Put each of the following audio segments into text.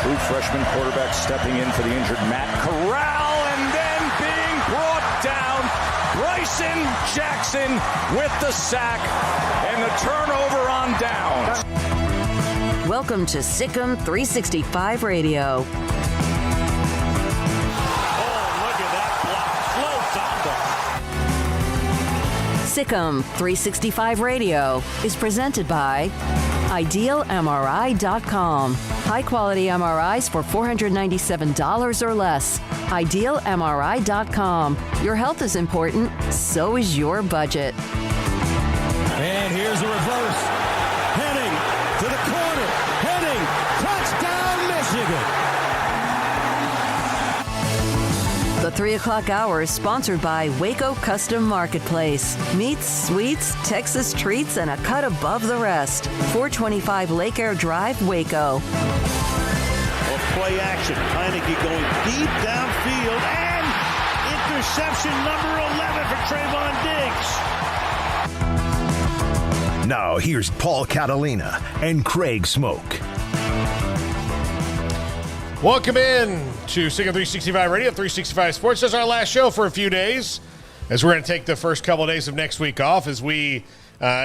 True freshman quarterback stepping in for the injured Matt Corral, and then being brought down. Bryson Jackson with the sack and the turnover on downs. Welcome to Sikkim 365 Radio. Sikkim 365 Radio is presented by IdealMRI.com. High-quality MRIs for $497 or less. IdealMRI.com. Your health is important, so is your budget. And here's a reverse. Heading to the corner. Heading. Touchdown, Michigan. The 3 o'clock hour is sponsored by Waco Custom Marketplace. Meats, sweets, Texas treats, and a cut above the rest. 425 Lake Air Drive, Waco. Well, play action. Heineke going deep downfield, and interception number 11 for Trayvon Diggs. Now here's Paul Catalina and Craig Smoak. Welcome in to Sikkim 365 Radio, 365 Sports. This is our last show for a few days, as we're going to take the first couple of days of next week off as we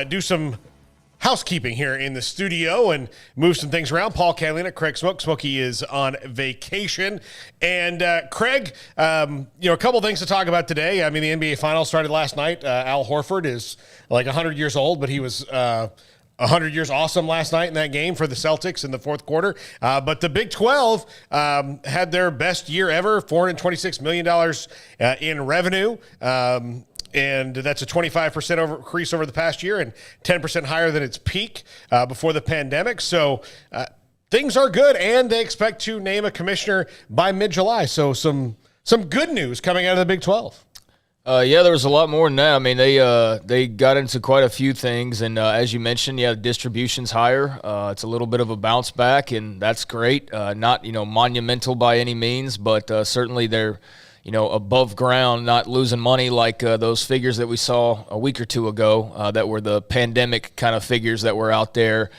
do some housekeeping here in the studio and move some things around. Paul Catalina, Craig Smoak. Smokey is on vacation. And Craig, a couple things to talk about today. I mean, the NBA Finals started last night. Al Horford is like 100 years old, but he was 100 years awesome last night in that game for the Celtics in the fourth quarter. But the Big 12 had their best year ever, $426 million in revenue. And that's a 25% increase over the past year and 10% higher than its peak before the pandemic. So things are good, and they expect to name a commissioner by mid-July. So some good news coming out of the Big 12. Yeah, there was a lot more than that. I mean, they got into quite a few things, and as you mentioned, the distribution's higher. It's a little bit of a bounce back, and that's great. Not monumental by any means, but certainly they're above ground, not losing money like those figures that we saw a week or two ago that were the pandemic kind of figures that were out there.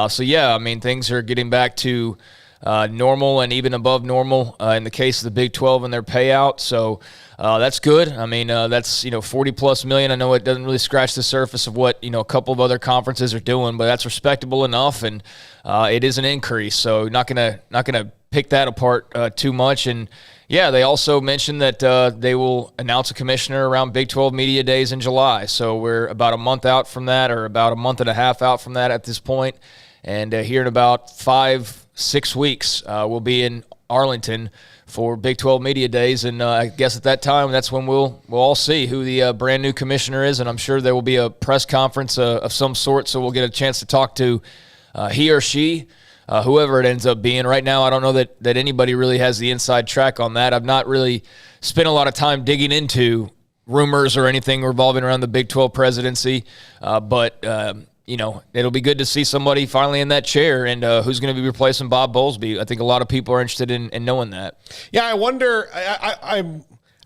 So yeah, I mean, things are getting back to normal and even above normal in the case of the Big 12 and their payout. So that's good. I mean, that's, $40+ million. I know it doesn't really scratch the surface of what, a couple of other conferences are doing, but that's respectable enough. And it is an increase. So not going to pick that apart too much. And yeah, they also mentioned that they will announce a commissioner around Big 12 Media Days in July. So we're about a month out from that, or about a month and a half out from that at this point. And here in about 5-6 weeks, we'll be in Arlington for Big 12 Media Days. And I guess at that time, that's when we'll all see who the brand new commissioner is. And I'm sure there will be a press conference of some sort, so we'll get a chance to talk to he or she, whoever it ends up being. Right now, I don't know that anybody really has the inside track on that. I've not really spent a lot of time digging into rumors or anything revolving around the Big 12 presidency, but it'll be good to see somebody finally in that chair, and who's going to be replacing Bob Bowlsby. I think a lot of people are interested in knowing that. Yeah, I wonder.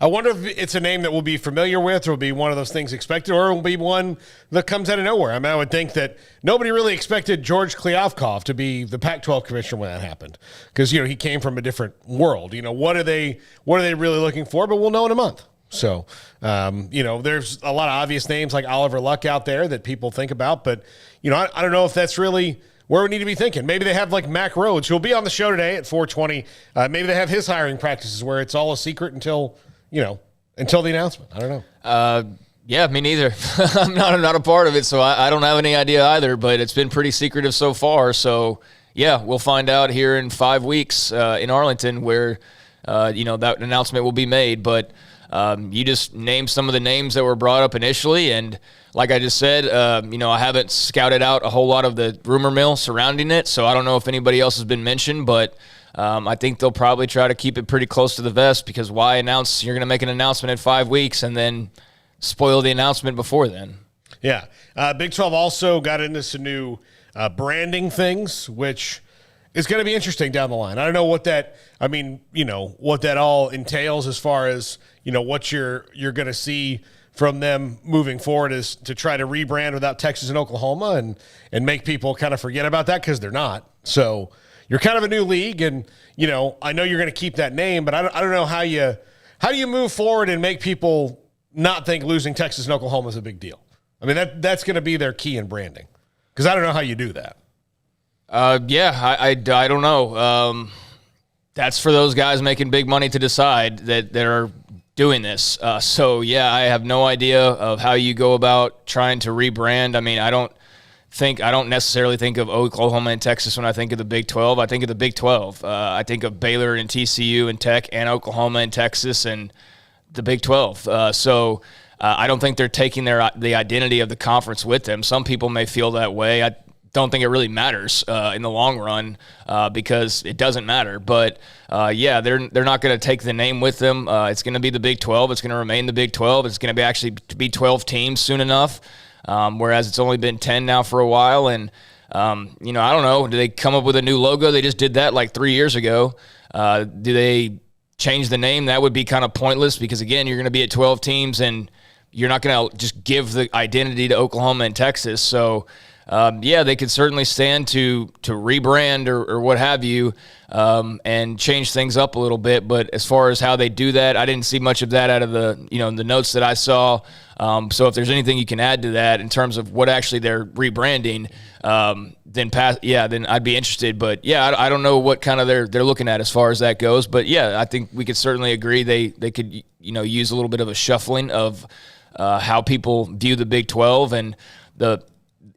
I wonder if it's a name that we'll be familiar with, or will be one of those things expected, or it will be one that comes out of nowhere. I mean, I would think that nobody really expected George Kliavkoff to be the Pac-12 commissioner when that happened, because he came from a different world. What are they really looking for? But we'll know in a month. So, there's a lot of obvious names like Oliver Luck out there that people think about, but, I don't know if that's really where we need to be thinking. Maybe they have like Mack Rhoades, who'll be on the show today at 4:20. Maybe they have his hiring practices where it's all a secret until the announcement. I don't know. Yeah, me neither. I'm not a part of it, so I don't have any idea either, but it's been pretty secretive so far. So, yeah, we'll find out here in 5 weeks in Arlington where, that announcement will be made. But you just named some of the names that were brought up initially, and like I just said, I haven't scouted out a whole lot of the rumor mill surrounding it, so I don't know if anybody else has been mentioned, but I think they'll probably try to keep it pretty close to the vest, because why announce? You're going to make an announcement in 5 weeks and then spoil the announcement before then. Yeah. Big 12 also got into some new branding things, which is going to be interesting down the line. I don't know what that all entails as far as, what you're going to see from them moving forward is to try to rebrand without Texas and Oklahoma and make people kind of forget about that, because they're not. So, you're kind of a new league, and I know you're going to keep that name, but I don't know how do you move forward and make people not think losing Texas and Oklahoma is a big deal. I mean, that's going to be their key in branding, because I don't know how you do that. I don't know. That's for those guys making big money to decide that are doing this. I have no idea of how you go about trying to rebrand. I mean, I don't necessarily think of Oklahoma and Texas when I think of the Big 12. I think of the Big 12. I think of Baylor and TCU and Tech and Oklahoma and Texas and the Big 12. I don't think they're taking the identity of the conference with them. Some people may feel that way. I don't think it really matters in the long run because it doesn't matter. But they're not going to take the name with them. It's going to be the Big 12. It's going to remain the Big 12. It's going to be 12 teams soon enough. Whereas it's only been 10 now for a while. And, I don't know. Do they come up with a new logo? They just did that like 3 years ago. Do they change the name? That would be kind of pointless because, again, you're going to be at 12 teams and you're not going to just give the identity to Oklahoma and Texas. So, they could certainly stand to rebrand or what have you and change things up a little bit. But as far as how they do that, I didn't see much of that out of the notes that I saw. So if there's anything you can add to that in terms of what actually they're rebranding, then I'd be interested. But I don't know what kind of they're looking at as far as that goes. But I think we could certainly agree they could use a little bit of a shuffling of how people view the Big 12 and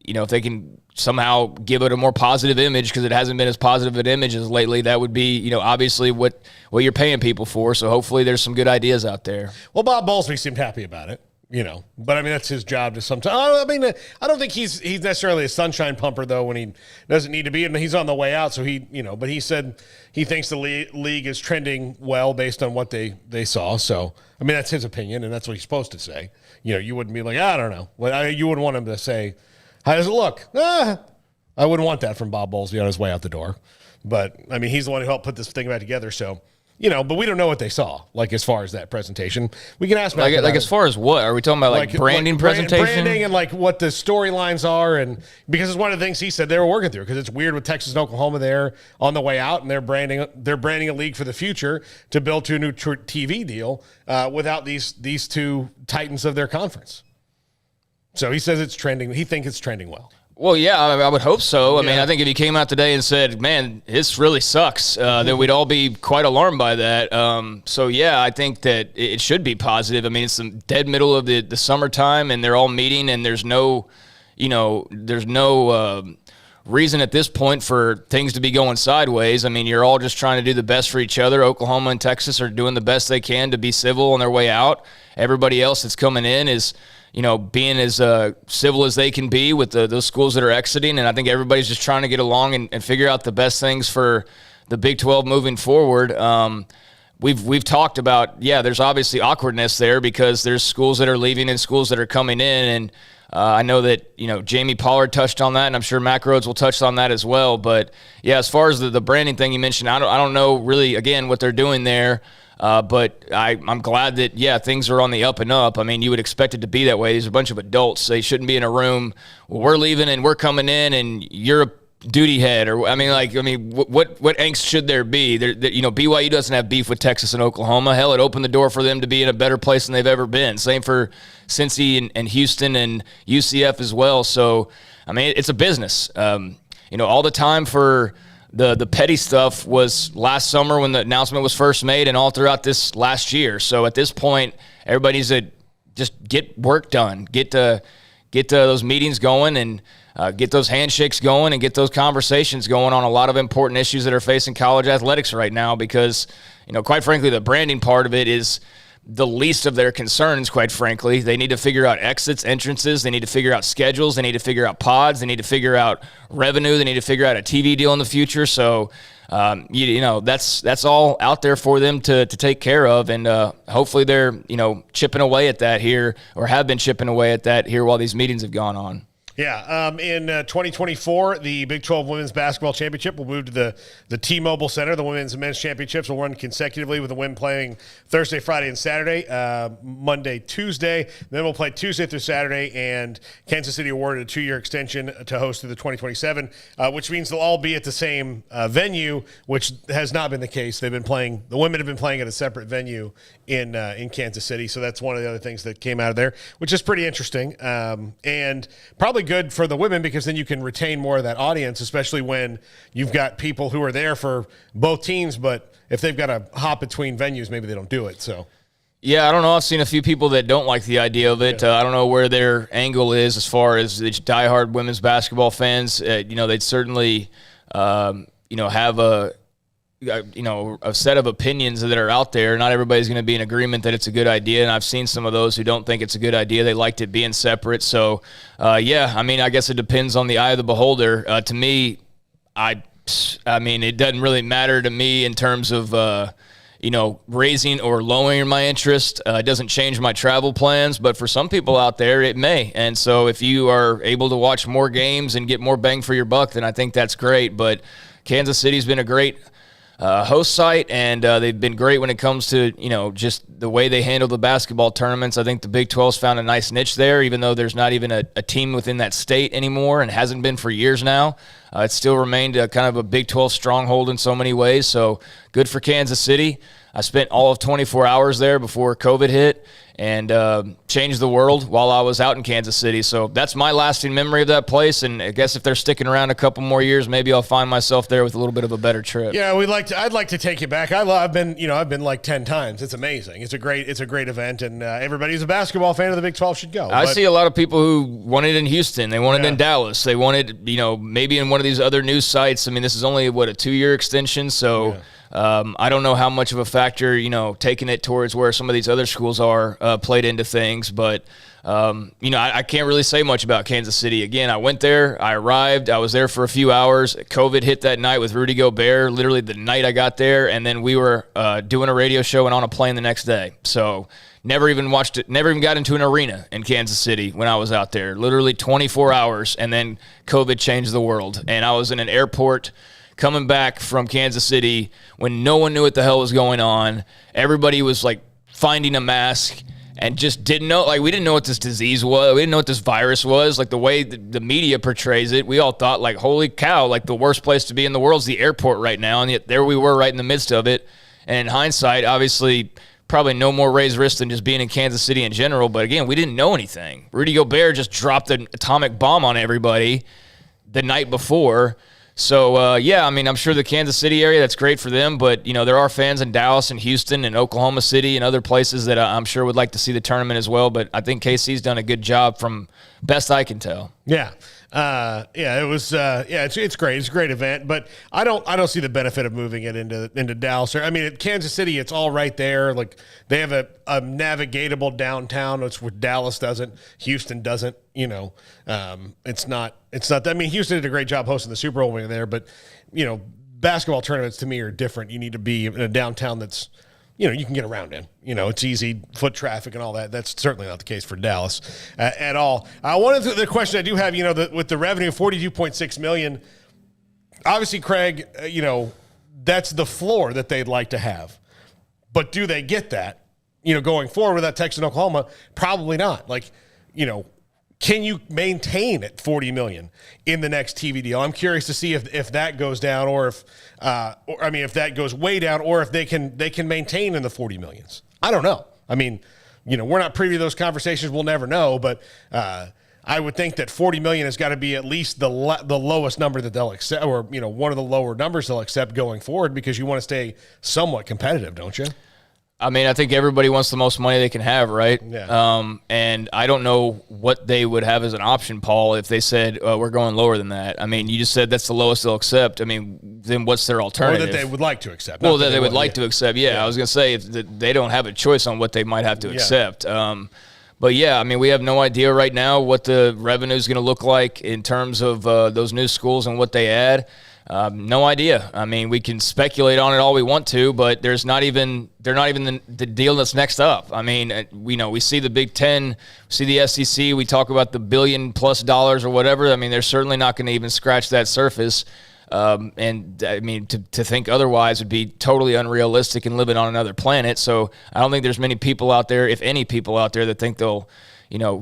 if they can somehow give it a more positive image, because it hasn't been as positive an image as lately, that would be, obviously what you're paying people for. So hopefully there's some good ideas out there. Well, Bob Bowlsby seemed happy about it, but I mean, that's his job to sometimes. I mean, I don't think he's necessarily a sunshine pumper though, when he doesn't need to be, and he's on the way out. So but he said he thinks the league is trending well based on what they saw. So, I mean, that's his opinion and that's what he's supposed to say. You wouldn't be like, I don't know. Well, you wouldn't want him to say, how does it look? I wouldn't want that from Bob Bowlsby on his way out the door. But, I mean, he's the one who helped put this thing back together. So, but we don't know what they saw, like, as far as that presentation. We can ask Mack. Like as far as what? Are we talking about, branding presentation? Branding and, what the storylines are. And because it's one of the things he said they were working through, because it's weird with Texas and Oklahoma there on the way out, and they're branding a league for the future to build to a new TV deal without these two titans of their conference. So he says it's trending. He thinks it's trending well. Well, I would hope so. I mean, I think if he came out today and said, man, this really sucks, then we'd all be quite alarmed by that. I think that it should be positive. I mean, it's the dead middle of the summertime, and they're all meeting, and there's no reason at this point for things to be going sideways. I mean, you're all just trying to do the best for each other. Oklahoma and Texas are doing the best they can to be civil on their way out. Everybody else that's coming in is being as civil as they can be with those schools that are exiting. And I think everybody's just trying to get along and figure out the best things for the Big 12 moving forward. We've talked about, there's obviously awkwardness there because there's schools that are leaving and schools that are coming in. And I know that, Jamie Pollard touched on that, and I'm sure Mack Rhoades will touch on that as well. But, as far as the branding thing you mentioned, I don't know really, again, what they're doing there. But I'm glad that, things are on the up and up. I mean, you would expect it to be that way. These are a bunch of adults. They shouldn't be in a room. Well, we're leaving and we're coming in and you're a duty head. What angst should there be? BYU doesn't have beef with Texas and Oklahoma. Hell, it opened the door for them to be in a better place than they've ever been. Same for Cincy and Houston and UCF as well. So, I mean, it's a business. All the time for the petty stuff was last summer when the announcement was first made and all throughout this last year. So at this point, everybody needs to just get work done, get those meetings going and get those handshakes going and get those conversations going on a lot of important issues that are facing college athletics right now because, quite frankly, the branding part of it is the least of their concerns, quite frankly. They need to figure out exits, entrances. They need to figure out schedules. They need to figure out pods. They need to figure out revenue. They need to figure out a TV deal in the future. So, that's all out there for them to take care of. And hopefully they're, chipping away at that here or have been chipping away at that here while these meetings have gone on. Yeah, in 2024, the Big 12 Women's Basketball Championship will move to the T-Mobile Center. The women's and men's championships will run consecutively with the women playing Thursday, Friday, and Saturday, Monday, Tuesday. Then we'll play Tuesday through Saturday, and Kansas City awarded a 2-year extension to host through the 2027, which means they'll all be at the same venue, which has not been the case. The women have been playing at a separate venue in Kansas City, so that's one of the other things that came out of there, which is pretty interesting, and probably good for the women because then you can retain more of that audience, especially when you've got people who are there for both teams, but if they've got to hop between venues, maybe they don't do it. So, yeah, I don't know. I've seen a few people that don't like the idea of it. I don't know where their angle is as far as the diehard women's basketball fans. They'd certainly, have a set of opinions that are out there. Not everybody's going to be in agreement that it's a good idea, and I've seen some of those who don't think it's a good idea. They liked it being separate. So, I guess it depends on the eye of the beholder. To me, it doesn't really matter to me in terms of, raising or lowering my interest. It doesn't change my travel plans, but for some people out there, it may. And so if you are able to watch more games and get more bang for your buck, then I think that's great. But Kansas City's been a great host site, and they've been great when it comes to, just the way they handle the basketball tournaments. I think the Big 12's found a nice niche there, even though there's not even a team within that state anymore and hasn't been for years now. It's still remained kind of a Big 12 stronghold in so many ways, so good for Kansas City. I spent all of 24 hours there before COVID hit and changed the world while I was out in Kansas City. So that's my lasting memory of that place. And I guess if they're sticking around a couple more years, maybe I'll find myself there with a little bit of a better trip. Yeah, I'd like to take you back. I've been like 10 times. It's amazing. It's a great event, and everybody who's a basketball fan of the Big 12 should go. I see a lot of people who want it in Houston. They want it in Dallas. They want it, maybe in one of these other news sites. I mean, this is only a 2-year extension, so. Yeah. I don't know how much of a factor, taking it towards where some of these other schools are played into things. But, I can't really say much about Kansas City. Again, I went there. I arrived. I was there for a few hours. COVID hit that night with Rudy Gobert, literally the night I got there. And then we were doing a radio show and on a plane the next day. So never even watched it, never even got into an arena in Kansas City when I was out there. Literally 24 hours, and then COVID changed the world. And I was in an airport coming back from Kansas City when no one knew what the hell was going on. Everybody was finding a mask and just didn't know. We didn't know what this disease was. We didn't know what this virus was. The way the media portrays it, we all thought holy cow, the worst place to be in the world is the airport right now. And yet there we were right in the midst of it. And in hindsight, obviously, probably no more raised risk than just being in Kansas City in general. But again, we didn't know anything. Rudy Gobert just dropped an atomic bomb on everybody the night before. So, I'm sure the Kansas City area, that's great for them. But, there are fans in Dallas and Houston and Oklahoma City and other places that I'm sure would like to see the tournament as well. But I think KC's done a good job from best I can tell. Yeah. It was. It's great. It's a great event, but I don't see the benefit of moving it into Dallas. I mean, at Kansas City, it's all right there. They have a navigatable downtown, which Dallas doesn't. Houston doesn't. It's not. I mean, Houston did a great job hosting the Super Bowl over there, but basketball tournaments to me are different. You need to be in a downtown that's. You can get around in. It's easy, foot traffic and all that. That's certainly not the case for Dallas at all. One of the question I do have, with the revenue, $42.6 million, obviously, Craig, that's the floor that they'd like to have. But do they get that, going forward with that Texas and Oklahoma? Probably not. Can you maintain at $40 million in the next TV deal? I'm curious to see if that goes down, or if that goes way down, or if they can maintain in the $40 millions. I don't know. I mean, we're not privy to those conversations. We'll never know. But I would think that $40 million has got to be at least the lowest number that they'll accept, or one of the lower numbers they'll accept going forward, because you want to stay somewhat competitive, don't you? I mean, I think everybody wants the most money they can have, right? Yeah. And I don't know what they would have as an option, Paul, if they said, we're going lower than that. I mean, you just said that's the lowest they'll accept. I mean, then what's their alternative? Or that they would like to accept. Well, that they would like to accept, yeah. I was going to say they don't have a choice on what they might have to accept. But, yeah, I mean, we have no idea right now what the revenue is going to look like in terms of those new schools and what they add. No idea. I mean, we can speculate on it all we want to, but they're not even the deal that's next up. I mean, we see the Big Ten, see the SEC, we talk about the $1 billion+ or whatever. I mean, they're certainly not going to even scratch that surface. And I mean, to think otherwise would be totally unrealistic and living on another planet. So I don't think there's many people out there, if any people out there, that think they'll,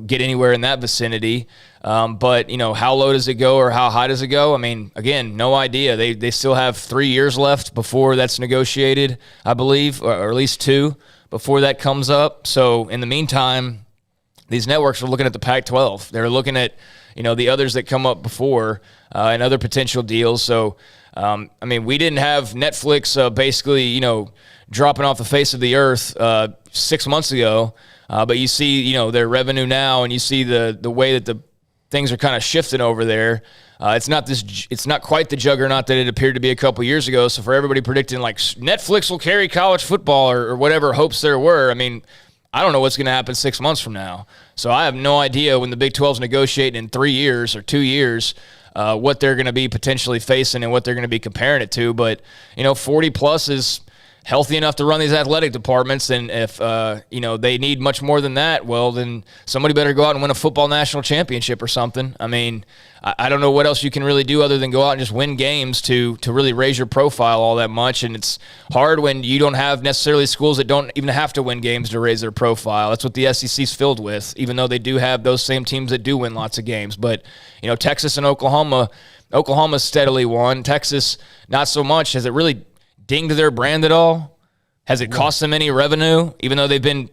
get anywhere in that vicinity. But how low does it go or how high does it go? I mean, again, no idea. They still have 3 years left before that's negotiated, I believe, or at least 2 before that comes up. So in the meantime, these networks are looking at the Pac-12. They're looking at, the others that come up before and other potential deals. So, I mean, we didn't have Netflix basically, dropping off the face of the earth 6 months ago. But you see, their revenue now, and you see the way that the things are kind of shifting over there. It's not quite the juggernaut that it appeared to be a couple years ago. So for everybody predicting like Netflix will carry college football or whatever hopes there were, I mean, I don't know what's going to happen 6 months from now. So I have no idea when the Big 12's negotiating in 3 years or 2 years what they're going to be potentially facing and what they're going to be comparing it to. But 40+ is healthy enough to run these athletic departments, and if they need much more than that, well, then somebody better go out and win a football national championship or something. I mean, I don't know what else you can really do other than go out and just win games to really raise your profile all that much, and it's hard when you don't have necessarily schools that don't even have to win games to raise their profile. That's what the SEC's filled with, even though they do have those same teams that do win lots of games. But, Texas and Oklahoma's steadily won. Texas, not so much. Has it really dinged their brand at all? Has it cost them any revenue? Even though they've been,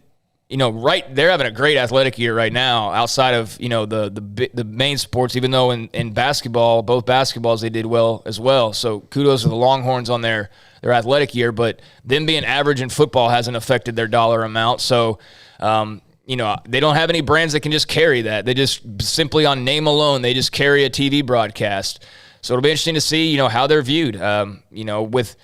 they're having a great athletic year right now outside of, the main sports, even though in basketball, both basketballs, they did well as well. So kudos to the Longhorns on their athletic year, but them being average in football hasn't affected their dollar amount. So, they don't have any brands that can just carry that. They just simply on name alone, they just carry a TV broadcast. So it'll be interesting to see, how they're viewed, with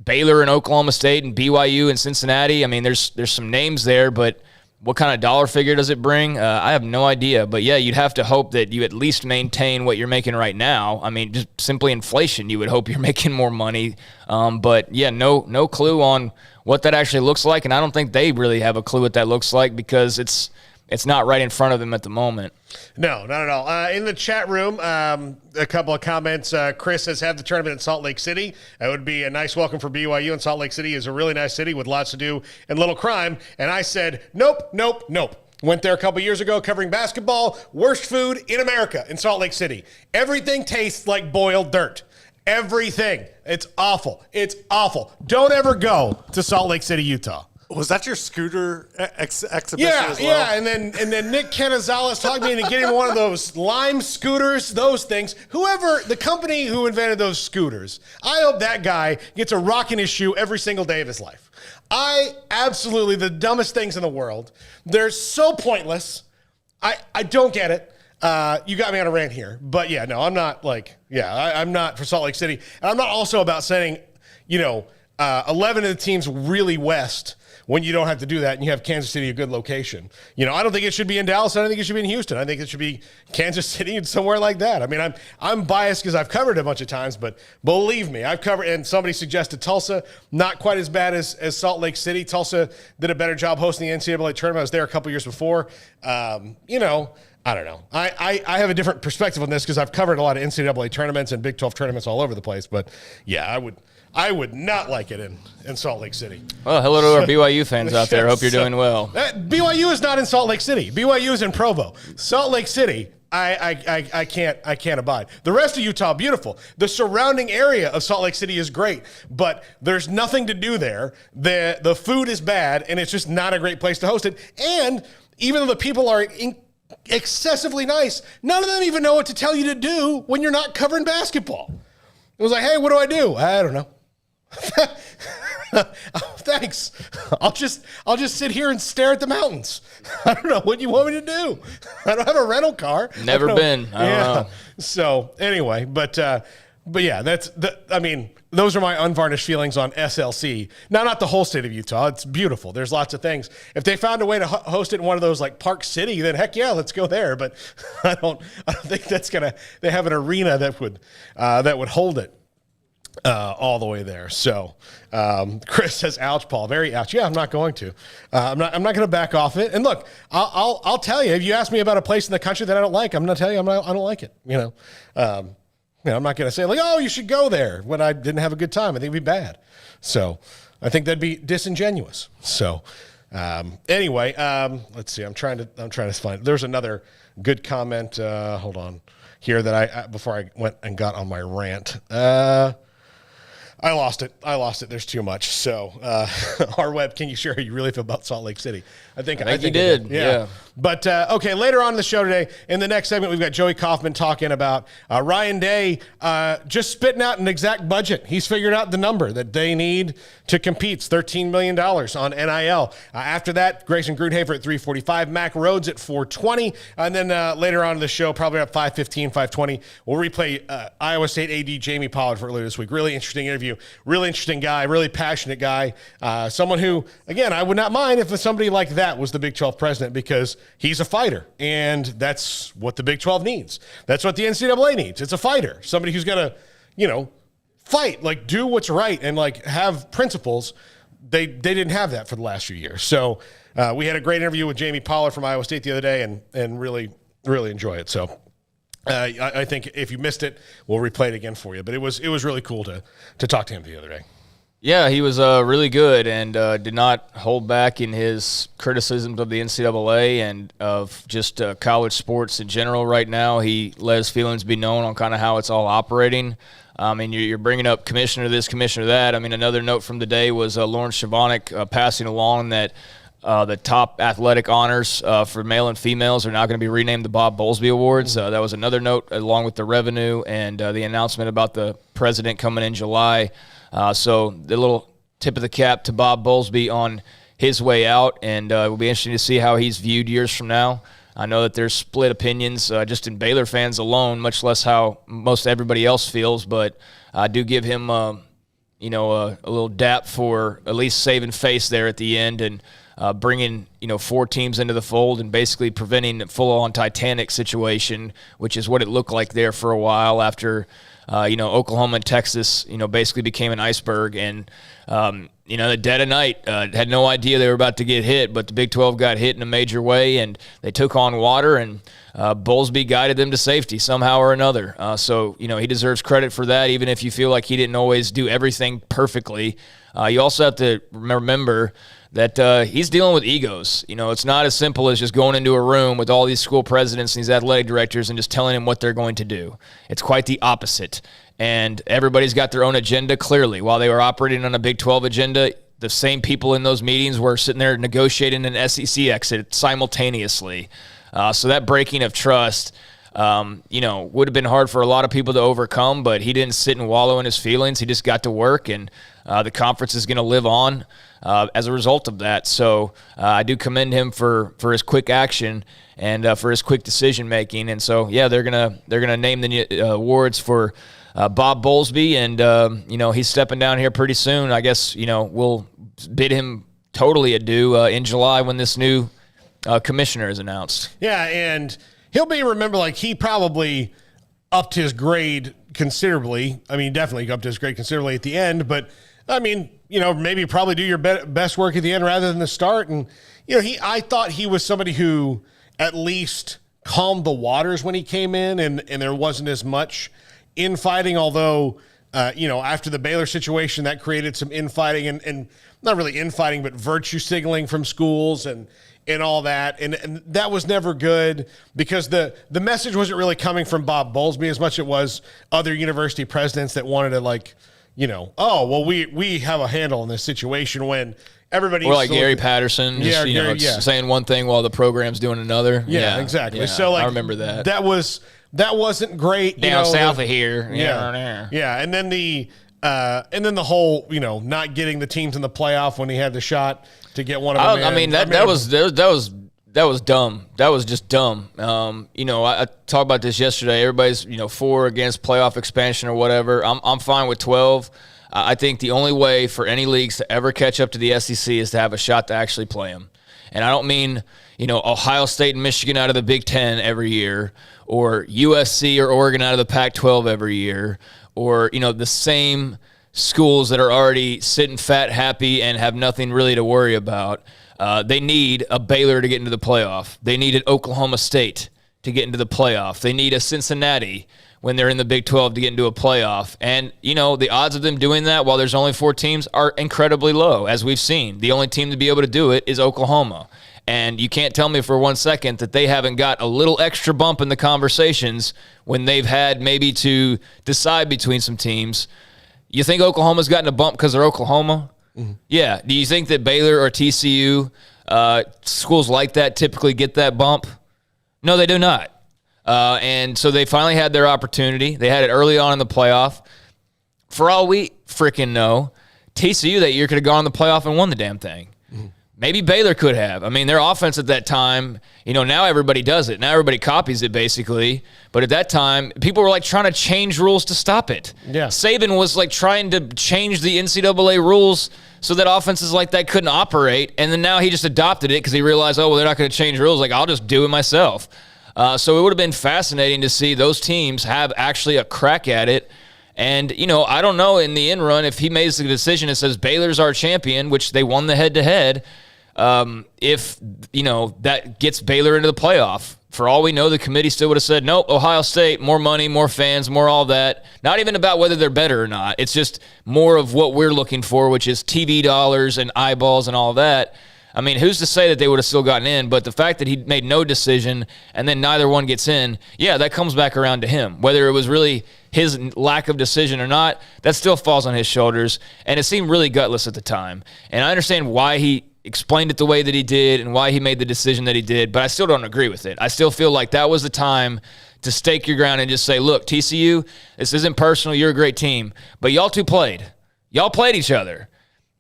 Baylor and Oklahoma State and BYU and Cincinnati. I mean, there's some names there, but what kind of dollar figure does it bring? I have no idea. But, yeah, you'd have to hope that you at least maintain what you're making right now. I mean, just simply inflation, you would hope you're making more money. But, yeah, no clue on what that actually looks like, and I don't think they really have a clue what that looks like because it's not right in front of them at the moment. No, not at all. In the chat room, a couple of comments. Chris says, have the tournament in Salt Lake City. That would be a nice welcome for BYU, and Salt Lake City is a really nice city with lots to do and little crime. And I said, nope. Went there a couple years ago covering basketball. Worst food in America in Salt Lake City. Everything tastes like boiled dirt. Everything. It's awful. It's awful. Don't ever go to Salt Lake City, Utah. Was that your scooter exhibition as well? Yeah, and then Nick Canizales talked me into getting one of those Lime scooters, those things. The company who invented those scooters, I hope that guy gets a rock in his shoe every single day of his life. The dumbest things in the world. They're so pointless. I don't get it. You got me on a rant here. But yeah, no, I'm not I'm not for Salt Lake City. And I'm not also about sending, 11 of the teams really west when you don't have to do that and you have Kansas City a good location. I don't think it should be in Dallas. I don't think it should be in Houston. I think it should be Kansas City and somewhere like that. I mean, I'm biased because I've covered it a bunch of times, but believe me, I've covered, and somebody suggested Tulsa, not quite as bad as Salt Lake City. Tulsa did a better job hosting the NCAA tournament. I was there a couple years before. I don't know. I have a different perspective on this because I've covered a lot of NCAA tournaments and Big 12 tournaments all over the place, but yeah, I would not like it in Salt Lake City. Well, hello to our BYU fans out there. Hope you're doing well. BYU is not in Salt Lake City. BYU is in Provo. Salt Lake City, I can't abide. The rest of Utah, beautiful. The surrounding area of Salt Lake City is great, but there's nothing to do there. The food is bad, and it's just not a great place to host it. And even though the people are excessively nice, none of them even know what to tell you to do when you're not covering basketball. It was like, hey, what do I do? I don't know. Thanks. I'll just sit here and stare at the mountains. I don't know what you want me to do. I don't have a rental car. Never been. I don't know. So anyway, but yeah, those are my unvarnished feelings on SLC. Now, not the whole state of Utah. It's beautiful. There's lots of things. If they found a way to host it in one of those like Park City, then heck yeah, let's go there. But I don't think that's gonna. They have an arena that would hold it. all the way there. So Chris says, "Ouch, Paul, very ouch." Yeah, I'm not going to. I'm not going to back off it. And look, I'll tell you. If you ask me about a place in the country that I don't like, I'm going to tell you I don't like it. I'm not going to say like, "Oh, you should go there," when I didn't have a good time. I think it'd be bad. So I think that'd be disingenuous. So anyway, let's see. I'm trying to find. There's another good comment. Hold on here that I before I went and got on my rant. I lost it. There's too much. So, our web, can you share how you really feel about Salt Lake City? I think you did. Yeah. But, okay, later on in the show today, in the next segment, we've got Joey Kaufman talking about Ryan Day just spitting out an exact budget. He's figured out the number that they need to compete. It's $13 million on NIL. After that, Grayson Grundhafer at 3:45, Mack Rhoades at 4:20. And then later on in the show, probably at 5:15, 5:20, we'll replay Iowa State AD Jamie Pollard for earlier this week. Really interesting interview. Really interesting guy. Really passionate guy. Someone who, again, I would not mind if somebody like that was the Big 12 president, because he's a fighter, and that's what the Big 12 needs. That's what the NCAA needs. It's a fighter, somebody who's going to, fight, like do what's right and like have principles. They didn't have that for the last few years. So we had a great interview with Jamie Pollard from Iowa State the other day, and really, really enjoy it. So I think if you missed it, we'll replay it again for you. But it was really cool to talk to him the other day. Yeah, he was really good and did not hold back in his criticisms of the NCAA and of just college sports in general right now. He let his feelings be known on kind of how it's all operating. And you're bringing up commissioner this, commissioner that. I mean, another note from the day was Lawrence Chavanik passing along that the top athletic honors for male and females are now going to be renamed the Bob Bowlsby Awards. That was another note, along with the revenue and the announcement about the president coming in July. So the little tip of the cap to Bob Bowlsby on his way out, and it will be interesting to see how he's viewed years from now. I know that there's split opinions just in Baylor fans alone, much less how most everybody else feels, but I do give him a little dap for at least saving face there at the end and bringing 4 teams into the fold and basically preventing a full-on Titanic situation, which is what it looked like there for a while after Oklahoma and Texas, basically became an iceberg. And, the dead of night, had no idea they were about to get hit, but the Big 12 got hit in a major way, and they took on water, and Bowlsby guided them to safety somehow or another. So he deserves credit for that, even if you feel like he didn't always do everything perfectly. You also have to remember that he's dealing with egos. It's not as simple as just going into a room with all these school presidents and these athletic directors and just telling them what they're going to do. It's quite the opposite. And everybody's got their own agenda, clearly. While they were operating on a Big 12 agenda, the same people in those meetings were sitting there negotiating an SEC exit simultaneously. So that breaking of trust, would have been hard for a lot of people to overcome, but he didn't sit and wallow in his feelings. He just got to work, and the conference is going to live on as a result of that. So I do commend him for his quick action and for his quick decision making. And so they're gonna name the awards for Bob Bowlsby, and he's stepping down here pretty soon. I guess we'll bid him totally adieu in July when this new commissioner is announced. Yeah, and he'll be remembered like he probably upped his grade considerably. I mean, definitely upped his grade considerably at the end, but I mean, maybe probably do your best work at the end rather than the start. And, I thought he was somebody who at least calmed the waters when he came in, and there wasn't as much infighting, although, after the Baylor situation, that created some infighting and not really infighting, but virtue signaling from schools and all that. And that was never good because the message wasn't really coming from Bob Bowlsby as much as it was other university presidents that wanted to we have a handle on this situation when everybody. Or like Gary Patterson, saying one thing while the program's doing another. Yeah, exactly. Yeah, so I remember that. That wasn't great. Down south of here. Yeah. And then the whole, not getting the teams in the playoff when he had the shot to get one of them. I mean, that was dumb. That was just dumb. I talked about this yesterday. Everybody's, for or against playoff expansion or whatever. I'm fine with 12. I think the only way for any leagues to ever catch up to the SEC is to have a shot to actually play them. And I don't mean, Ohio State and Michigan out of the Big Ten every year, or USC or Oregon out of the Pac-12 every year, or, the same schools that are already sitting fat, happy, and have nothing really to worry about. They need a Baylor to get into the playoff. They need an Oklahoma State to get into the playoff. They need a Cincinnati when they're in the Big 12 to get into a playoff. And, the odds of them doing that while there's only 4 teams are incredibly low, as we've seen. The only team to be able to do it is Oklahoma. And you can't tell me for 1 second that they haven't got a little extra bump in the conversations when they've had maybe to decide between some teams. You think Oklahoma's gotten a bump because they're Oklahoma? Mm-hmm. Yeah. Do you think that Baylor or TCU, schools like that, typically get that bump? No, they do not. And so they finally had their opportunity. They had it early on in the playoff. For all we freaking know, TCU that year could have gone in the playoff and won the damn thing. Mm-hmm. Maybe Baylor could have. I mean, their offense at that time, now everybody does it. Now everybody copies it, basically. But at that time, people were, trying to change rules to stop it. Yeah. Saban was, trying to change the NCAA rules so that offenses like that couldn't operate. And then now he just adopted it because he realized, they're not going to change rules. I'll just do it myself. So it would have been fascinating to see those teams have actually a crack at it. And, I don't know in the end run if he makes the decision and says Baylor's our champion, which they won the head-to-head, if, that gets Baylor into the playoff. For all we know, the committee still would have said, nope, Ohio State, more money, more fans, more all that. Not even about whether they're better or not. It's just more of what we're looking for, which is TV dollars and eyeballs and all that. I mean, who's to say that they would have still gotten in? But the fact that he made no decision and then neither one gets in, that comes back around to him. Whether it was really his lack of decision or not, that still falls on his shoulders. And it seemed really gutless at the time. And I understand why he explained it the way that he did and why he made the decision that he did, but I still don't agree with it. I still feel like that was the time to stake your ground and just say, look, TCU, this isn't personal. You're a great team. But y'all two played. Y'all played each other.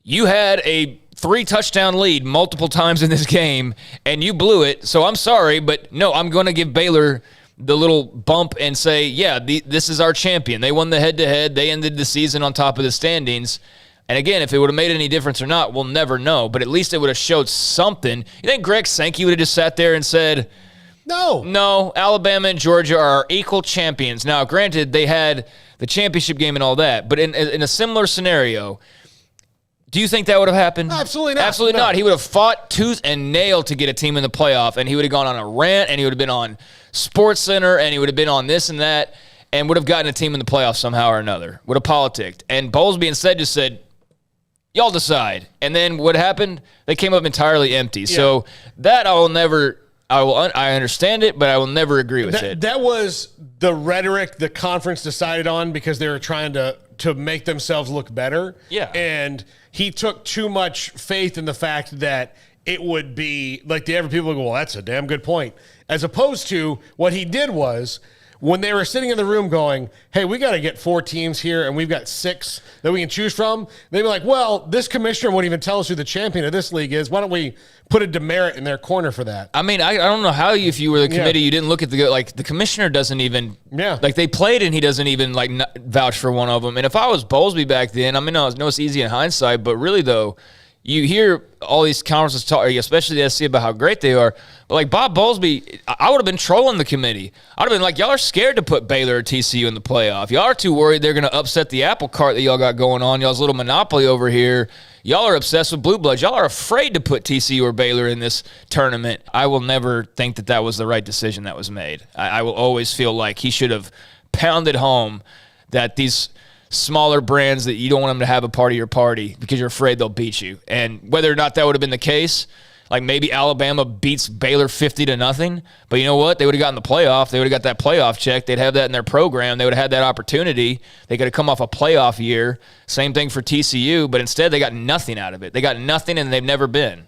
You had a 3-touchdown lead multiple times in this game, and you blew it. So I'm sorry, but no, I'm going to give Baylor the little bump and say, this is our champion. They won the head-to-head. They ended the season on top of the standings. And again, if it would have made any difference or not, we'll never know. But at least it would have showed something. You think Greg Sankey would have just sat there and said, No, Alabama and Georgia are equal champions. Now, granted, they had the championship game and all that. But in a similar scenario, do you think that would have happened? Absolutely not. Absolutely not. He would have fought tooth and nail to get a team in the playoff, and he would have gone on a rant, and he would have been on SportsCenter, and he would have been on this and that, and would have gotten a team in the playoff somehow or another. Would have politicked. And Bowlsby instead just said, y'all decide. And then what happened? They came up entirely empty. Yeah. So that I understand it, but I will never agree with it. That was the rhetoric the conference decided on because they were trying to make themselves look better. Yeah. And he took too much faith in the fact that it would be like the average people go, well, that's a damn good point. As opposed to what he did was when they were sitting in the room going, hey, we got to get 4 teams here and we've got 6 that we can choose from. They'd be like, well, this commissioner won't even tell us who the champion of this league is. Why don't we put a demerit in their corner for that? I mean, I don't know how if you were the committee, you didn't look at the commissioner doesn't even, they played and he doesn't even vouch for one of them. And if I was Bowlsby back then, I mean, I know it's easy in hindsight, but really though, you hear all these conferences talk, especially the SC, about how great they are. But like Bob Bowlsby, I would have been trolling the committee. I'd have been like, y'all are scared to put Baylor or TCU in the playoff. Y'all are too worried they're going to upset the apple cart that y'all got going on. Y'all's little monopoly over here. Y'all are obsessed with blue bloods. Y'all are afraid to put TCU or Baylor in this tournament. I will never think that that was the right decision that was made. I will always feel like he should have pounded home that these smaller brands that you don't want them to have a part of your party because you're afraid they'll beat you. And whether or not that would have been the case, like maybe Alabama beats Baylor 50-0, but you know what? They would have gotten the playoff. They would have got that playoff check. They'd have that in their program. They would have had that opportunity. They could have come off a playoff year. Same thing for TCU, but instead they got nothing out of it. They got nothing, and they've never been.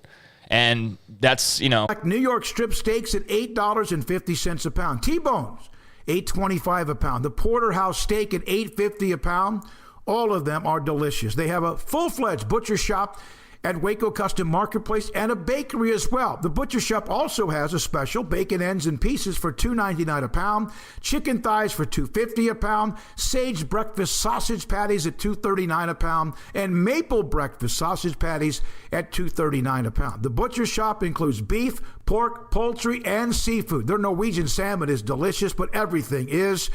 And that's, New York strip steaks at $8.50 a pound. T-bones, $8.25 a pound. The porterhouse steak at $8.50 a pound. All of them are delicious. They have a full-fledged butcher shop at Waco Custom Marketplace and a bakery as well. The butcher shop also has a special bacon ends and pieces for $2.99 a pound, chicken thighs for $2.50 a pound, sage breakfast sausage patties at $2.39 a pound, and maple breakfast sausage patties at $2.39 a pound. The butcher shop includes beef, pork, poultry, and seafood. Their Norwegian salmon is delicious, but everything is.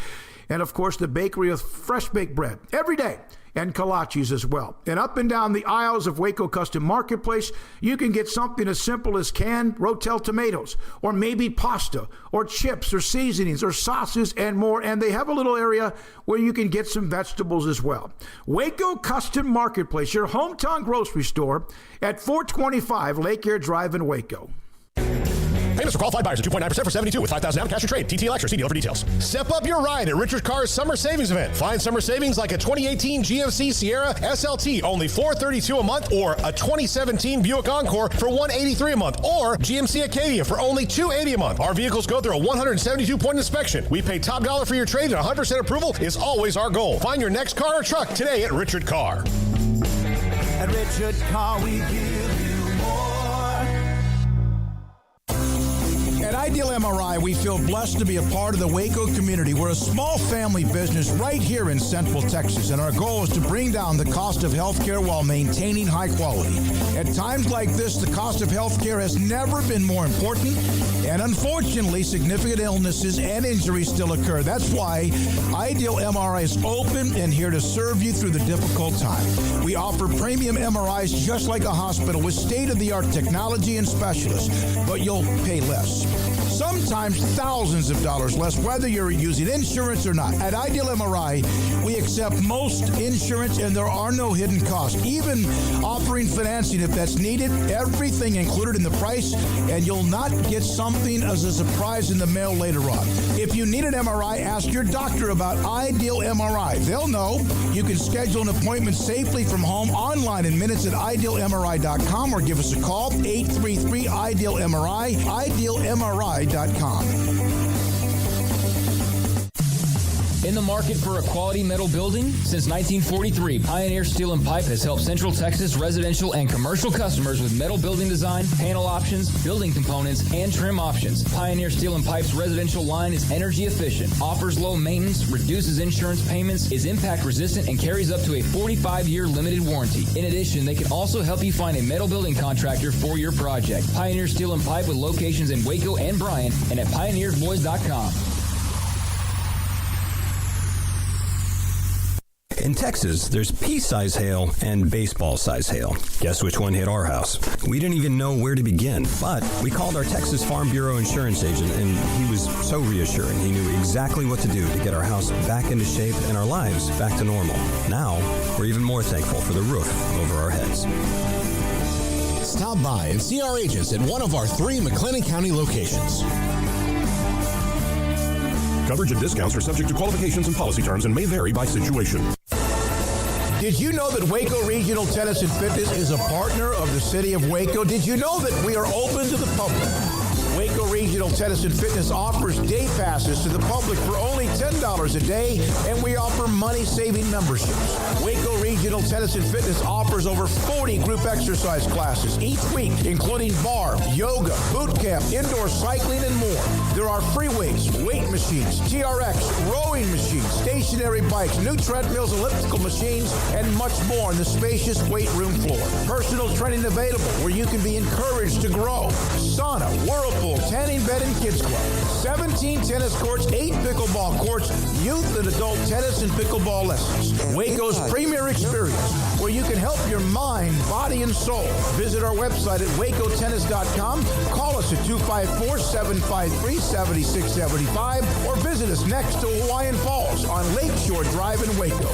And, of course, the bakery with fresh baked bread every day. And kolaches as well. And up and down the aisles of Waco Custom Marketplace, you can get something as simple as canned Rotel tomatoes, or maybe pasta, or chips, or seasonings, or sauces, and more. And they have a little area where you can get some vegetables as well. Waco Custom Marketplace, your hometown grocery store at 425 Lake Air Drive in Waco. Payments for qualified buyers are 2.9% for 72 with 5,000 out in cash or trade. TTL Extra. See dealer for details. Step up your ride at Richard Carr's Summer Savings Event. Find summer savings like a 2018 GMC Sierra SLT, only $432 a month, or a 2017 Buick Encore for $183 a month, or GMC Acadia for only $280 a month. Our vehicles go through a 172-point inspection. We pay top dollar for your trade, and 100% approval is always our goal. Find your next car or truck today at Richard Carr. At Richard Carr, we give you more. At Ideal MRI, we feel blessed to be a part of the Waco community. We're a small family business right here in Central Texas, and our goal is to bring down the cost of healthcare while maintaining high quality. At times like this, the cost of healthcare has never been more important, and unfortunately, significant illnesses and injuries still occur. That's why Ideal MRI is open and here to serve you through the difficult time. We offer premium MRIs just like a hospital with state-of-the-art technology and specialists, but you'll pay less. Sometimes thousands of dollars less, whether you're using insurance or not. At Ideal MRI, we accept most insurance and there are no hidden costs, even offering financing if that's needed. Everything included in the price, and you'll not get something as a surprise in the mail later on. If you need an MRI, ask your doctor about Ideal MRI. They'll know. You can schedule an appointment safely from home online in minutes at idealmri.com or give us a call, 833-IDEAL-MRI, idealmri.com. In the market for a quality metal building? Since 1943, Pioneer Steel and Pipe has helped Central Texas residential and commercial customers with metal building design, panel options, building components, and trim options. Pioneer Steel and Pipe's residential line is energy efficient, offers low maintenance, reduces insurance payments, is impact resistant, and carries up to a 45-year limited warranty. In addition, they can also help you find a metal building contractor for your project. Pioneer Steel and Pipe with locations in Waco and Bryan and at pioneersboys.com. In Texas, there's pea-size hail and baseball-size hail. Guess which one hit our house? We didn't even know where to begin, but we called our Texas Farm Bureau insurance agent, and he was so reassuring. He knew exactly what to do to get our house back into shape and our lives back to normal. Now, we're even more thankful for the roof over our heads. Stop by and see our agents at one of our 3 McLennan County locations. Coverage and discounts are subject to qualifications and policy terms and may vary by situation. Did you know that Waco Regional Tennis and Fitness is a partner of the City of Waco? Did you know that we are open to the public? Waco Regional Tennis and Fitness offers day passes to the public for only $10 a day, and we offer money-saving memberships. Waco Regional Tennis and Fitness offers over 40 group exercise classes each week, including bar, yoga, boot camp, indoor cycling, and more. There are free weights, weight machines, TRX, rowing machines, stationary bikes, new treadmills, elliptical machines, and much more on the spacious weight room floor. Personal training available where you can be encouraged to grow. Sauna, whirlpool, tanning bed, and kids club. 17 tennis courts, 8 pickleball courts, youth and adult tennis and pickleball lessons. Waco's premier experience where you can help your mind, body, and soul. Visit our website at wacotennis.com. Call us at 254-753-7675 or visit us next to Hawaiian Falls on Lakeshore Drive in Waco.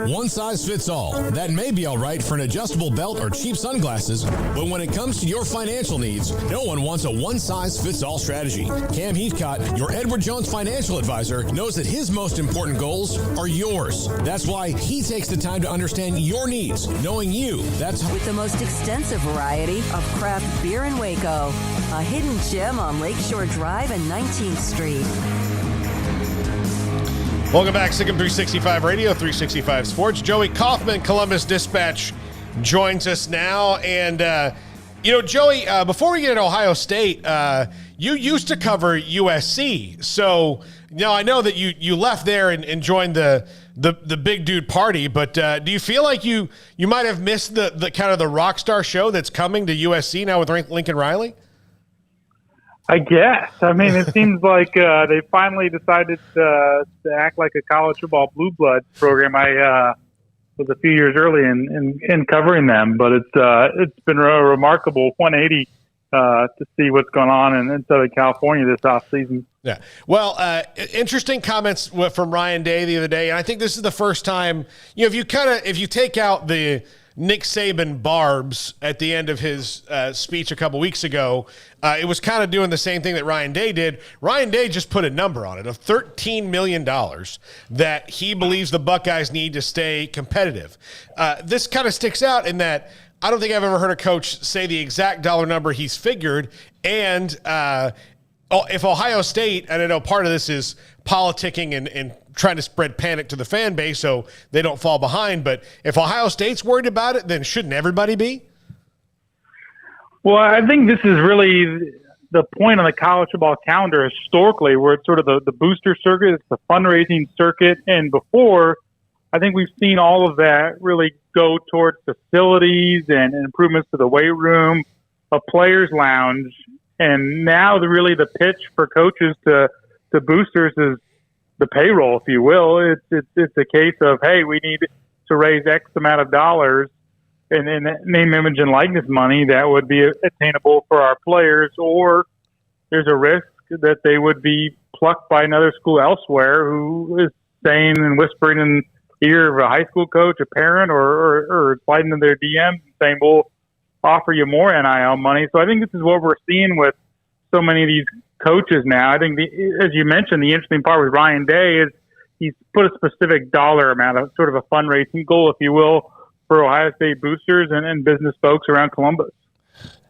One size fits all. That may be all right for an adjustable belt or cheap sunglasses, but when it comes to your financial needs, no one wants a one-size-fits-all strategy. Cam Heathcott, your Edward Jones financial advisor, knows that his most important goals are yours. That's why he takes the time to understand your needs, knowing you. That's with the most extensive variety of craft beer in Waco, a hidden gem on Lakeshore Drive and 19th Street. Welcome back, Sikkim 365 Radio, 365 Sports. Joey Kaufman, Columbus Dispatch, joins us now. And, Joey, before we get to Ohio State, you used to cover USC. So, I know that you left there and joined the the big dude party. But do you feel like you might have missed the kind of the rock star show that's coming to USC now with Lincoln Riley? I guess. I mean, it seems like they finally decided to act like a college football blue blood program. I was a few years early in covering them, but it's been a remarkable 180 to see what's going on in Southern California this offseason. Yeah. Well, interesting comments from Ryan Day the other day, and I think this is the first time, if you take out the Nick Saban barbs at the end of his speech a couple weeks ago, it was kind of doing the same thing that Ryan Day did. Ryan Day just put a number on it of $13 million that he believes the Buckeyes need to stay competitive. This kind of sticks out in that I don't think I've ever heard a coach say the exact dollar number he's figured. And if Ohio State, and I know part of this is politicking and trying to spread panic to the fan base so they don't fall behind, but if Ohio State's worried about it, then shouldn't everybody be? Well, I think this is really the point on the college football calendar historically, where it's sort of the booster circuit, it's the fundraising circuit, and before, I think we've seen all of that really go towards facilities and improvements to the weight room, a players' lounge, and now really the pitch for coaches to boosters is the payroll, if you will. It's a case of, hey, we need to raise X amount of dollars and name, image, and likeness money that would be attainable for our players, or there's a risk that they would be plucked by another school elsewhere who is saying and whispering in the ear of a high school coach, a parent, or sliding in their DMs and saying, we'll offer you more NIL money. So I think this is what we're seeing with so many of these coaches now. I think, as you mentioned, the interesting part with Ryan Day is he's put a specific dollar amount, of sort of a fundraising goal, if you will, for Ohio State boosters and business folks around Columbus.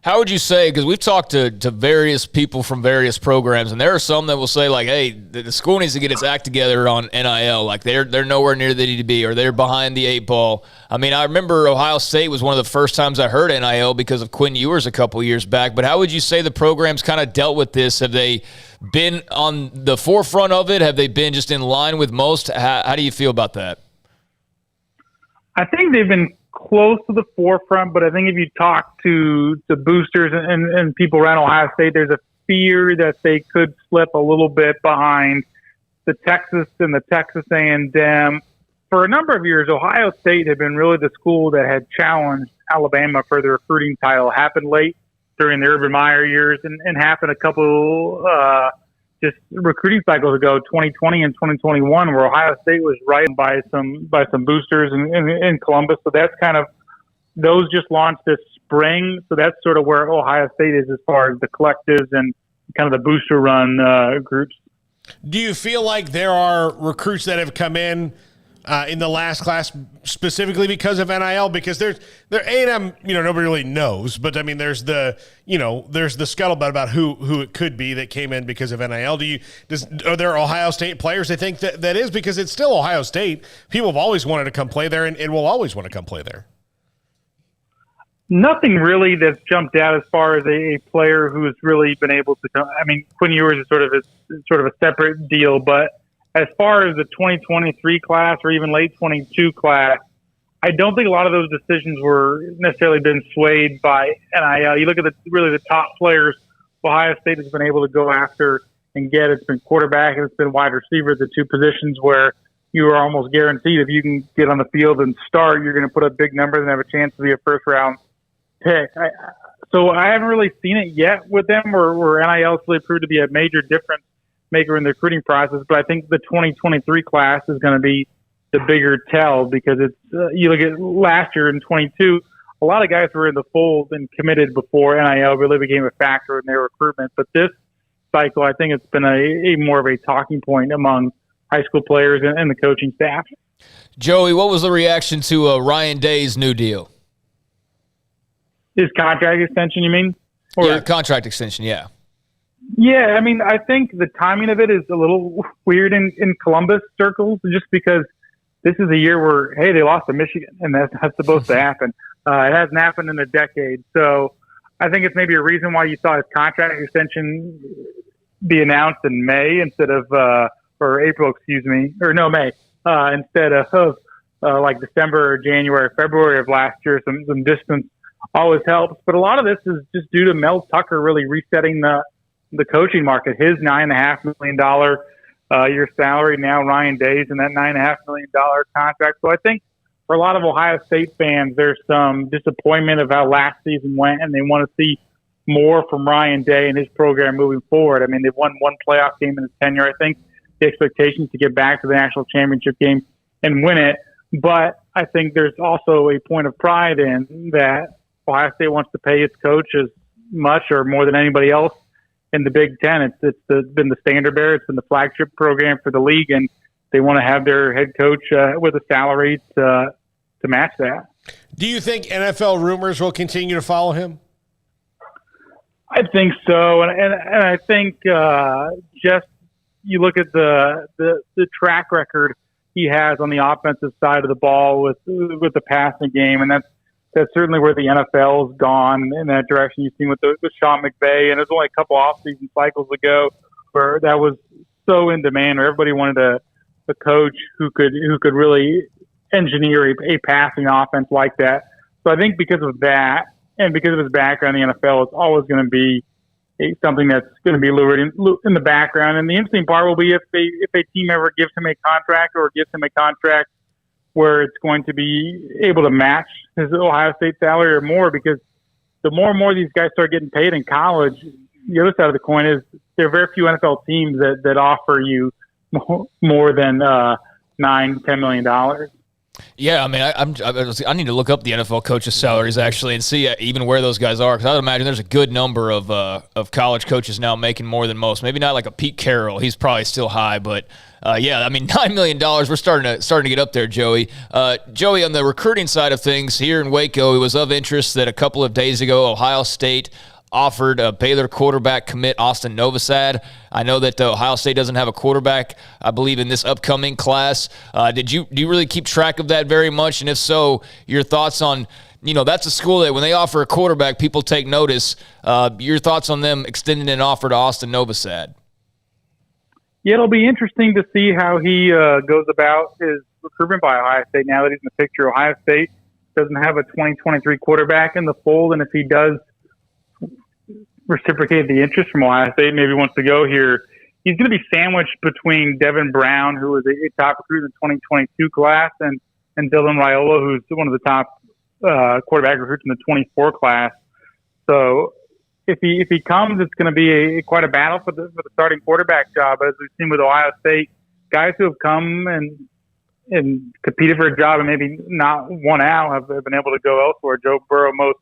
How would you say, because we've talked to various people from various programs, and there are some that will say, like, hey, the school needs to get its act together on NIL. Like, they're nowhere near they need to be, or they're behind the eight ball. I mean, I remember Ohio State was one of the first times I heard NIL because of Quinn Ewers a couple years back. But how would you say the program's kind of dealt with this? Have they been on the forefront of it? Have they been just in line with most? How do you feel about that? I think they've been close to the forefront, but I think if you talk to boosters and people around Ohio State, there's a fear that they could slip a little bit behind the Texas and the Texas A&M. For a number of years, Ohio State had been really the school that had challenged Alabama for the recruiting title. Happened late during the Urban Meyer years and happened a couple just recruiting cycles ago, 2020 and 2021, where Ohio State was right by some boosters in Columbus. So that's kind of, those just launched this spring. So that's sort of where Ohio State is as far as the collectives and kind of the booster run groups. Do you feel like there are recruits that have come in the last class specifically because of NIL? Because there A&M, nobody really knows, but I mean, there's the scuttlebutt about who it could be that came in because of NIL. Are there Ohio State players that think that is, because it's still Ohio State? People have always wanted to come play there and will always want to come play there. Nothing really that's jumped out as far as a player who's really been able to come. I mean, Quinn Ewers is sort of a separate deal, but as far as the 2023 class or even late 22 class, I don't think a lot of those decisions were necessarily been swayed by NIL. You look at the top players Ohio State has been able to go after and get. It's been quarterback and it's been wide receiver, the two positions where you are almost guaranteed if you can get on the field and start, you're going to put up big numbers and have a chance to be a first-round pick. So I haven't really seen it yet with them where NIL really proved to be a major difference maker in the recruiting process, but I think the 2023 class is going to be the bigger tell, because it's you look at last year in 22, a lot of guys were in the fold and committed before NIL really became a factor in their recruitment. But this cycle, I think it's been a more of a talking point among high school players and the coaching staff. Joey, what was the reaction to Ryan Day's new deal? His contract extension, you mean? Yeah, contract extension, yeah. Yeah, I mean, I think the timing of it is a little weird in Columbus circles, just because this is a year where, hey, they lost to Michigan, and that's not supposed to happen. It hasn't happened in a decade. So I think it's maybe a reason why you saw his contract extension be announced in May instead of, or April, May. instead of like December or January or February of last year. Some distance always helps. But a lot of this is just due to Mel Tucker really resetting the coaching market. His $9.5 million year salary, now Ryan Day's in that $9.5 million contract. So I think for a lot of Ohio State fans, there's some disappointment of how last season went, and they want to see more from Ryan Day and his program moving forward. I mean, they've won one playoff game in his tenure. I think the expectation is to get back to the national championship game and win it. But I think there's also a point of pride in that Ohio State wants to pay its coach as much or more than anybody else in the Big Ten. It's been the standard bearer. It's been the flagship program for the league, and they want to have their head coach with a salary to match that. Do you think NFL rumors will continue to follow him? I think so, and I think just you look at the track record he has on the offensive side of the ball with the passing game, and that's certainly where the NFL's gone in that direction. You've seen with Sean McVay, and there's only a couple off-season cycles ago where that was so in demand, where everybody wanted a coach who could really engineer a passing offense like that. So I think because of that, and because of his background in the NFL, it's always going to be something that's going to be lured in the background. And the interesting part will be if a team ever gives him a contract or gives him a contract where it's going to be able to match his Ohio State salary or more, because the more and more these guys start getting paid in college, the other side of the coin is there are very few NFL teams that offer you more than $9-10 million. Yeah, I mean, I need to look up the NFL coaches' salaries actually and see even where those guys are, because I would imagine there's a good number of college coaches now making more than most. Maybe not like a Pete Carroll; he's probably still high, but yeah, I mean, $9 million. We're starting to get up there, Joey. Joey, on the recruiting side of things here in Waco, it was of interest that a couple of days ago, Ohio State offered a Baylor quarterback commit Austin Novosad. I know that Ohio State doesn't have a quarterback, I believe, in this upcoming class. Do you really keep track of that very much? And if so, your thoughts on, that's a school that when they offer a quarterback, people take notice. Your thoughts on them extending an offer to Austin Novosad? Yeah, it'll be interesting to see how he goes about his recruitment by Ohio State now that he's in the picture. Ohio State doesn't have a 2023 quarterback in the fold, and if he does reciprocate the interest from Ohio State, maybe wants to go here, he's going to be sandwiched between Devin Brown, who was a top recruit in the 2022 class, and Dylan Raiola, who's one of the top quarterback recruits in the 24 class. So if he comes, it's going to be quite a battle for the starting quarterback job. As we've seen with Ohio State, guys who have come and competed for a job and maybe not won out have been able to go elsewhere. Joe Burrow most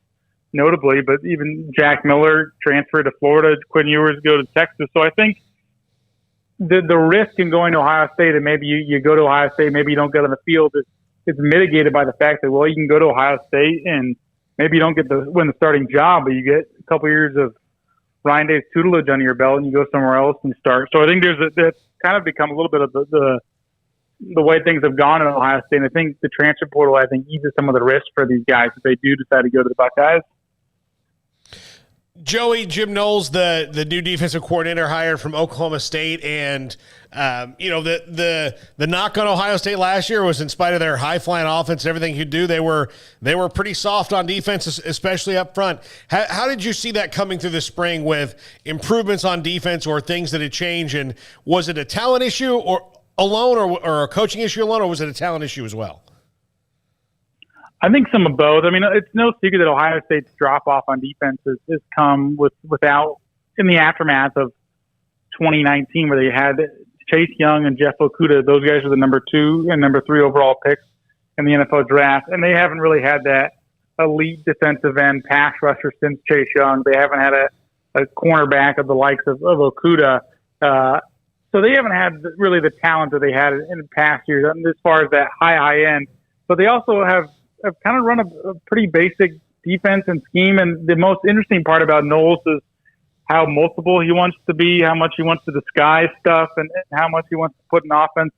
notably, but even Jack Miller transferred to Florida, Quinn Ewers go to Texas. So I think the risk in going to Ohio State, and maybe you go to Ohio State, maybe you don't get on the field, is mitigated by the fact that, well, you can go to Ohio State and maybe you don't get win the starting job, but you get a couple years of Ryan Day's tutelage under your belt and you go somewhere else and start. So I think that's kind of become a little bit of the way things have gone in Ohio State. And I think the transfer portal, eases some of the risk for these guys if they do decide to go to the Buckeyes. Joey, Jim Knowles, the new defensive coordinator hired from Oklahoma State, and the knock on Ohio State last year was, in spite of their high flying offense and everything he'd do, they were pretty soft on defense, especially up front. How did you see that coming through the spring with improvements on defense or things that had changed? And was it a talent issue or a coaching issue alone, or was it a talent issue as well? I think some of both. I mean, it's no secret that Ohio State's drop-off on defense has come without in the aftermath of 2019, where they had Chase Young and Jeff Okudah. Those guys are the number 2 and number 3 overall picks in the NFL draft, and they haven't really had that elite defensive end pass rusher since Chase Young. They haven't had a cornerback of the likes of Okudah. So they haven't had really the talent that they had in past years as far as that high end. But they also have kind of run a pretty basic defense and scheme. And the most interesting part about Knowles is how multiple he wants to be, how much he wants to disguise stuff, and how much he wants to put an offense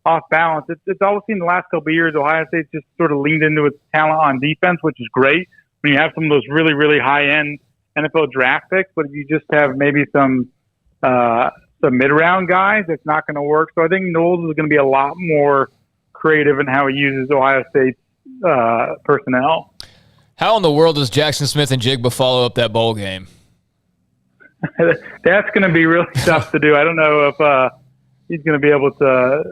off balance. It's always seen the last couple of years, Ohio State just sort of leaned into its talent on defense, which is great when you have some of those really, really high-end NFL draft picks. But if you just have maybe some mid-round guys, it's not going to work. So I think Knowles is going to be a lot more creative in how he uses Ohio State's personnel. How in the world does Jackson Smith-Njigba follow up that bowl game? That's going to be really tough to do. I don't know if he's going to be able to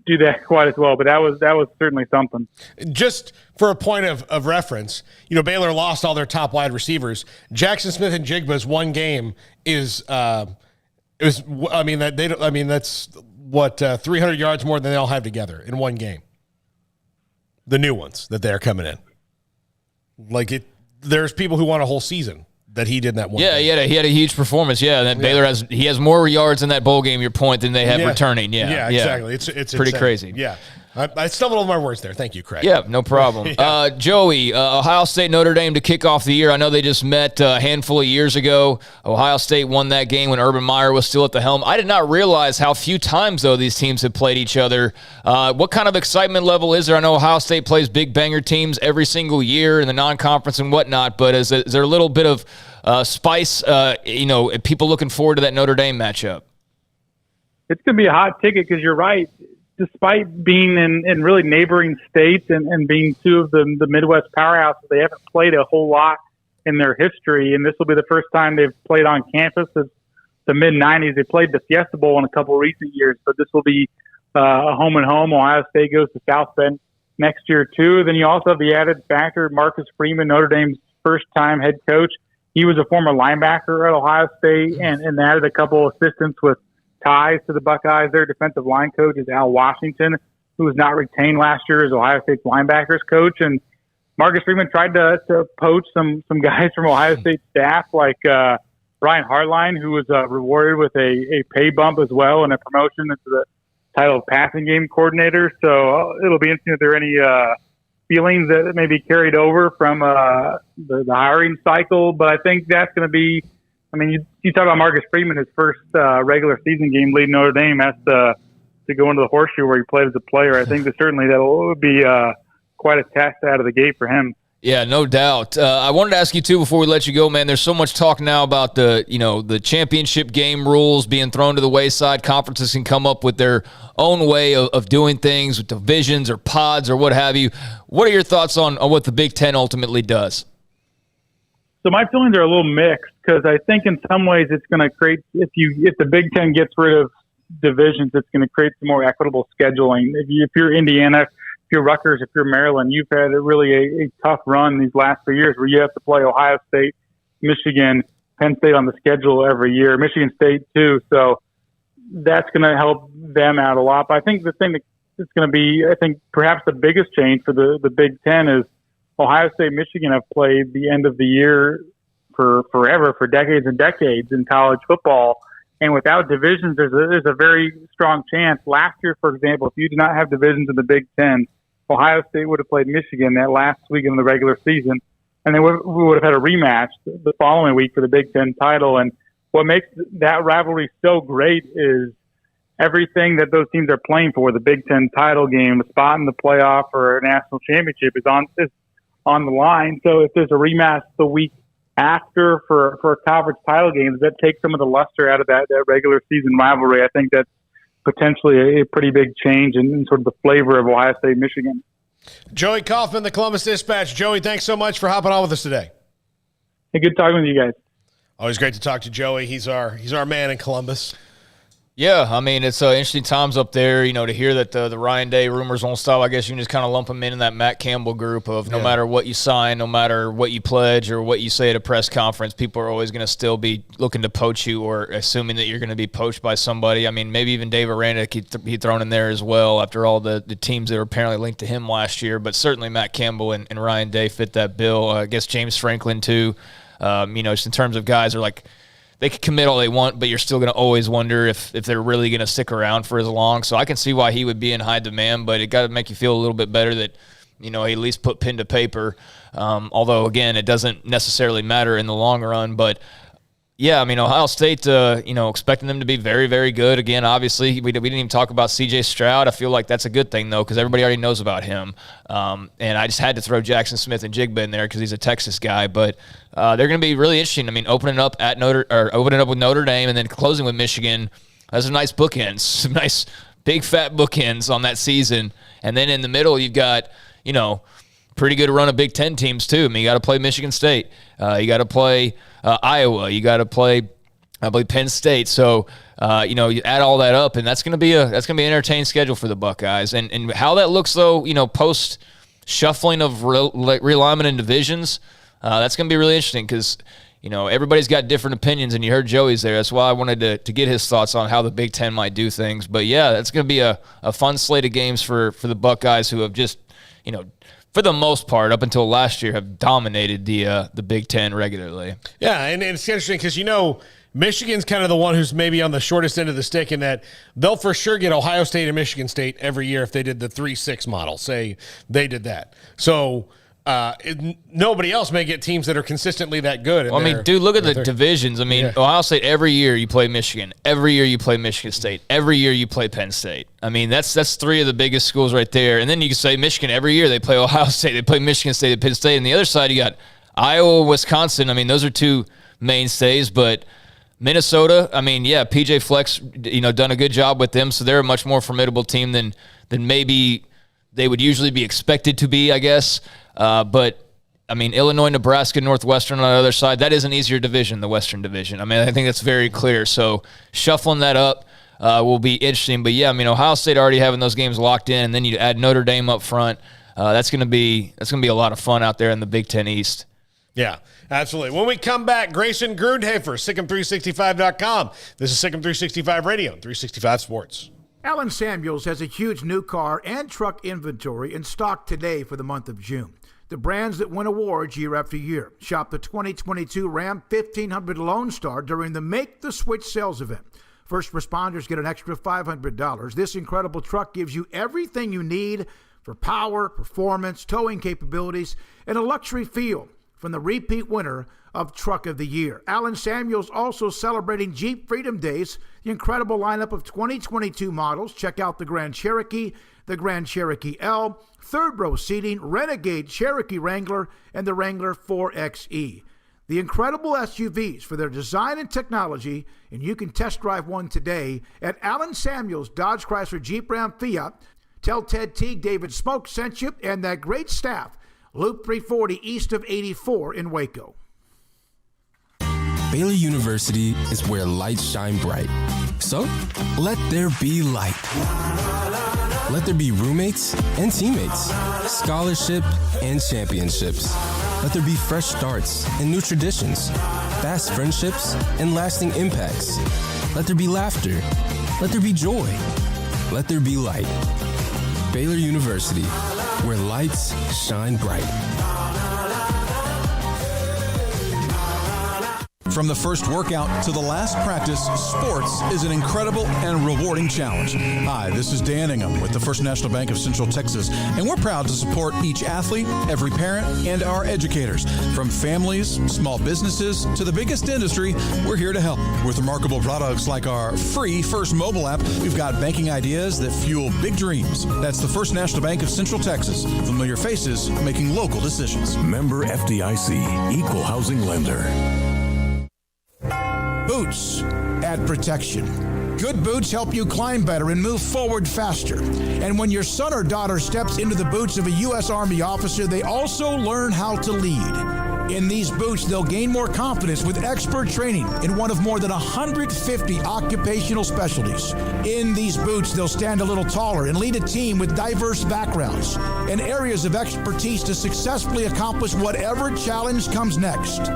do that quite as well, but that was certainly something. Just for a point of reference, Baylor lost all their top wide receivers. Jackson Smith-Njigba's one game is that's what 300 yards more than they all have together in one game. The new ones that they're coming in, there's people who want a whole season that he did in that one. Yeah, game. he had a huge performance. Yeah, and Baylor has more yards in that bowl game. Your point than they have returning. Yeah, exactly. It's pretty insane. crazy. Yeah, I stumbled over my words there. Thank you, Craig. Yeah, no problem. Joey, Ohio State, Notre Dame to kick off the year. I know they just met a handful of years ago. Ohio State won that game when Urban Meyer was still at the helm. I did not realize how few times, though, these teams have played each other. What kind of excitement level is there? I know Ohio State plays big banger teams every single year in the non-conference and whatnot, but is there a little bit of spice, people looking forward to that Notre Dame matchup? It's going to be a hot ticket because you're right. Despite being in really neighboring states and being two of the Midwest powerhouses, they haven't played a whole lot in their history. And this will be the first time they've played on campus since the mid-'90s. They played the Fiesta Bowl in a couple of recent years, but this will be a home and home. Ohio State goes to South Bend next year, too. Then you also have the added factor, Marcus Freeman, Notre Dame's first-time head coach. He was a former linebacker at Ohio State and added a couple assistants with ties to the Buckeyes. Their defensive line coach is Al Washington, who was not retained last year as Ohio State's linebackers coach. And Marcus Freeman tried to poach some guys from Ohio State staff like Brian Hartline, who was rewarded with a pay bump as well and a promotion into the title of passing game coordinator. So it'll be interesting if there are any feelings that may be carried over from the hiring cycle. But I think that's going to be, you talk about Marcus Freeman, his first regular season game leading Notre Dame has to go into the horseshoe where he played as a player. I think that certainly that will be quite a test out of the gate for him. Yeah, no doubt. I wanted to ask you, too, before we let you go, man, there's so much talk now about the championship game rules being thrown to the wayside. Conferences can come up with their own way of doing things with divisions or pods or what have you. What are your thoughts on what the Big Ten ultimately does? So my feelings are a little mixed because I think in some ways it's going to create, if the Big Ten gets rid of divisions, it's going to create some more equitable scheduling. If you're Indiana, if you're Rutgers, if you're Maryland, you've had a tough run these last 3 years where you have to play Ohio State, Michigan, Penn State on the schedule every year, Michigan State too. So that's going to help them out a lot. But I think the thing that's going to be, I think perhaps the biggest change for the Big Ten is Ohio State, Michigan have played the end of the year for forever, for decades and decades in college football. And without divisions, there's a very strong chance. Last year, for example, if you did not have divisions in the Big Ten, Ohio State would have played Michigan that last week in the regular season, and then we would have had a rematch the following week for the Big Ten title. And what makes that rivalry so great is everything that those teams are playing for, the Big Ten title game, a spot in the playoff or a national championship is on the line. So if there's a rematch the week after for a conference title game, that takes some of the luster out of that regular season rivalry. I think that's potentially a pretty big change in sort of the flavor of Ohio State, Michigan. Joey Kaufman, the Columbus Dispatch. Joey, thanks so much for hopping on with us today. Hey, good talking with you guys. Always great to talk to Joey. He's our man in Columbus. Yeah, it's interesting times up there, to hear that the Ryan Day rumors won't stop. I guess you can just kind of lump them in that Matt Campbell group of no matter what you sign, no matter what you pledge or what you say at a press conference, people are always going to still be looking to poach you or assuming that you're going to be poached by somebody. Maybe even Dave Aranda could be thrown in there as well after all the teams that were apparently linked to him last year. But certainly Matt Campbell and Ryan Day fit that bill. I guess James Franklin too, just in terms of guys are like, they can commit all they want, but you're still going to always wonder if they're really going to stick around for as long. So I can see why he would be in high demand, but it got to make you feel a little bit better that, he at least put pen to paper. Although, again, it doesn't necessarily matter in the long run. But, yeah, Ohio State, expecting them to be very, very good. Again, obviously, we didn't even talk about C.J. Stroud. I feel like that's a good thing, though, because everybody already knows about him. And I just had to throw Jackson Smith-Njigba in there because he's a Texas guy. But they're going to be really interesting. Opening up with Notre Dame and then closing with Michigan. That's a nice bookends, some nice big fat bookends on that season. And then in the middle, you've got, pretty good run of Big Ten teams too. I mean, you got to play Michigan State. You got to play Iowa. You got to play, I believe, Penn State. So, you add all that up, and that's going to be an entertaining schedule for the Buckeyes. And how that looks, though, post shuffling of realignment and divisions, that's going to be really interesting because, everybody's got different opinions, and you heard Joey's there. That's why I wanted to get his thoughts on how the Big Ten might do things. But, yeah, that's going to be a fun slate of games for the Buckeyes, who have just, for the most part, up until last year, have dominated the Big Ten regularly. Yeah, and it's interesting because, Michigan's kind of the one who's maybe on the shortest end of the stick in that they'll for sure get Ohio State and Michigan State every year if they did the 3-6 model. Say they did that. So nobody else may get teams that are consistently that good. Well, dude, look at the divisions. Ohio State, every year you play Michigan. Every year you play Michigan State. Every year you play Penn State. That's three of the biggest schools right there. And then you can say Michigan, every year they play Ohio State. They play Michigan State and Penn State. And the other side, you got Iowa, Wisconsin. Those are two mainstays, but Minnesota, PJ Fleck's, done a good job with them, so they're a much more formidable team than maybe they would usually be expected to be, I guess. But Illinois, Nebraska, Northwestern on the other side, that is an easier division, the Western Division. I think that's very clear. So shuffling that up will be interesting. But, yeah, Ohio State already having those games locked in, and then you add Notre Dame up front. That's going to be a lot of fun out there in the Big Ten East. Yeah, absolutely. When we come back, Grayson Grundhafer, SicEm365.com. This is Sikkim 365 Radio, 365 Sports. Allen Samuels has a huge new car and truck inventory in stock today for the month of June. The brands that win awards year after year. Shop the 2022 Ram 1500 Lone Star during the Make the Switch sales event. First responders get an extra $500. This incredible truck gives you everything you need for power, performance, towing capabilities, and a luxury feel from the repeat winner of Truck of the Year. Allen Samuels also celebrating Jeep Freedom Days, the incredible lineup of 2022 models. Check out the Grand Cherokee, the Grand Cherokee L, third row seating, Renegade, Cherokee Wrangler, and the Wrangler 4xe. The incredible SUVs for their design and technology, and you can test drive one today at Allen Samuels Dodge Chrysler Jeep Ram Fiat. Tell Ted Teague David Smoak sent you and that great staff. Loop 340 east of 84 in Waco. Baylor University is where lights shine bright. So, let there be light. Let there be roommates and teammates, scholarship and championships. Let there be fresh starts and new traditions, fast friendships and lasting impacts. Let there be laughter. Let there be joy. Let there be light. Baylor University, where lights shine bright. From the first workout to the last practice, sports is an incredible and rewarding challenge. Hi, this is Dan Ingham with the First National Bank of Central Texas, and we're proud to support each athlete, every parent, and our educators. From families, small businesses, to the biggest industry, we're here to help. With remarkable products like our free First mobile app, we've got banking ideas that fuel big dreams. That's the First National Bank of Central Texas. Familiar faces making local decisions. Member FDIC, Equal Housing Lender. Boots add protection. Good boots help you climb better and move forward faster. And when your son or daughter steps into the boots of a U.S. Army officer, they also learn how to lead. In these boots, they'll gain more confidence with expert training in one of more than 150 occupational specialties. In these boots, they'll stand a little taller and lead a team with diverse backgrounds and areas of expertise to successfully accomplish whatever challenge comes next.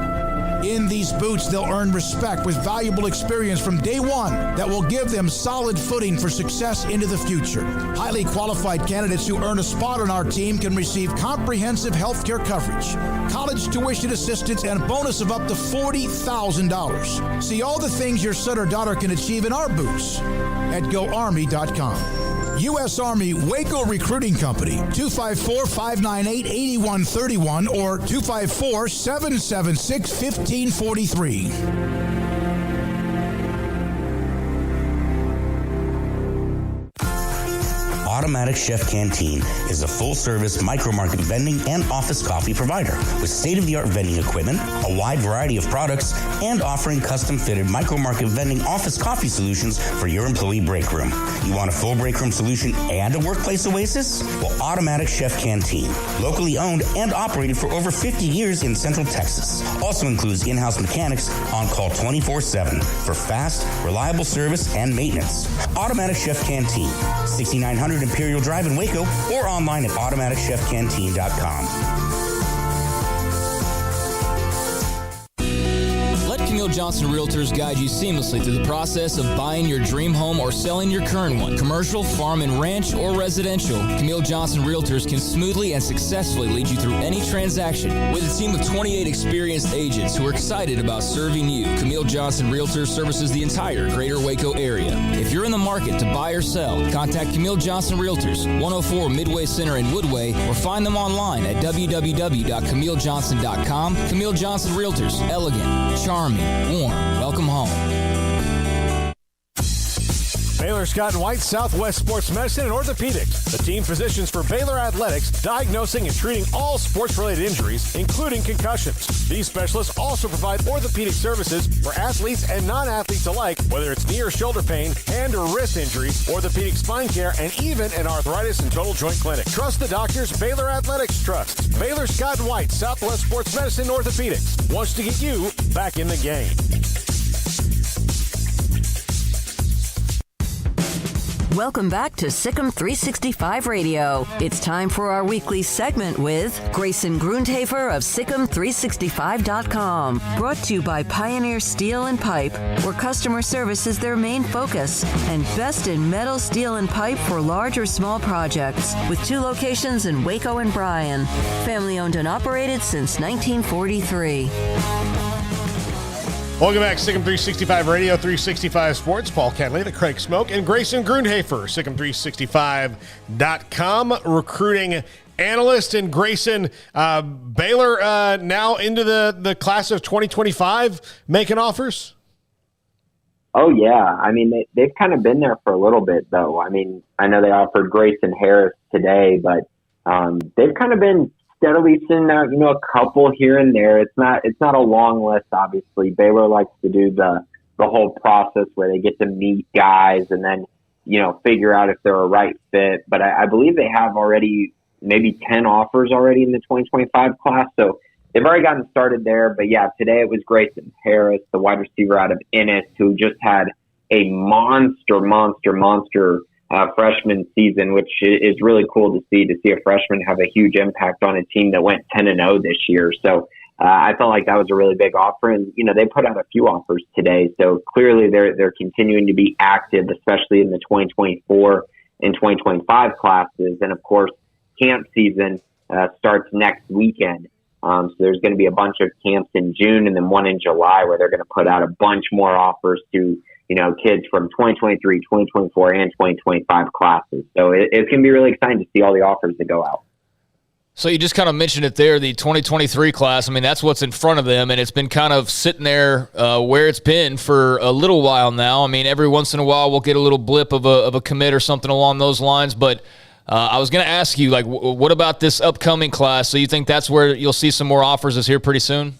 In these boots, they'll earn respect with valuable experience from day one that will give them solid footing for success into the future. Highly qualified candidates who earn a spot on our team can receive comprehensive health care coverage, college tuition assistance, and a bonus of up to $40,000. See all the things your son or daughter can achieve in our boots at GoArmy.com. U.S. Army Waco Recruiting Company, 254-598-8131 or 254-776-1543. Automatic Chef Canteen is a full-service micro-market vending and office coffee provider with state-of-the-art vending equipment, a wide variety of products, and offering custom-fitted micro-market vending office coffee solutions for your employee break room. You want a full break room solution and a workplace oasis? Well, Automatic Chef Canteen, locally owned and operated for over 50 years in Central Texas, also includes in-house mechanics on call 24/7 for fast, reliable service and maintenance. Automatic Chef Canteen, 6900 Imperial Drive in Waco, or online at automaticchefcanteen.com. Camille Johnson Realtors guide you seamlessly through the process of buying your dream home or selling your current one. Commercial, farm and ranch, or residential, Camille Johnson Realtors can smoothly and successfully lead you through any transaction. With a team of 28 experienced agents who are excited about serving you, Camille Johnson Realtors services the entire greater Waco area. If you're in the market to buy or sell, contact Camille Johnson Realtors, 104 Midway Center in Woodway, or find them online at www.camillejohnson.com. Camille Johnson Realtors, elegant, charming, warm. Welcome home. Baylor Scott and White Southwest Sports Medicine and Orthopedics, the team physicians for Baylor Athletics, diagnosing and treating all sports-related injuries, including concussions. These specialists also provide orthopedic services for athletes and non-athletes alike, whether it's knee or shoulder pain, hand or wrist injuries, orthopedic spine care, and even an arthritis and total joint clinic. Trust the doctors Baylor Athletics trusts. Baylor Scott and White Southwest Sports Medicine and Orthopedics wants to get you back in the game. Welcome back to Sikkim 365 Radio. It's time for our weekly segment with Grayson Grundhafer of Sikkim365.com. Brought to you by Pioneer Steel and Pipe, where customer service is their main focus, and best in metal, steel, and pipe for large or small projects, with 2 locations in Waco and Bryan. Family owned and operated since 1943. Welcome back, Sikkim 365 Radio, 365 Sports. Paul Catalina, Craig Smoak, and Grayson Grundhafer, Sikkim365.com, recruiting analyst. And Grayson, Baylor now into the class of 2025 making offers? Oh, yeah. I mean, they've kind of been there for a little bit, though. I mean, I know they offered Grayson Harris today, but they've kind of been steadily sending out, a couple here and there. It's not a long list, obviously. Baylor likes to do the whole process where they get to meet guys and then, figure out if they're a right fit. But I believe they have already maybe 10 offers already in the 2025 class. So they've already gotten started there. But yeah, today it was Grayson Harris, the wide receiver out of Ennis, who just had a monster freshman season, which is really cool to see a freshman have a huge impact on a team that went 10-0 this year. So I felt like that was a really big offer, and they put out a few offers today. So clearly they're continuing to be active, especially in the 2024 and 2025 classes. And of course, camp season starts next weekend. So there's going to be a bunch of camps in June and then one in July where they're going to put out a bunch more offers to kids from 2023, 2024, and 2025 classes. So it's going to be really exciting to see all the offers that go out. So you just kind of mentioned it there, the 2023 class. I mean, that's what's in front of them, and it's been kind of sitting there where it's been for a little while now. I mean, every once in a while we'll get a little blip of a commit or something along those lines, but I was going to ask you, what about this upcoming class? So you think that's where you'll see some more offers is here pretty soon?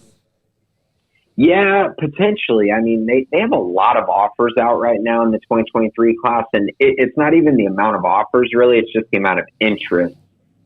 Yeah, potentially. I mean, they have a lot of offers out right now in the 2023 class, and it's not even the amount of offers, really. It's just the amount of interest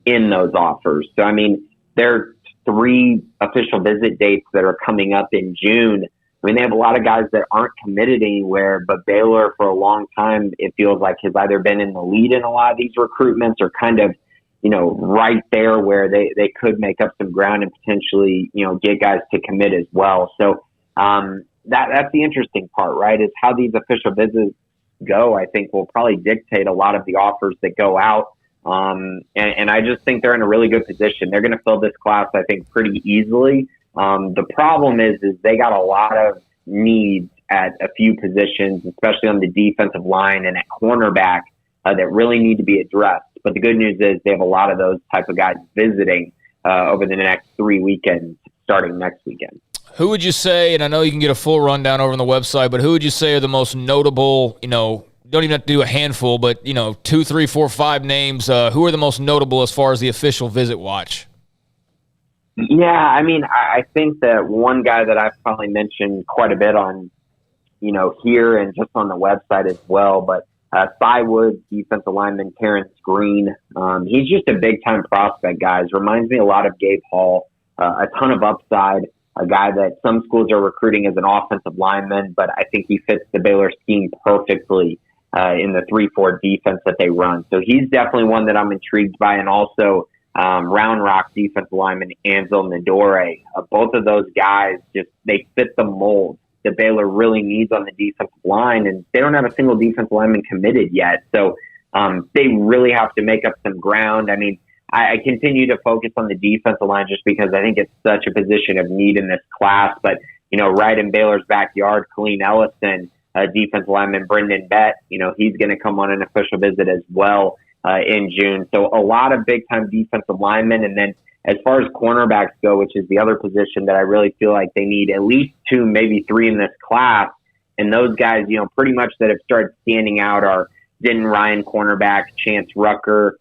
in those offers. So, I mean, there are 3 official visit dates that are coming up in June. I mean, they have a lot of guys that aren't committed anywhere, but Baylor, for a long time, it feels like has either been in the lead in a lot of these recruitments or kind of, right there where they could make up some ground and potentially, get guys to commit as well. So that's the interesting part, right, is how these official visits go, I think, will probably dictate a lot of the offers that go out. And I just think they're in a really good position. They're going to fill this class, I think, pretty easily. The problem is they got a lot of needs at a few positions, especially on the defensive line and at cornerback, that really need to be addressed. But the good news is they have a lot of those type of guys visiting over the next 3 weekends, starting next weekend. Who would you say, and I know you can get a full rundown over on the website, but who would you say are the most notable, don't even have to do a handful, but 2, 3, 4, 5 names. Who are the most notable as far as the official visit watch? Yeah, I mean, I think that one guy that I've probably mentioned quite a bit on, here and just on the website as well, but Cywood, defensive lineman Terrence Green. He's just a big-time prospect, guys. Reminds me a lot of Gabe Hall, a ton of upside, a guy that some schools are recruiting as an offensive lineman, but I think he fits the Baylor scheme perfectly in the 3-4 defense that they run. So he's definitely one that I'm intrigued by, and also Round Rock defensive lineman Ansel Nadore. Both of those guys, they fit the mold that Baylor really needs on the defensive line, and they don't have a single defensive lineman committed yet. So they really have to make up some ground. I mean, I continue to focus on the defensive line just because I think it's such a position of need in this class. But, right in Baylor's backyard, Colleen Ellison, defensive lineman Brendan Bett, he's going to come on an official visit as well in June. So a lot of big-time defensive linemen. And then as far as cornerbacks go, which is the other position that I really feel like they need at least 2, maybe 3 in this class. And those guys, pretty much that have started standing out are Denton Ryan cornerback, Chance Rucker,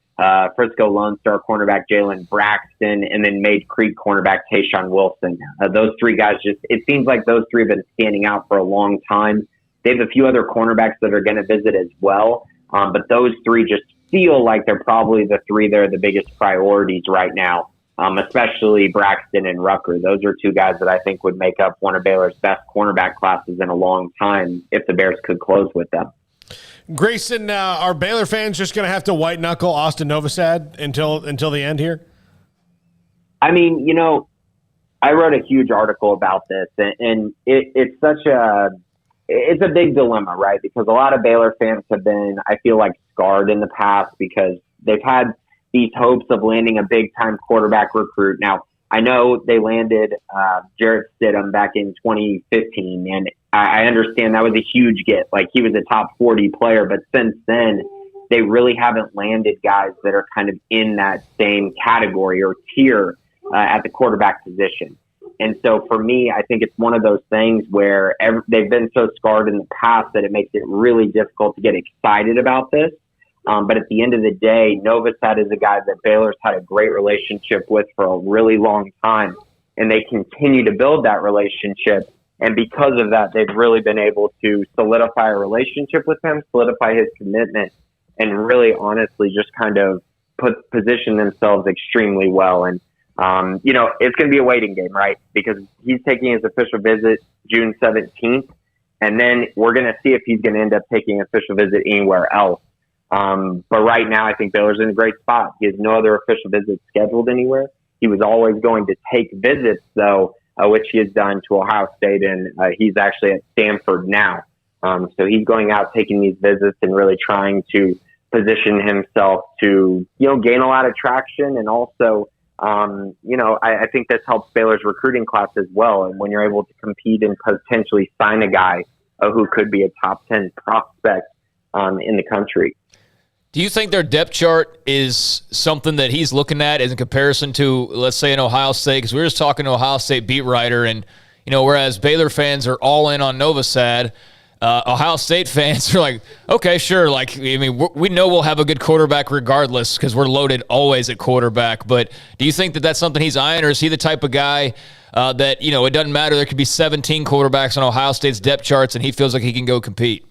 Frisco Lone Star cornerback Jalen Braxton, and then Maid Creek cornerback Tayshawn Wilson. Those 3 guys it seems like those 3 have been standing out for a long time. They have a few other cornerbacks that are going to visit as well. But those 3 just feel like they're probably the 3 that are the biggest priorities right now, especially Braxton and Rucker. Those are 2 guys that I think would make up one of Baylor's best cornerback classes in a long time if the Bears could close with them. Grayson, are Baylor fans just going to have to white-knuckle Austin Novosad until the end here? I mean, I wrote a huge article about this, and it's such it's a big dilemma, right? Because a lot of Baylor fans have been, I feel like, scarred in the past because they've had these hopes of landing a big-time quarterback recruit. Now, I know they landed Jarrett Stidham back in 2015, and I understand that was a huge get. Like, he was a top 40 player, but since then, they really haven't landed guys that are kind of in that same category or tier at the quarterback position. And so for me, I think it's one of those things where they've been so scarred in the past that it makes it really difficult to get excited about this. But at the end of the day, Novosad is a guy that Baylor's had a great relationship with for a really long time, and they continue to build that relationship. And because of that, they've really been able to solidify a relationship with him, solidify his commitment, and really honestly just kind of position themselves extremely well. And, it's going to be a waiting game, right? Because he's taking his official visit June 17th, and then we're going to see if he's going to end up taking an official visit anywhere else. But right now, I think Baylor's in a great spot. He has no other official visits scheduled anywhere. He was always going to take visits, though, which he has done to Ohio State, and he's actually at Stanford now. So he's going out, taking these visits, and really trying to position himself to, gain a lot of traction. And also, I think this helps Baylor's recruiting class as well. And when you're able to compete and potentially sign a guy who could be a top 10 prospect in the country. Do you think their depth chart is something that he's looking at in comparison to, let's say, an Ohio State? Because we were just talking to Ohio State beat writer, and, whereas Baylor fans are all in on Novosad, Ohio State fans are like, okay, sure. We know we'll have a good quarterback regardless because we're loaded always at quarterback. But do you think that that's something he's eyeing, or is he the type of guy that, it doesn't matter, there could be 17 quarterbacks on Ohio State's depth charts and he feels like he can go compete?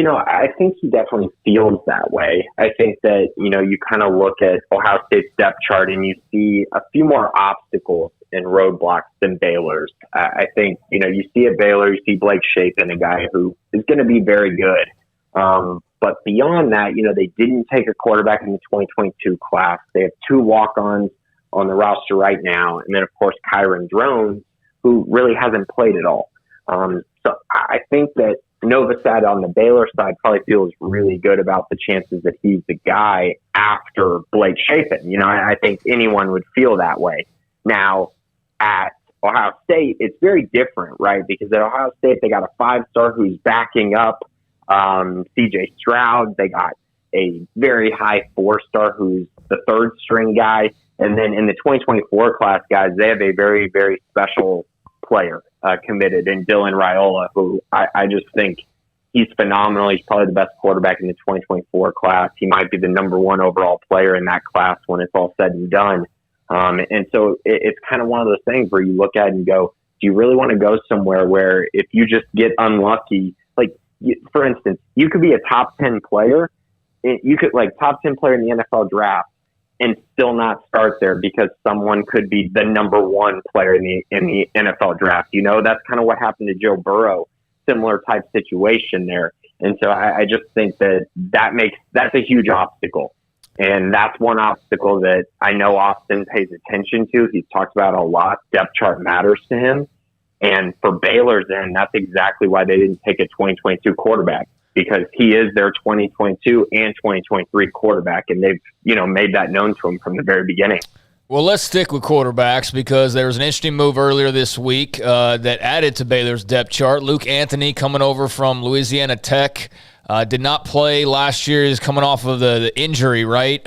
I think he definitely feels that way. I think that, you kind of look at Ohio State's depth chart and you see a few more obstacles and roadblocks than Baylor's. I think, you see at Baylor, you see Blake Shapen, a guy who is going to be very good. But beyond that, they didn't take a quarterback in the 2022 class. They have 2 walk-ons on the roster right now. And then, of course, Kyron Drones, who really hasn't played at all. So I think that Novosad on the Baylor side probably feels really good about the chances that he's the guy after Blake Shapen. I think anyone would feel that way. Now, at Ohio State, it's very different, right? Because at Ohio State, they got a 5-star who's backing up C.J. Stroud. They got a very high 4-star who's the 3rd-string guy. And then in the 2024 class, guys, they have a very, very special player committed in Dylan Raiola, who I just think he's phenomenal. He's probably the best quarterback in the 2024 class. He might be the number 1 overall player in that class when it's all said and done. And so it's kind of one of those things where you look at it and go, do you really want to go somewhere where if you just get unlucky, like for instance, you could be a top 10 player, you could top 10 player in the NFL draft and still not start there because someone could be the number 1 player in the NFL draft. That's kind of what happened to Joe Burrow, similar type situation there. And so I just think that's a huge obstacle. And that's one obstacle that I know Austin pays attention to. He's talked about a lot. Depth chart matters to him. And for Baylor's end, that's exactly why they didn't take a 2022 quarterback, because he is their 2022 and 2023 quarterback. And they've, made that known to him from the very beginning. Well, let's stick with quarterbacks because there was an interesting move earlier this week that added to Baylor's depth chart. Luke Anthony coming over from Louisiana Tech. Did not play last year. He's coming off of the injury, right?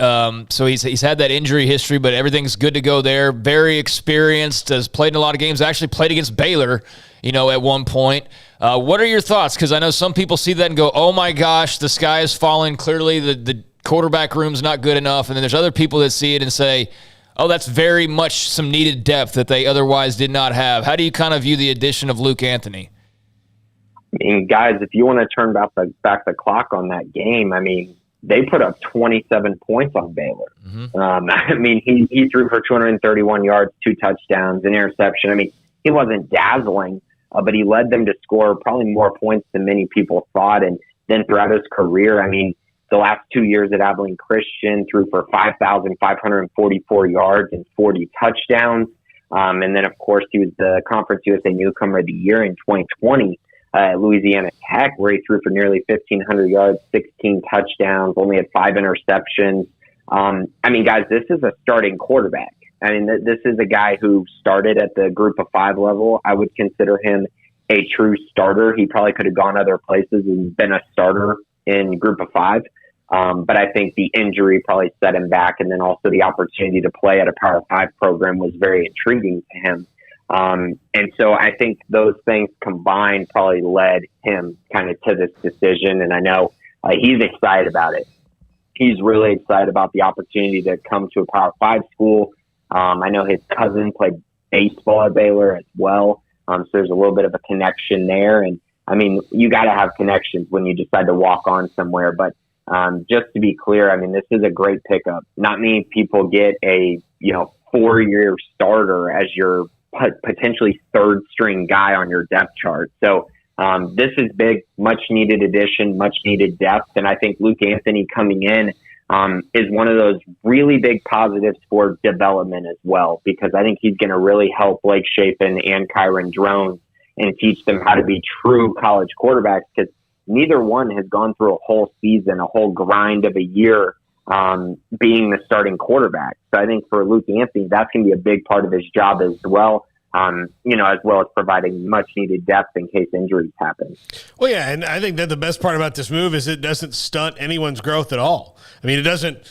So he's had that injury history, but everything's good to go there. Very experienced, has played in a lot of games, actually played against Baylor, at one point. What are your thoughts? Because I know some people see that and go, oh my gosh, the sky is falling. Clearly the quarterback room's not good enough. And then there's other people that see it and say, oh, that's very much some needed depth that they otherwise did not have. How do you kind of view the addition of Luke Anthony? I mean, guys, if you want to turn back the clock on that game, I mean, they put up 27 points on Baylor. Mm-hmm. He threw for 231 yards, 2 touchdowns, an interception. I mean, he wasn't dazzling, but he led them to score probably more points than many people thought. And then throughout his career, I mean, the last 2 years at Abilene Christian, threw for 5,544 yards and 40 touchdowns. And then, of course, he was the Conference USA Newcomer of the Year in 2020. At Louisiana Tech, where he threw for nearly 1,500 yards, 16 touchdowns, only had 5 interceptions. I mean, guys, this is a starting quarterback. I mean, this is a guy who started at the Group of 5 level. I would consider him a true starter. He probably could have gone other places and been a starter in Group of 5. But I think the injury probably set him back, and then also the opportunity to play at a Power 5 program was very intriguing to him. And so I think those things combined probably led him kind of to this decision. And I know he's excited about it. He's really excited about the opportunity to come to a Power 5 school. I know his cousin played baseball at Baylor as well. So there's a little bit of a connection there. And I mean, you got to have connections when you decide to walk on somewhere. But just to be clear, I mean, this is a great pickup. Not many people get a, 4-year starter as your potentially third string guy on your depth chart. So this is big, much needed addition, much needed depth. And I think Luke Anthony coming in is one of those really big positives for development as well, because I think he's going to really help Blake Shapen and Kyron Drones and teach them how to be true college quarterbacks, because neither one has gone through a whole season, a whole grind of a year being the starting quarterback. So I think for Luke Anthony, that's going to be a big part of his job as well. As well as providing much needed depth in case injuries happen. Well, yeah, and I think that the best part about this move is it doesn't stunt anyone's growth at all. I mean, it doesn't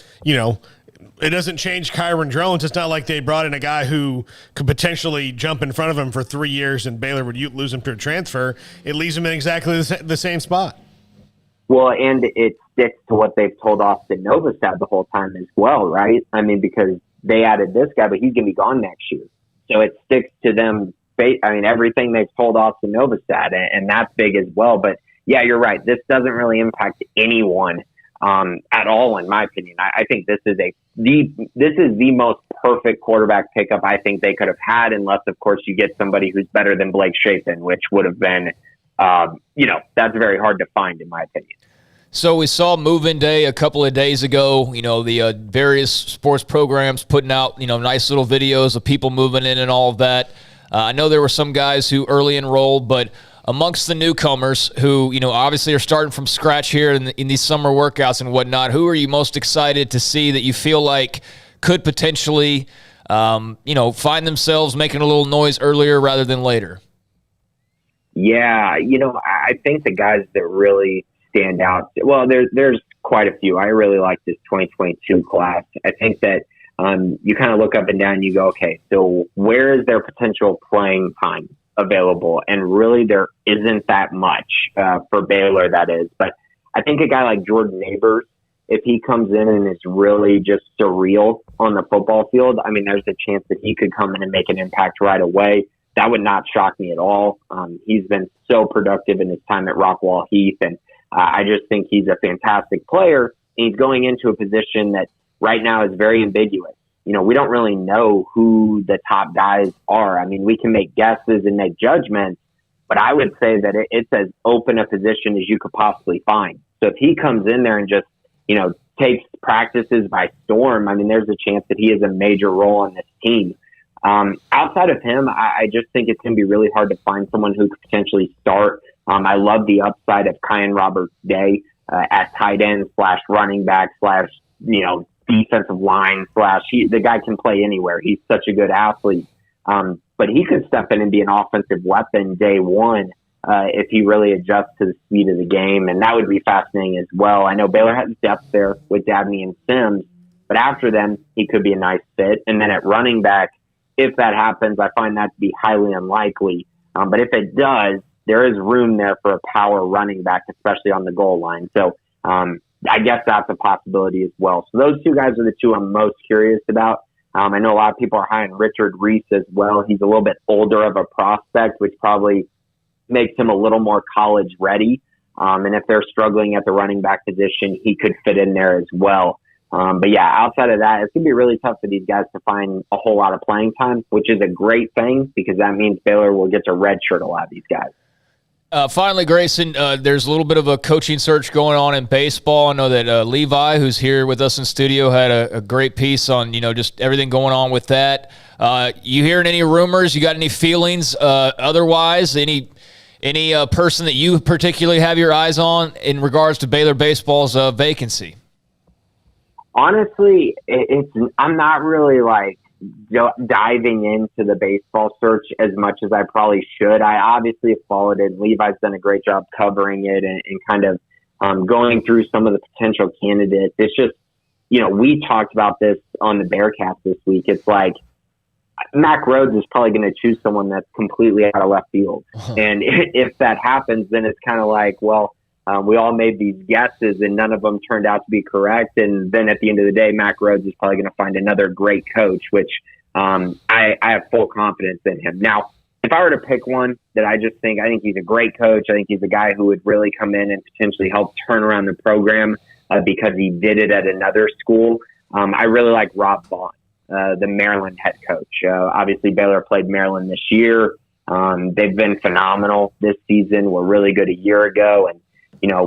change Kyron Drones. It's not like they brought in a guy who could potentially jump in front of him for 3 years and Baylor would lose him to a transfer. It leaves him in exactly the same spot. Well, and it sticks to what they've told Austin Novosad the whole time as well, right? I mean, because they added this guy, but he's going to be gone next year. So it sticks to them. I mean, everything they've told Austin Novosad, and that's big as well. But yeah, you're right. This doesn't really impact anyone at all, in my opinion. I think this is the most perfect quarterback pickup I think they could have had, unless, of course, you get somebody who's better than Blake Shapen, which would have been, that's very hard to find, in my opinion. So we saw move-in day a couple of days ago, the various sports programs putting out, nice little videos of people moving in and all of that. I know there were some guys who early enrolled, but amongst the newcomers who, obviously are starting from scratch here in these summer workouts and whatnot, who are you most excited to see that you feel like could potentially, find themselves making a little noise earlier rather than later? Yeah, I think the guys that really stand out, well, there's quite a few. I really like this 2022 class. I think that you kind of look up and down and you go, okay, so where is their potential playing time available, and really there isn't that much for Baylor, that is. But I think a guy like Jordan Neighbors, if he comes in and is really just surreal on the football field, I mean, there's a chance that he could come in and make an impact right away. That would not shock me at all. He's been so productive in his time at Rockwall Heath, and I just think he's a fantastic player. And he's going into a position that right now is very ambiguous. You know, we don't really know who the top guys are. I mean, we can make guesses and make judgments, but I would say that it's as open a position as you could possibly find. So if he comes in there and just, you know, takes practices by storm, I mean, there's a chance that he has a major role on this team. Outside of him, I just think it's going to be really hard to find someone who could potentially start. I love the upside of Kyan Roberts-Day at tight end / running back / defensive line / the guy can play anywhere. He's such a good athlete. But he could step in and be an offensive weapon day one if he really adjusts to the speed of the game. And that would be fascinating as well. I know Baylor has depth there with Dabney and Sims, but after them, he could be a nice fit. And then at running back, if that happens, I find that to be highly unlikely. But if it does, there is room there for a power running back, especially on the goal line. So I guess that's a possibility as well. So those two guys are the two I'm most curious about. I know a lot of people are high on Richard Reese as well. He's a little bit older of a prospect, which probably makes him a little more college ready. And if they're struggling at the running back position, he could fit in there as well. But yeah, outside of that, it's going to be really tough for these guys to find a whole lot of playing time, which is a great thing because that means Baylor will get to redshirt a lot of these guys. Finally, Grayson, there's a little bit of a coaching search going on in baseball. I know that Levi, who's here with us in studio, had a great piece on, just everything going on with that. You hearing any rumors? You got any feelings otherwise? Any person that you particularly have your eyes on in regards to Baylor baseball's vacancy? Honestly, I'm not really diving into the baseball search as much as I probably should. I obviously have followed it. Levi's done a great job covering it and kind of going through some of the potential candidates. It's just, we talked about this on the Bearcast this week. It's like Mack Rhoades is probably going to choose someone that's completely out of left field. And if that happens, then it's kind of like, well, we all made these guesses and none of them turned out to be correct. And then at the end of the day, Mack Rhoades is probably going to find another great coach, which I have full confidence in him. Now, if I were to pick one that I think he's a great coach. I think he's a guy who would really come in and potentially help turn around the program because he did it at another school. I really like Rob Vaughn, the Maryland head coach. Obviously, Baylor played Maryland this year. They've been phenomenal this season. Were really good a year ago. And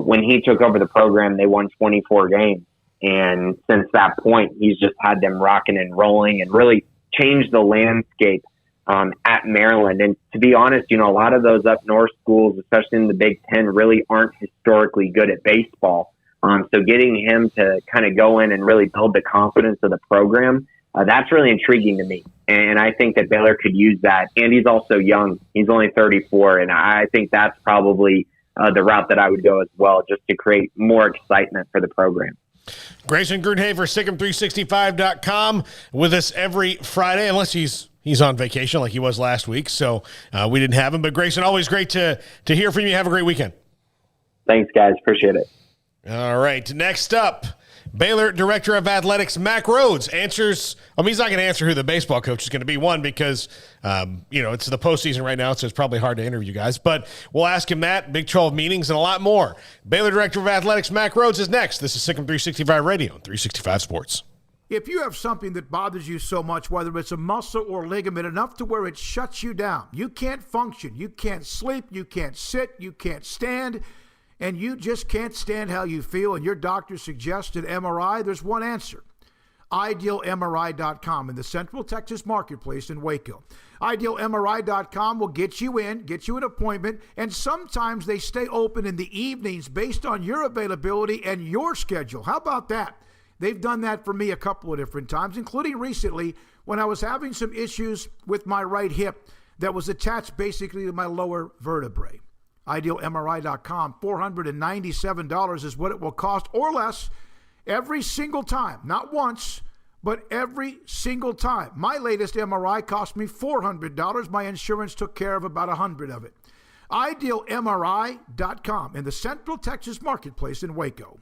when he took over the program, they won 24 games. And since that point, he's just had them rocking and rolling and really changed the landscape at Maryland. And to be honest, a lot of those up north schools, especially in the Big Ten, really aren't historically good at baseball. So getting him to kind of go in and really build the confidence of the program, that's really intriguing to me. And I think that Baylor could use that. And he's also young. He's only 34. And I think that's probably the route that I would go as well, just to create more excitement for the program. Grayson Grundhafer, SicEm365.com, with us every Friday, unless he's on vacation like he was last week, so we didn't have him. But Grayson, always great to hear from you. Have a great weekend. Thanks, guys. Appreciate it. All right, next up, Baylor Director of Athletics Mack Rhoades answers. He's not going to answer who the baseball coach is going to be, one, because, it's the postseason right now, so it's probably hard to interview guys. But we'll ask him that, Big 12 meetings, and a lot more. Baylor Director of Athletics Mack Rhoades is next. This is Sikkim 365 Radio, 365 Sports. If you have something that bothers you so much, whether it's a muscle or ligament, enough to where it shuts you down, you can't function, you can't sleep, you can't sit, you can't stand, and you just can't stand how you feel, and your doctor suggests an MRI, there's one answer. IdealMRI.com in the Central Texas Marketplace in Waco. IdealMRI.com will get you an appointment, and sometimes they stay open in the evenings based on your availability and your schedule. How about that? They've done that for me a couple of different times, including recently when I was having some issues with my right hip that was attached basically to my lower vertebrae. IdealMRI.com, $497 is what it will cost or less every single time. Not once, But every single time, my latest MRI cost me $400. My insurance took care of about $100 of it. IdealMRI.com in the Central Texas Marketplace in Waco.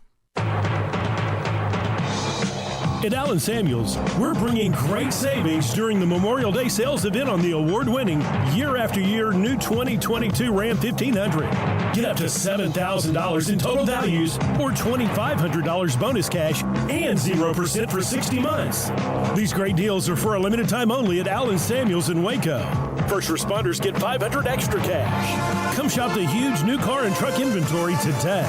At Allen Samuels, we're bringing great savings during the Memorial Day sales event on the award-winning year-after-year new 2022 Ram 1500. Get up to $7,000 in total values or $2,500 bonus cash and 0% for 60 months. These great deals are for a limited time only at Allen Samuels in Waco. First responders get $500 extra cash. Come shop the huge new car and truck inventory today.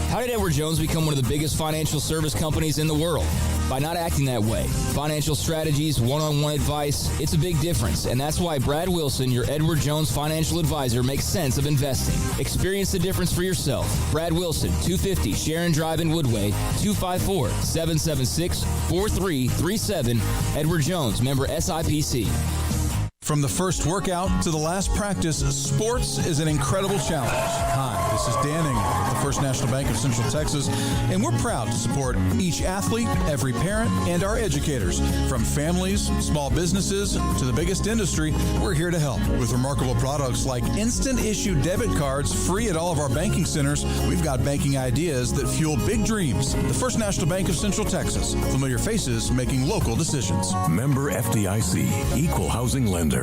How did Edward Jones become one of the biggest financial service companies in the world? By not acting that way. Financial strategies, one-on-one advice, it's a big difference. And that's why Brad Wilson, your Edward Jones financial advisor, makes sense of investing. Experience the difference for yourself. Brad Wilson, 250 Sharon Drive in Woodway, 254-776-4337. Edward Jones, member SIPC. From the first workout to the last practice, sports is an incredible challenge. Hi, this is Dan Engel with the First National Bank of Central Texas, and we're proud to support each athlete, every parent, and our educators. From families, small businesses, to the biggest industry, we're here to help. With remarkable products like instant issue debit cards free at all of our banking centers, we've got banking ideas that fuel big dreams. The First National Bank of Central Texas. Familiar faces making local decisions. Member FDIC, Equal Housing Lender.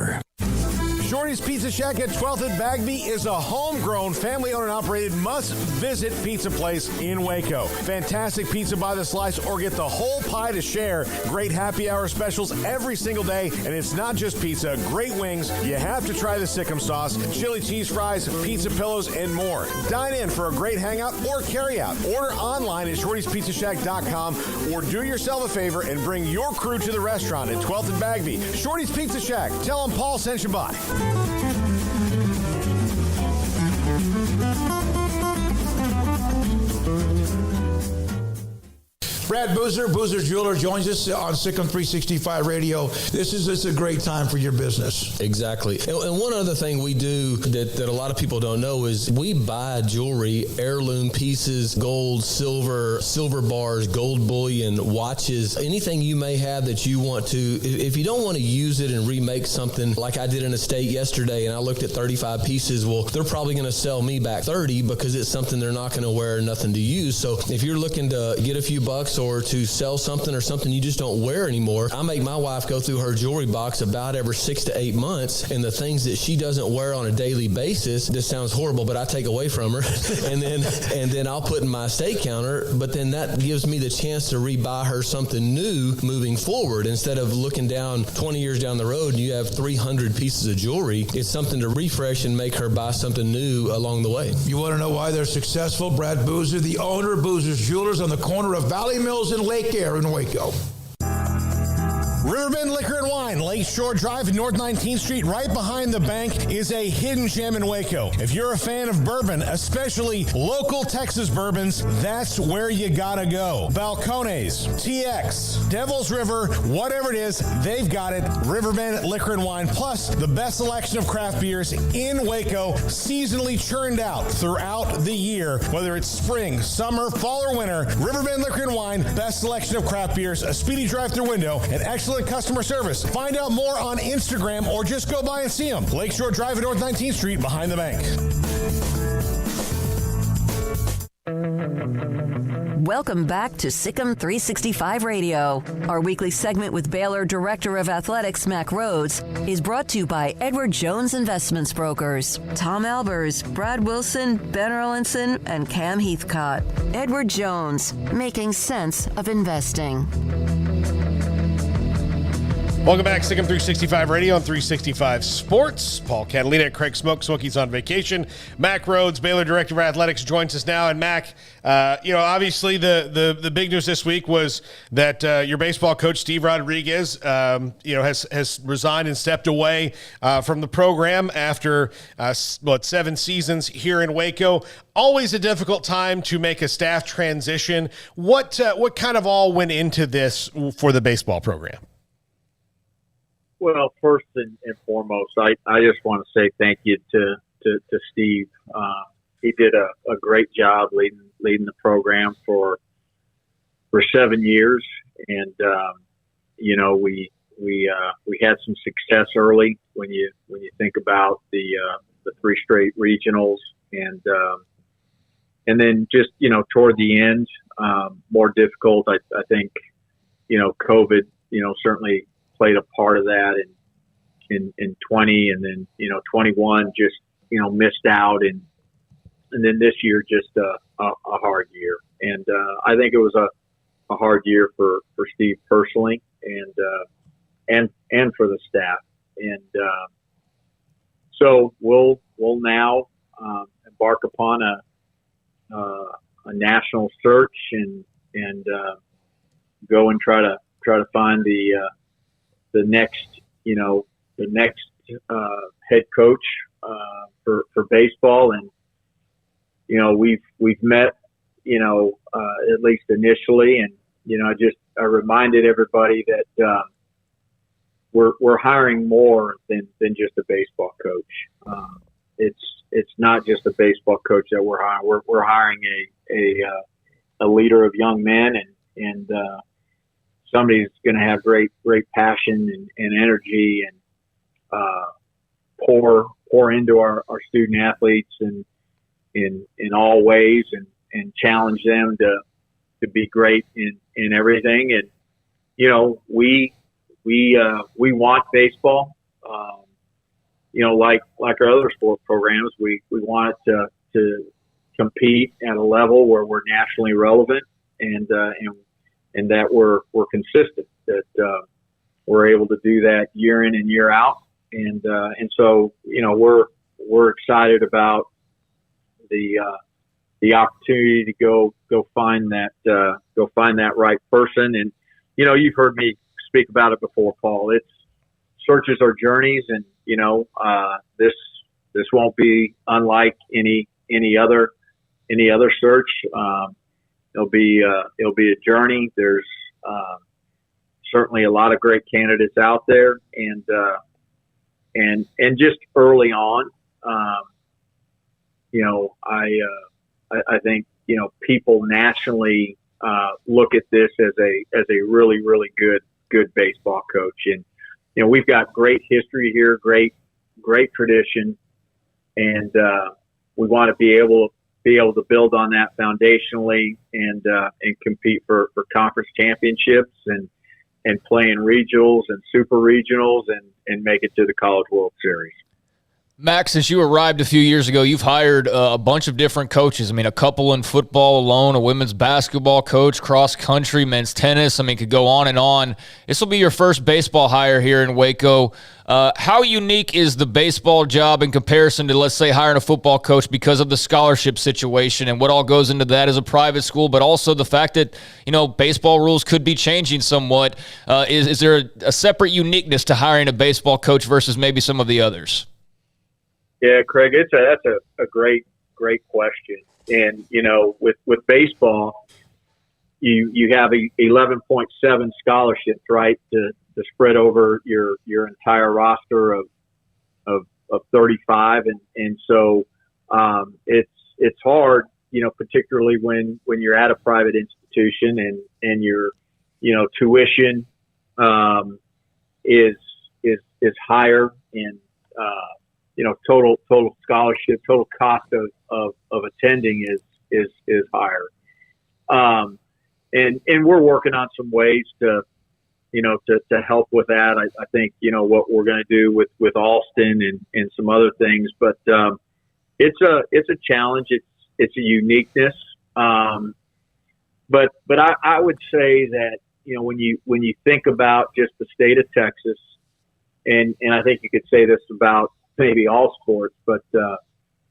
Shorty's Pizza Shack at 12th and Bagby is a homegrown, family-owned and operated must-visit pizza place in Waco. Fantastic pizza by the slice or get the whole pie to share. Great happy hour specials every single day, and it's not just pizza. Great wings. You have to try the Sikkim sauce, chili cheese fries, pizza pillows, and more. Dine in for a great hangout or carry out. Order online at shortyspizzashack.com or do yourself a favor and bring your crew to the restaurant at 12th and Bagby. Shorty's Pizza Shack. Tell them Paul sent you by. Brad Boozer, Boozer Jeweler, joins us on Sikkim 365 Radio. This is a great time for your business. Exactly. And one other thing we do that a lot of people don't know is we buy jewelry, heirloom pieces, gold, silver bars, gold bullion, watches, anything you may have that you want to. If you don't want to use it and remake something like I did in a state yesterday and I looked at 35 pieces, well, they're probably going to sell me back 30 because it's something they're not going to wear, nothing to use. So if you're looking to get a few bucks or to sell something or something you just don't wear anymore, I make my wife go through her jewelry box about every 6 to 8 months, and the things that she doesn't wear on a daily basis, this sounds horrible, but I take away from her, and then I'll put in my estate counter, but then that gives me the chance to rebuy her something new moving forward. Instead of looking down 20 years down the road and you have 300 pieces of jewelry, it's something to refresh and make her buy something new along the way. You want to know why they're successful? Brad Boozer, the owner of Boozer's Jewelers on the corner of Valley Mills and Lake Air in Waco. Riverbend Liquor and Wine, Lakeshore Drive and North 19th Street, right behind the bank, is a hidden gem in Waco. If you're a fan of bourbon, especially local Texas bourbons, that's where you gotta go. Balcones, TX, Devil's River, whatever it is, they've got it. Riverbend Liquor and Wine, plus the best selection of craft beers in Waco, seasonally churned out throughout the year. Whether it's spring, summer, fall, or winter, Riverbend Liquor and Wine, best selection of craft beers, a speedy drive-through window, and excellent customer service. Find out more on Instagram or just go by and see them. Lakeshore Drive at North 19th Street behind the bank. Welcome back to Sikkim 365 Radio. Our weekly segment with Baylor Director of Athletics Mack Rhoades is brought to you by Edward Jones Investments Brokers, Tom Albers, Brad Wilson, Ben Erlinson, and Cam Heathcott. Edward Jones, making sense of investing. Welcome back, Sikkim 365 Radio on 365 Sports. Paul Catalina and Craig Smoak. Smokey's on vacation. Mack Rhoades, Baylor Director of Athletics, joins us now. And Mack, obviously the big news this week was that your baseball coach, Steve Rodriguez, has resigned and stepped away from the program after 7 seasons here in Waco. Always a difficult time to make a staff transition. What kind of all went into this for the baseball program? Well, first and foremost, I just want to say thank you to Steve. He did a great job leading the program for 7 years, and we had some success early when you think about the 3 straight regionals, and then just toward the end, more difficult. I think COVID certainly played a part of that in 20, and then 21 just missed out, and then this year just a hard year, and I think it was a hard year for Steve personally, and for the staff, and so we'll now embark upon a national search and go and try to find the next head coach for baseball, and we've met at least initially, and I reminded everybody that we're hiring more than just a baseball coach. It's not just a baseball coach that we're hiring. We're hiring a leader of young men, and somebody who's going to have great passion and energy, and pour into our student athletes and in all ways, and challenge them to be great in everything. And we want baseball. Like our other sport programs, we want it to compete at a level where we're nationally relevant, and that we're consistent, that we're able to do that year in and year out, and so we're excited about the opportunity to go find that right person. And you've heard me speak about it before, Paul. It's searches are journeys, and this won't be unlike any other search. It'll be a journey. There's certainly a lot of great candidates out there, and just early on, I think people nationally look at this as a really, really good baseball coach, and we've got great history here, great tradition, and we want to be able to build on that foundationally, and compete for conference championships, and play in regionals and super regionals, and make it to the College World Series. Max, since you arrived a few years ago, you've hired a bunch of different coaches. I mean, a couple in football alone, a women's basketball coach, cross country, men's tennis. I mean, could go on and on. This will be your first baseball hire here in Waco. How unique is the baseball job in comparison to, let's say, hiring a football coach because of the scholarship situation and what all goes into that as a private school, but also the fact that, baseball rules could be changing somewhat. Is there a separate uniqueness to hiring a baseball coach versus maybe some of the others? Yeah, Craig, that's a great question. And with baseball, you have 11.7 scholarships, right, to spread over your entire roster of 35, and so it's hard, particularly when you're at a private institution and your tuition is higher, and total scholarship, total cost of attending is higher. And we're working on some ways to help with that. I think, what we're going to do with Alston and some other things, but it's a challenge. It's a uniqueness. But I would say that, when you think about just the state of Texas, and I think you could say this about maybe all sports, but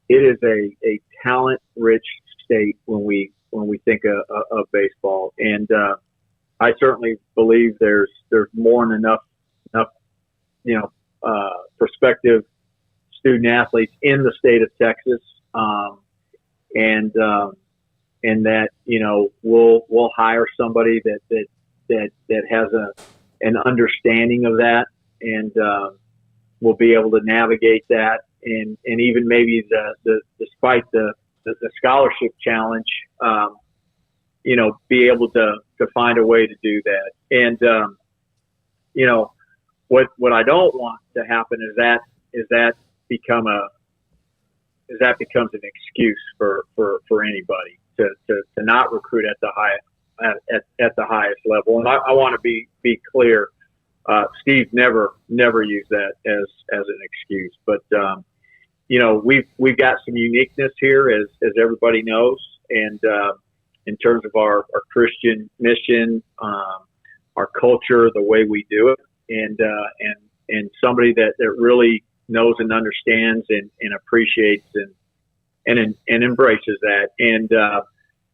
it is a talent-rich state when we think of baseball, and I certainly believe there's more than enough prospective student athletes in the state of Texas, and that we'll hire somebody that has an understanding of that, and we'll be able to navigate that, and even maybe despite the scholarship challenge, be able to find a way to do that. And what I don't want to happen is that becomes an excuse for anybody to not recruit at the highest level. And I want to be clear. Steve never used that as an excuse, but we've got some uniqueness here, as everybody knows, and in terms of our Christian mission, our culture, the way we do it, and somebody that really knows and understands and appreciates and embraces that. And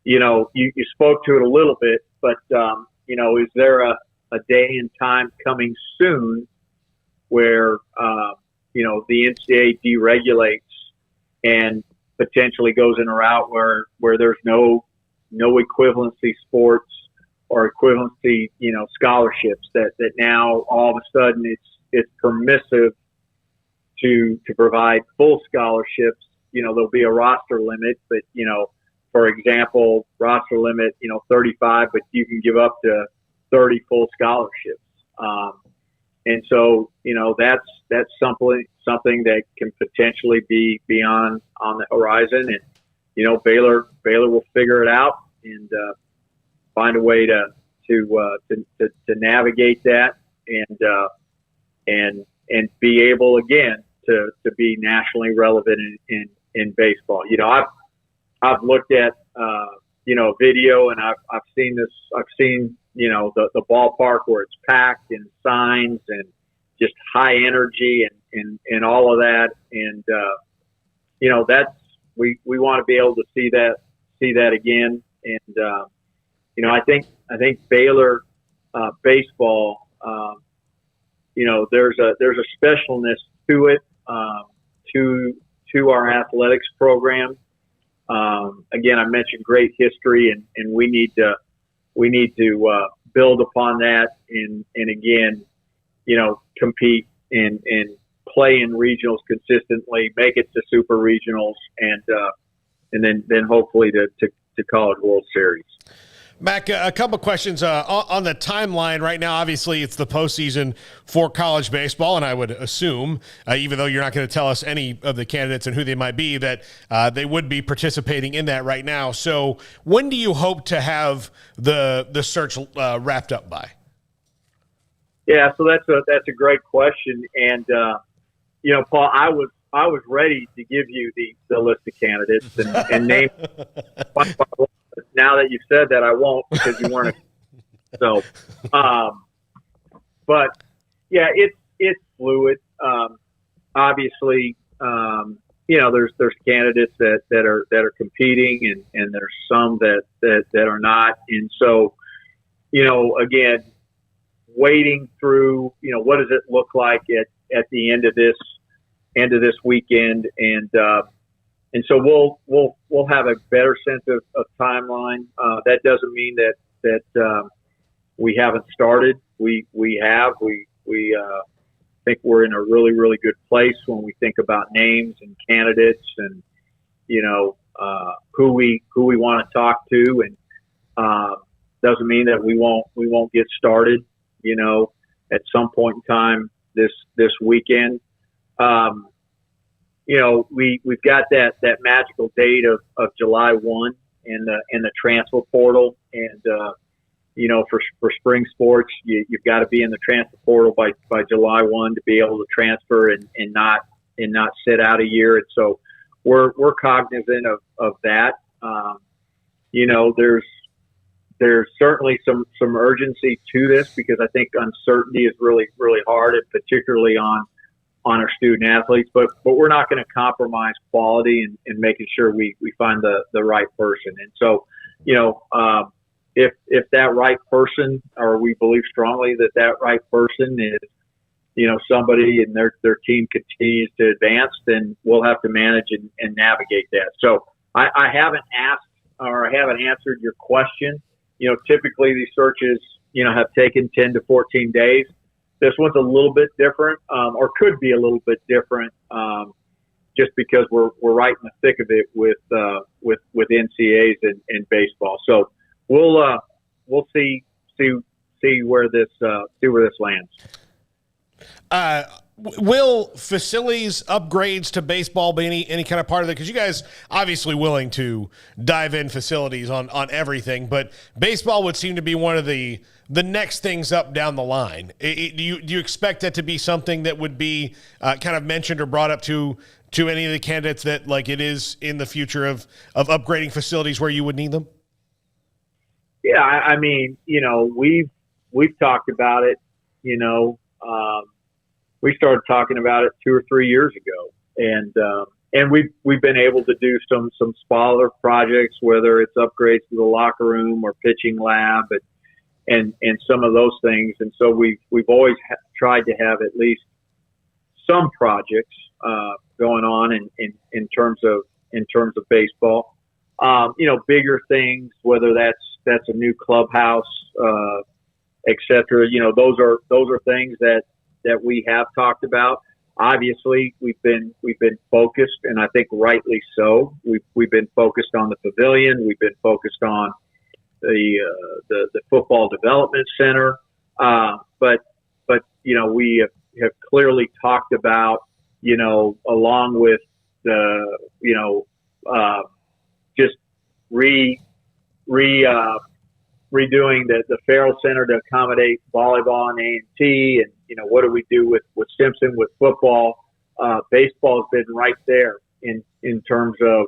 you spoke to it a little bit, but is there a day and time coming soon where the NCAA deregulates and potentially goes in a route where there's no equivalency sports or equivalency scholarships, that now all of a sudden it's permissive to provide full scholarships. There'll be a roster limit, but for example, roster limit 35, but you can give up to 30 full scholarships. And so, that's something that can potentially be on the horizon. And, Baylor will figure it out and find a way to navigate that and be able again to be nationally relevant in baseball. I've looked at video, and I've seen this. I've seen the ballpark where it's packed and signs and just high energy and all of that. And that's we want to be able to see that again. And I think Baylor baseball, there's a specialness to it, to our athletics program. Again, I mentioned great history, and we need to build upon that, and again, compete and play in regionals consistently, make it to super regionals, and then hopefully to College World Series. Mack, a couple questions on the timeline right now. Obviously, it's the postseason for college baseball, and I would assume, even though you're not going to tell us any of the candidates and who they might be, that they would be participating in that right now. So when do you hope to have the search wrapped up by? Yeah, so that's a great question, and Paul, I was ready to give you the list of candidates and name. Now that you've said that, I won't, because you weren't. So, but yeah, it's fluid. Obviously, there's candidates that are competing, and there's some that are not. And so, again, waiting through, what does it look like at the end of this weekend, and so we'll have a better sense of timeline. That doesn't mean that we haven't started. We have. We think we're in a really, really good place when we think about names and candidates and who we want to talk to, and doesn't mean that we won't get started. At some point in time this weekend. We've got that magical date of July 1 in the transfer portal, and for spring sports, you've got to be in the transfer portal by July 1 to be able to transfer and not sit out a year. And so we're cognizant of that. There's certainly some urgency to this, because I think uncertainty is really, really hard, and particularly on our student athletes, but we're not going to compromise quality and making sure we find the right person. And so, if that right person, or we believe strongly that right person is, somebody and their team continues to advance, then we'll have to manage and navigate that. So I haven't asked, or I haven't answered your question. Typically these searches, have taken 10 to 14 days. This one's a little bit different, or could be a little bit different, just because we're right in the thick of it with NCAAs and baseball. So we'll we'll see where this lands. Will facilities upgrades to baseball be any kind of part of it? Because you guys obviously willing to dive in facilities on everything, but baseball would seem to be one of the next things up down the line. Do you expect that to be something that would be kind of mentioned or brought up to any of the candidates, that like it is in the future of upgrading facilities where you would need them? Yeah, I mean, we've talked about it. We started talking about it 2 or 3 years ago, and we've been able to do some smaller projects, whether it's upgrades to the locker room or pitching lab, and some of those things. And so we've always tried to have at least some projects going on in terms of baseball. Bigger things, whether that's a new clubhouse, et cetera. Those are things that we have talked about. Obviously, we've been focused, and I think rightly so. We've been focused on the pavilion. We've been focused on the football development center. But we have clearly talked about, along with just redoing the Farrell Center to accommodate volleyball and A&T, and what do we do with Simpson with football? Baseball has been right there in terms of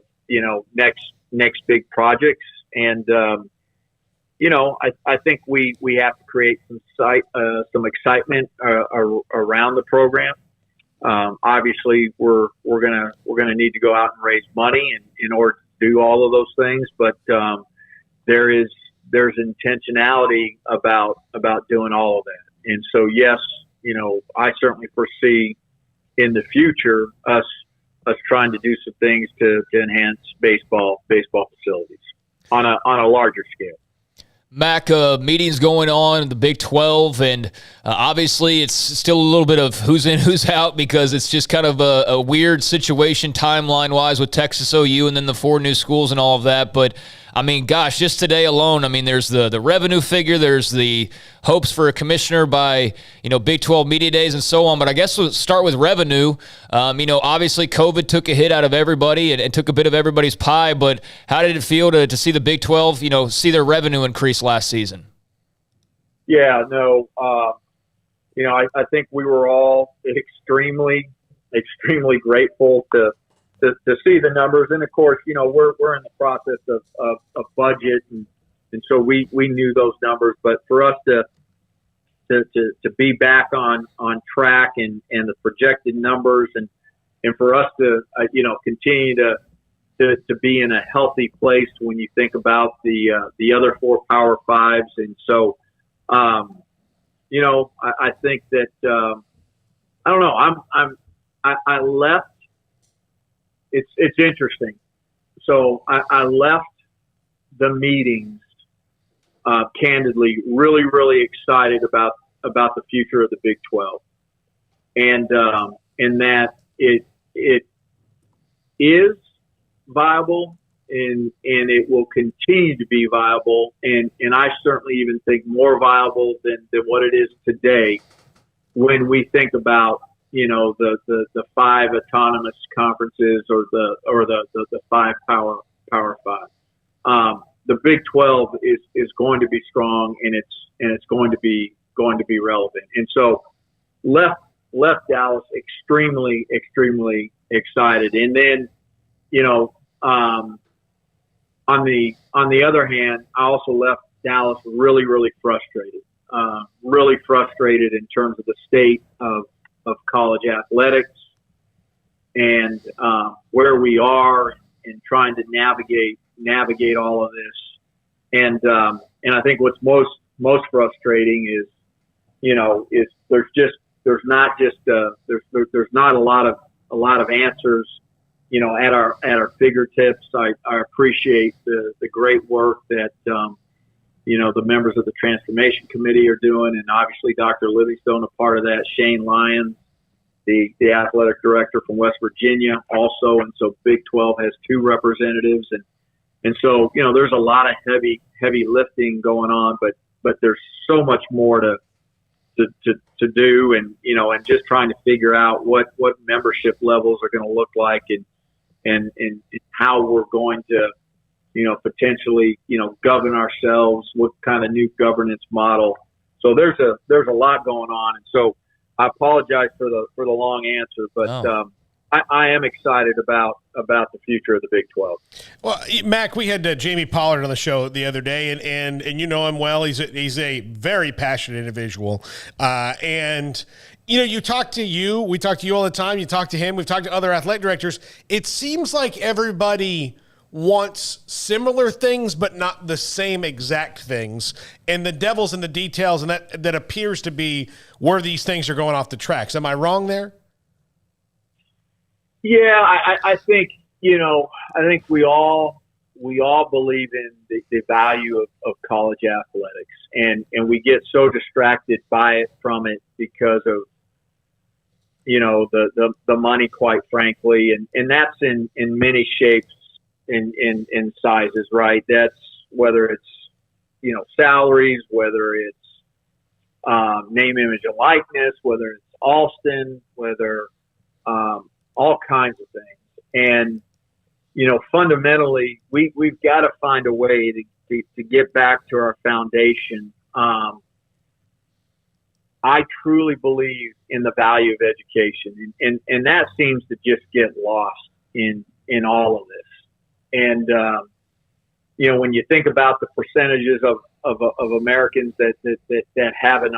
next big projects, and I think we have to create some excitement around the program. Obviously, we're gonna need to go out and raise money in order to do all of those things, but there's intentionality about doing all of that. And so, yes, I certainly foresee in the future us trying to do some things to enhance baseball facilities on a larger scale. Mack, meetings going on in the Big 12, and obviously it's still a little bit of who's in, who's out, because it's just kind of a weird situation timeline-wise with Texas OU and then the 4 new schools and all of that. But, I mean, gosh, just today alone, I mean, there's the revenue figure, there's the hopes for a commissioner by, Big 12 media days and so on. But I guess we'll start with revenue. Obviously COVID took a hit out of everybody and took a bit of everybody's pie. But how did it feel to see the Big 12, see their revenue increase last season? Yeah, no, I think we were all extremely grateful to see the numbers. And of course, we're in the process of budget, and so we knew those numbers. But for us to be back on track and the projected numbers, and for us to continue to be in a healthy place when you think about the other 4 Power Fives. And so I think that I don't know, I left. It's interesting. So I left the meetings candidly really, really excited about the future of the Big 12, and that it is viable, and it will continue to be viable, and I certainly even think more viable than what it is today when we think about the 5 autonomous conferences or the 5 Power Five. The Big 12 is going to be strong, and it's going to be relevant. And so left Dallas extremely excited. And then on the other hand, I also left Dallas really frustrated. Really frustrated in terms of the state of college athletics and where we are and trying to navigate all of this. And I think what's most frustrating is there's not a lot of answers, at our fingertips. I appreciate the great work that the members of the Transformation Committee are doing, and obviously Dr. Livingstone, a part of that, Shane Lyons, the athletic director from West Virginia also. And so Big 12 has 2 representatives, And so, there's a lot of heavy lifting going on, but there's so much more to do, and and just trying to figure out what membership levels are going to look like, and how we're going to potentially govern ourselves, what kind of new governance model. So there's a lot going on, and so I apologize for the long answer, but I am excited about the future of the Big 12. Well, Mack, we had Jamie Pollard on the show the other day, and you know him well. He's a very passionate individual, and we talk to you all the time. You talk to him. We've talked to other athletic directors. It seems like everybody wants similar things, but not the same exact things. And the devil's in the details, and that appears to be where these things are going off the tracks. Am I wrong there? Yeah, I think I think we all believe in the value of college athletics, and we get so distracted from it because of the money, quite frankly, and that's in many shapes and sizes, right? That's whether it's salaries, whether it's name, image, and likeness, whether it's Alston, whether all kinds of things. And, fundamentally, we've got to find a way to get back to our foundation. I truly believe in the value of education, and that seems to just get lost in all of this. And, when you think about the percentages of Americans that have a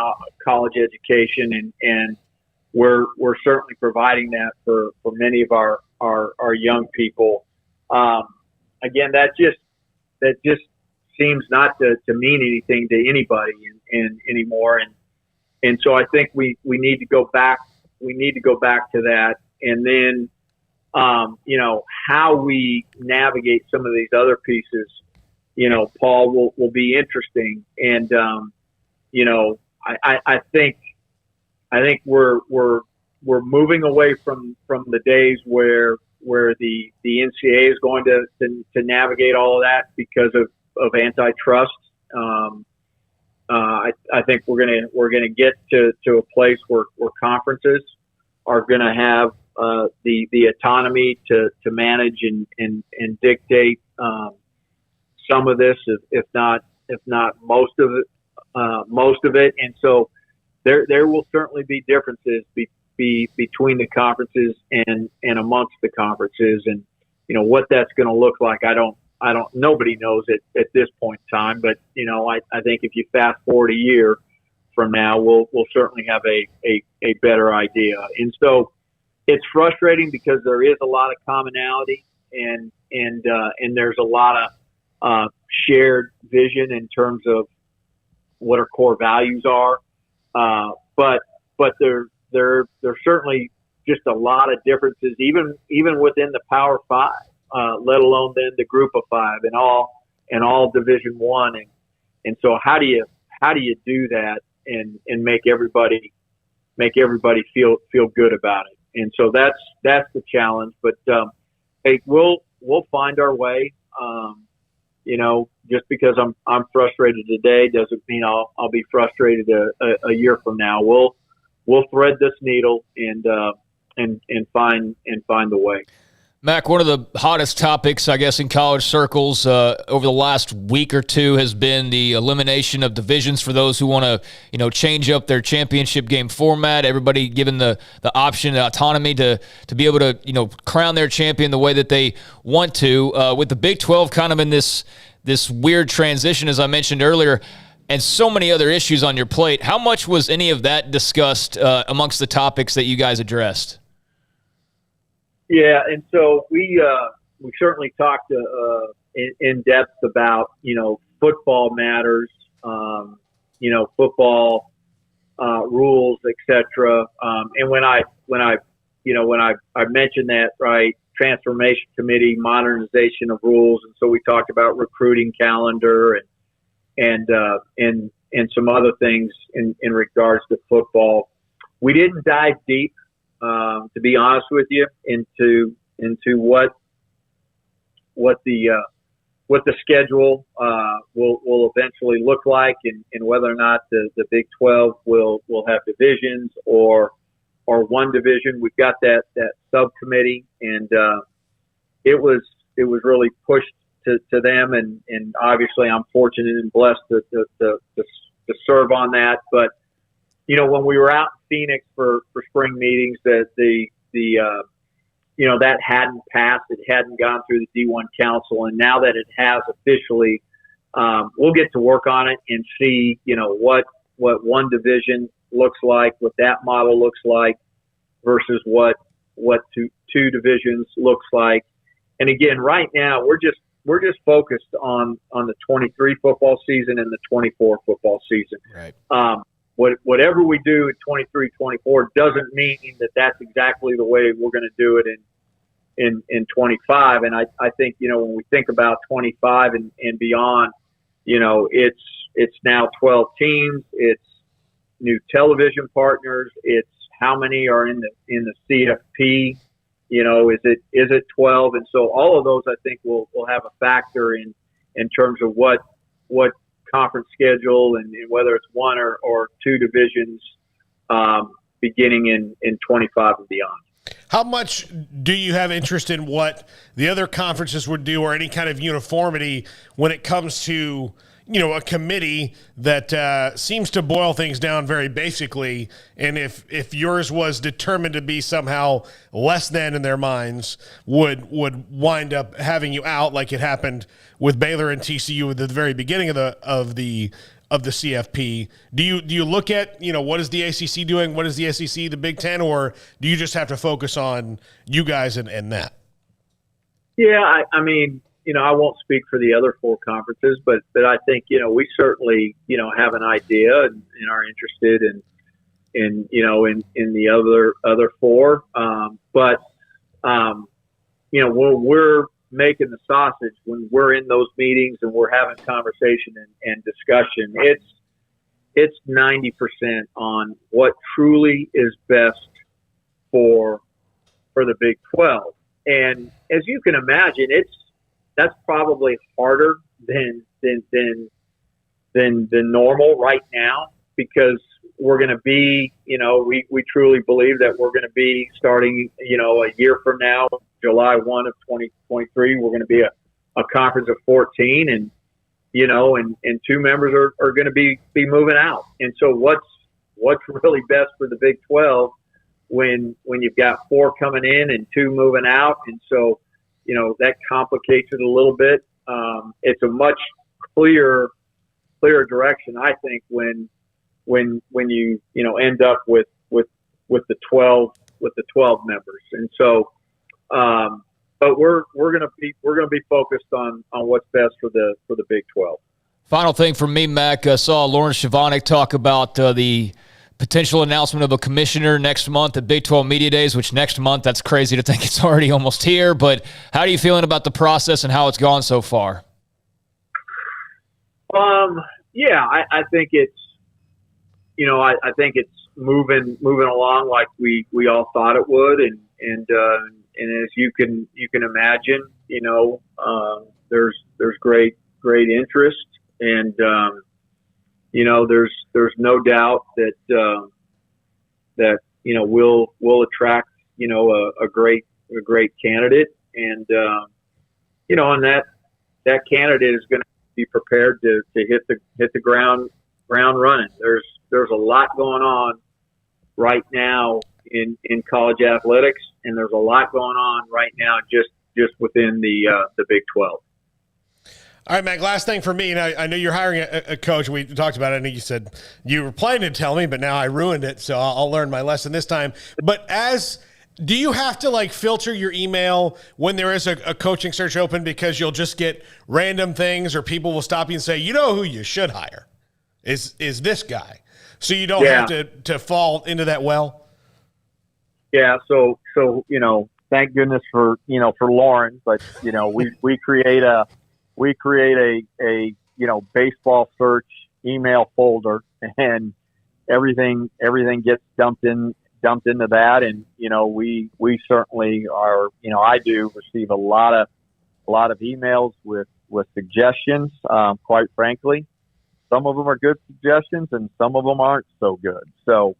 college education, and we're certainly providing that for many of our young people. Again, that just seems not to mean anything to anybody anymore. And so I think we need to go back. We need to go back to that. And then, how we navigate some of these other pieces, Paul, will be interesting. And, I think we're moving away from the days where the NCAA is going to navigate all of that because of antitrust. I think we're gonna get to a place where conferences are gonna have the autonomy to manage and dictate some of this, if not most of it. And so there will certainly be differences between the conferences and amongst the conferences, and what that's going to look like. Nobody knows it at this point in time, but I think if you fast forward a year from now, we'll certainly have a better idea. And so it's frustrating because there is a lot of commonality and there's a lot of shared vision in terms of what our core values are. But there's certainly just a lot of differences, even within the Power Five, let alone then the Group of Five and all Division I. And so how do you do that and make everybody feel good about it? And so that's the challenge. But hey, we'll find our way. Just because I'm frustrated today doesn't mean I'll be frustrated a year from now. We'll thread this needle and find the way. Mack, one of the hottest topics, I guess, in college circles over the last week or two has been the elimination of divisions for those who want to, change up their championship game format. Everybody given the option, the autonomy to be able to, crown their champion the way that they want to. With the Big 12 kind of in this weird transition, as I mentioned earlier, and so many other issues on your plate, how much was any of that discussed amongst the topics that you guys addressed? Yeah, and so we certainly talked in depth about football matters, football rules, etc. And when I mentioned that, right, transformation committee, modernization of rules, and so we talked about recruiting calendar and some other things in regards to football. We didn't dive deep. To be honest with you, into what what the schedule will eventually look like, and whether or not the Big 12 will have divisions or one division. We've got that subcommittee, and it was really pushed to them, and obviously I'm fortunate and blessed to serve on that. But when we were out in Phoenix for spring meetings, that that hadn't passed. It hadn't gone through the D1 Council. And now that it has officially, we'll get to work on it and see, what one division looks like, what that model looks like versus what two divisions looks like. And again, right now we're just focused on the 23 football season and the 24 football season. Right. Whatever we do in 23-24 doesn't mean that that's exactly the way we're going to do it in 25. And I think, when we think about 25 and beyond, it's now 12 teams, it's new television partners, it's how many are in the CFP, is it 12? And so all of those, I think, will have a factor in terms of what conference schedule and whether it's one or two divisions beginning in 25 and beyond. How much do you have interest in what the other conferences would do, or any kind of uniformity when it comes to, a committee that seems to boil things down very basically? And if yours was determined to be somehow less than in their minds, would wind up having you out, like it happened with Baylor and TCU at the very beginning of the CFP. Do you look at, what is the ACC doing? What is the SEC, the Big Ten, or do you just have to focus on you guys and that? Yeah, I mean, I won't speak for the other four conferences, but I think, we certainly, have an idea and are interested in the other four. But when we're making the sausage, when we're in those meetings and we're having conversation and discussion, it's 90% on what truly is best for the Big 12. And as you can imagine, that's probably harder than normal right now, because we're going to be, we truly believe that we're going to be starting, a year from now, July 1 of 2023, we're going to be a conference of 14, and two members are going to be moving out. And so what's really best for the Big 12 when you've got four coming in and two moving out? And so, that complicates it a little bit. It's a much clearer direction, I think, when you end up with the 12 members. And so, but we're gonna be focused on what's best for the Big 12. Final thing from me, Mack. I saw Lauren Shavanik talk about the potential announcement of a commissioner next month at Big 12 Media Days, which next month, that's crazy to think it's already almost here. But how are you feeling about the process and how it's gone so far? Yeah, I think it's, I think it's moving along like we all thought it would. And as you can imagine, there's great interest, and, there's no doubt that we'll attract, a great candidate. And, and that candidate is going to be prepared to hit the ground running. There's a lot going on right now in college athletics, and there's a lot going on right now just within the Big 12. All right, Mack, last thing for me, and I know you're hiring a coach. We talked about it. I know you said you were planning to tell me, but now I ruined it, so I'll learn my lesson this time. But do you have to, filter your email when there is a coaching search open, because you'll just get random things, or people will stop you and say, who you should hire is this guy, so you don't have to fall into that well? Yeah, so thank goodness for Lauren, but we create a baseball search email folder, and everything gets dumped into that. And we certainly are, I do receive a lot of emails with suggestions. Quite frankly, some of them are good suggestions, and some of them aren't so good. So,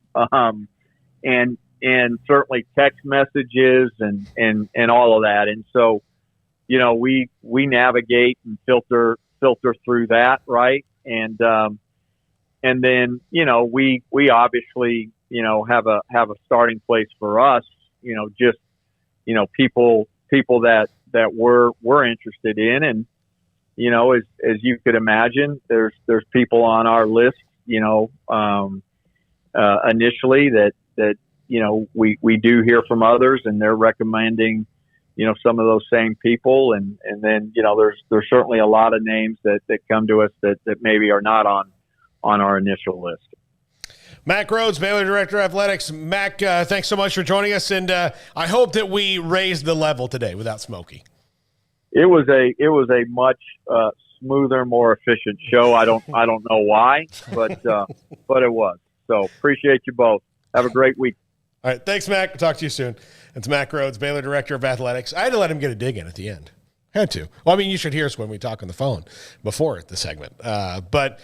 and certainly text messages and all of that. And so, we navigate and filter through that, right? And then we obviously have a starting place for us. Just people that we're interested in, and as you could imagine, there's people on our list, initially that we do hear from others, and they're recommending some of those same people, and then there's certainly a lot of names that come to us that maybe are not on our initial list. Mack Rhoades, Baylor Director of Athletics. Mack, thanks so much for joining us, and I hope that we raised the level today without Smokey. It was a much smoother, more efficient show. I don't know why, but it was. So appreciate you both. Have a great week. All right, thanks, Mack. We'll talk to you soon. It's Mack Rhoades, Baylor Director of Athletics. I had to let him get a dig in at the end. Had to. Well, I mean, you should hear us when we talk on the phone before the segment. But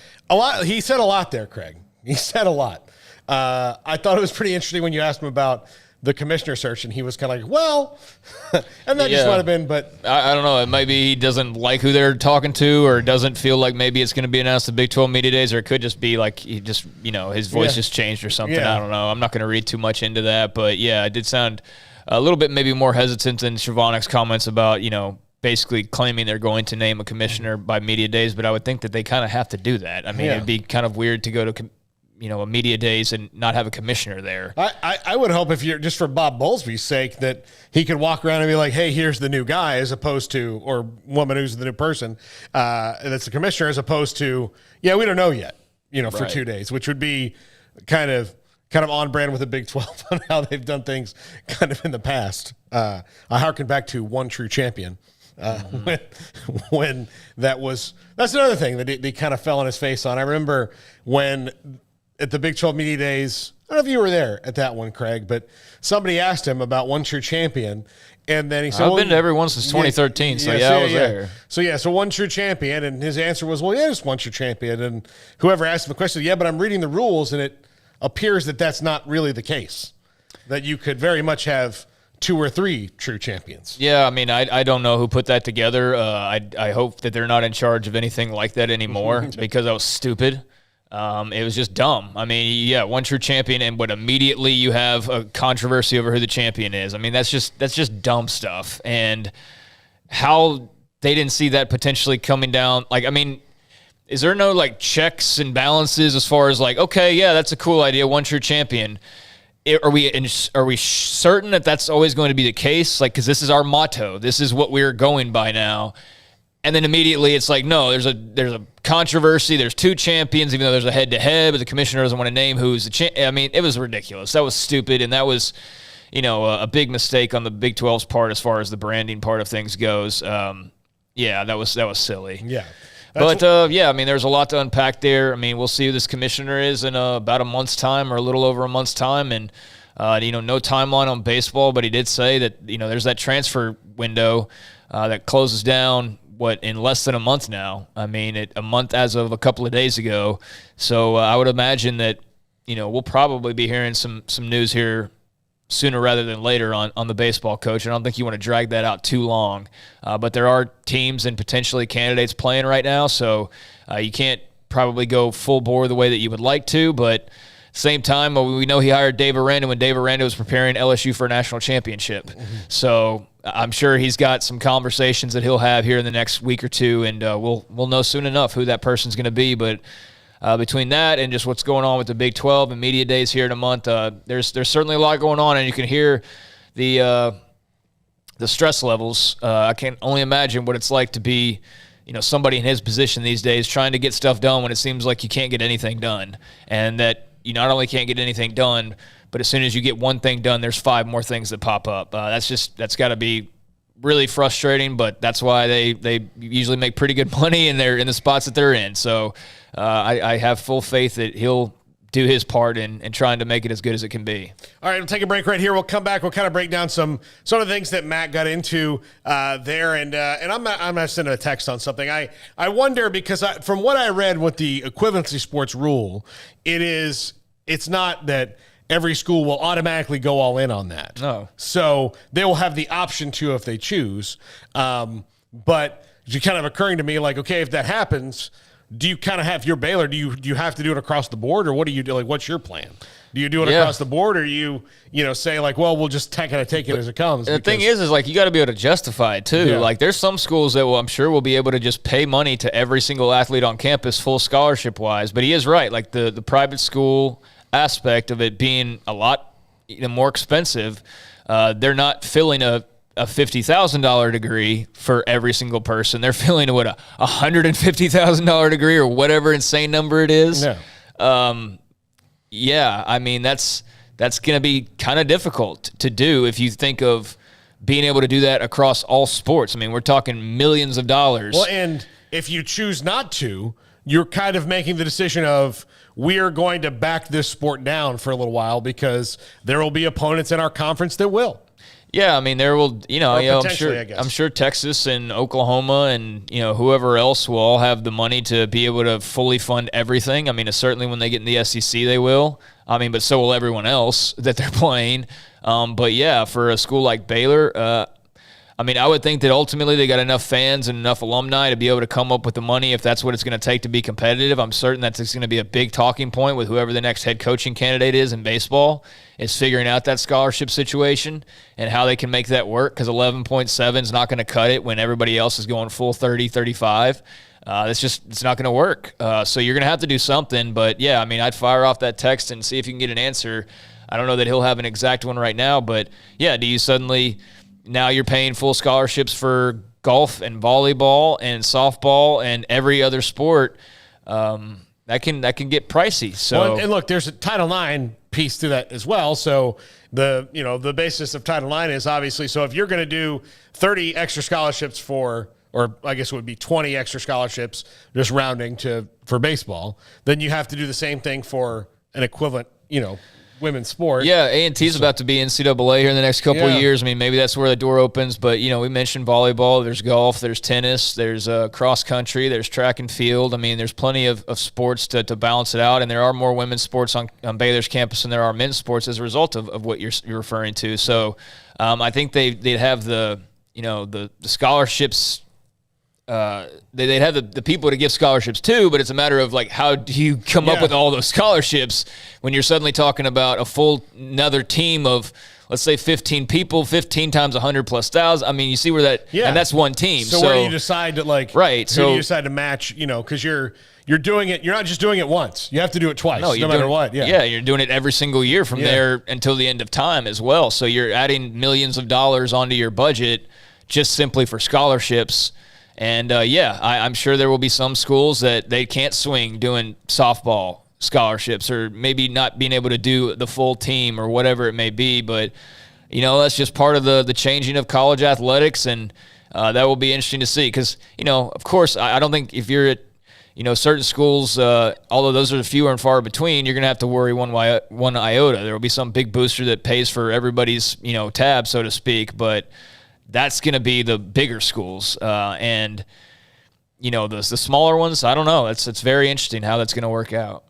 he said a lot there, Craig. He said a lot. I thought it was pretty interesting when you asked him about the commissioner search, and he was kind of like, well, and that just might have been, but. I don't know. Maybe he doesn't like who they're talking to, or doesn't feel like maybe it's going to be announced at Big 12 Media Days, or it could just be like he just, his voice just changed or something. Yeah. I don't know. I'm not going to read too much into that, but yeah, it did sound a little bit maybe more hesitant than Shervonik's comments about, basically claiming they're going to name a commissioner by media days, but I would think that they kind of have to do that. I mean, it'd be kind of weird to go to a media days and not have a commissioner there. I would hope, if you're just for Bob Bowlsby's sake, that he could walk around and be like, hey, here's the new guy, as opposed to, or woman who's the new person that's the commissioner, as opposed to, we don't know yet, for 2 days, which would be kind of on brand with the Big 12 on how they've done things kind of in the past. I harken back to One True Champion. When that's another thing that he kind of fell on his face on. I remember when at the Big 12 Media Days, I don't know if you were there at that one, Craig, but somebody asked him about One True Champion, and then he said, I've been to every one since 2013, I was there. So One True Champion, and his answer was, well, it's One True Champion, and whoever asked him the question, but I'm reading the rules, and it appears that that's not really the case, that you could very much have 2 or 3 true champions. Yeah, I mean, I don't know who put that together. I hope that they're not in charge of anything like that anymore because that was stupid. It was just dumb. I mean, one true champion, but immediately you have a controversy over who the champion is. I mean, that's just dumb stuff. And how they didn't see that potentially coming down. Like, I mean, is there no checks and balances as far as okay, yeah, that's a cool idea, one true champion. Are we certain that that's always going to be the case? Because this is our motto. This is what we're going by now. And then immediately it's no, there's a controversy. There's 2 champions, even though there's a head-to-head, but the commissioner doesn't want to name who's the champion. I mean, it was ridiculous. That was stupid, and that was, a big mistake on the Big 12's part as far as the branding part of things goes. That was silly. Yeah. But, I mean, there's a lot to unpack there. I mean, we'll see who this commissioner is in about a month's time, or a little over a month's time. And, no timeline on baseball, but he did say that, there's that transfer window that closes down, in less than a month now. I mean, a month as of a couple of days ago. So I would imagine that, we'll probably be hearing some news here sooner rather than later on the baseball coach. I don't think you want to drag that out too long. But there are teams and potentially candidates playing right now, so you can't probably go full bore the way that you would like to. But same time, we know he hired Dave Aranda when Dave Aranda was preparing LSU for a national championship. Mm-hmm. So I'm sure he's got some conversations that he'll have here in the next week or two, and we'll know soon enough who that person's going to be. But between that and just what's going on with the Big 12 and media days here in a month, there's certainly a lot going on, and you can hear the stress levels. I can only imagine what it's like to be, somebody in his position these days, trying to get stuff done when it seems like you can't get anything done, and that you not only can't get anything done, but as soon as you get one thing done, there's 5 more things that pop up. That's got to be really frustrating, but that's why they usually make pretty good money, and they're in the spots that they're in. So I have full faith that he'll do his part in trying to make it as good as it can be. All right, we'll take a break right here. We'll come back. We'll kind of break down some of the things that Matt got into there, and I'm gonna send a text on something. I wonder because from what I read with the equivalency sports rule, it's not that every school will automatically go all in on that. No, so they will have the option to if they choose. But it's kind of occurring to me like, okay, if that happens, do you kind of have your Baylor? Do you have to do it across the board, or what do you do? Like, what's your plan? Do you do it across the board, or you say like, well, we'll just kind of take it as it comes? The thing is like you got to be able to justify it too. Yeah. Like, there's some schools that I'm sure will be able to just pay money to every single athlete on campus, full scholarship wise. But he is right. Like the private school aspect of it being a lot more expensive, they're not filling a $50,000 degree for every single person. They're filling a $150,000 degree or whatever insane number it is. Yeah. I mean, that's going to be kind of difficult to do if you think of being able to do that across all sports. I mean, we're talking millions of dollars. Well, and if you choose not to, you're kind of making the decision of, we are going to back this sport down for a little while because there will be opponents in our conference that will. Yeah, I mean, there will, I'm sure Texas and Oklahoma and, whoever else will all have the money to be able to fully fund everything. I mean, certainly when they get in the SEC, they will. I mean, but so will everyone else that they're playing. But yeah, for a school like Baylor, I mean, I would think that ultimately they got enough fans and enough alumni to be able to come up with the money if that's what it's going to take to be competitive. I'm certain that's going to be a big talking point with whoever the next head coaching candidate is in baseball, is figuring out that scholarship situation and how they can make that work, because 11.7 is not going to cut it when everybody else is going full 30, 35. It's not going to work. So you're going to have to do something. But, yeah, I mean, I'd fire off that text and see if you can get an answer. I don't know that he'll have an exact one right now, but, yeah, do you suddenly – now you're paying full scholarships for golf and volleyball and softball and every other sport. That can get pricey. So, well, and look, there's a Title IX piece to that as well. So the basis of Title IX is obviously, so if you're going to do 30 extra scholarships or I guess it would be 20 extra scholarships, just rounding for baseball, then you have to do the same thing for an equivalent, women's sport. Yeah, A&T's about to be NCAA here in the next couple of years. I mean, maybe that's where the door opens. But, we mentioned volleyball. There's golf. There's tennis. There's cross country. There's track and field. I mean, there's plenty of sports to balance it out. And there are more women's sports on Baylor's campus than there are men's sports as a result of what you're referring to. So I think they'd have the scholarships. They'd have the people to give scholarships to, but it's a matter of like, how do you come up with all those scholarships when you're suddenly talking about another team of, let's say, 15 people, 15 times 100,000+. I mean, you see where that, and that's one team. So where do you decide to right? Who do you decide to match? Because you're doing it. You're not just doing it once. You have to do it twice, no matter what. Yeah, you're doing it every single year from there until the end of time as well. So you're adding millions of dollars onto your budget just simply for scholarships. And, I'm sure there will be some schools that they can't swing doing softball scholarships, or maybe not being able to do the full team or whatever it may be. But, that's just part of the changing of college athletics, and that will be interesting to see. Because, of course, I don't think if you're at, certain schools, although those are fewer and far between, you're going to have to worry one iota. There will be some big booster that pays for everybody's, tab, so to speak. But that's going to be the bigger schools. And, the smaller ones, I don't know. It's very interesting how that's going to work out.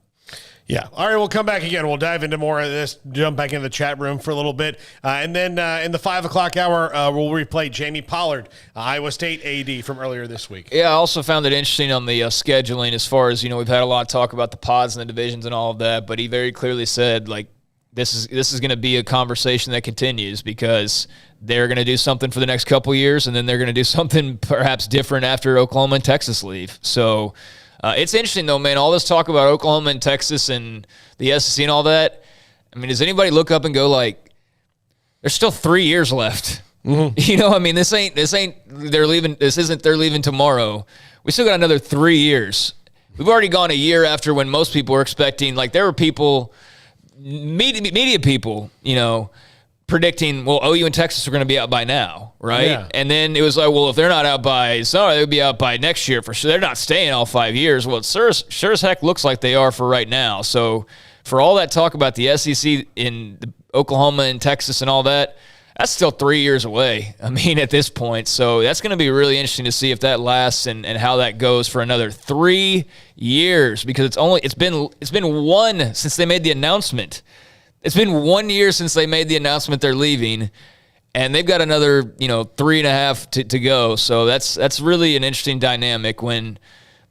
Yeah. All right, we'll come back again. We'll dive into more of this, jump back into the chat room for a little bit. And then in the 5 o'clock hour, we'll replay Jamie Pollard, Iowa State AD from earlier this week. Yeah, I also found it interesting on the scheduling as far as, we've had a lot of talk about the pods and the divisions and all of that, but he very clearly said, like, this is going to be a conversation that continues, because they're going to do something for the next couple of years, and then they're going to do something perhaps different after Oklahoma and Texas leave. So it's interesting, though, man, all this talk about Oklahoma and Texas and the SEC and all that. I mean, does anybody look up and go, like, there's still 3 years left? Mm-hmm. I mean, this isn't they're leaving tomorrow. We still got another 3 years. We've already gone a year after when most people were expecting, like, there were people, media people, predicting, well, OU and Texas are going to be out by now, right? Yeah. And then it was like, well, if they're not out by summer, they'll be out by next year for sure. They're not staying all 5 years. Well, it sure as heck looks like they are for right now. So for all that talk about the SEC in Oklahoma and Texas and all that, that's still 3 years away, I mean, at this point. So that's going to be really interesting to see if that lasts and how that goes for another 3 years, because it's been one since they made the announcement. It's been 1 year since they made the announcement they're leaving, and they've got another 3.5 to go. So that's really an interesting dynamic when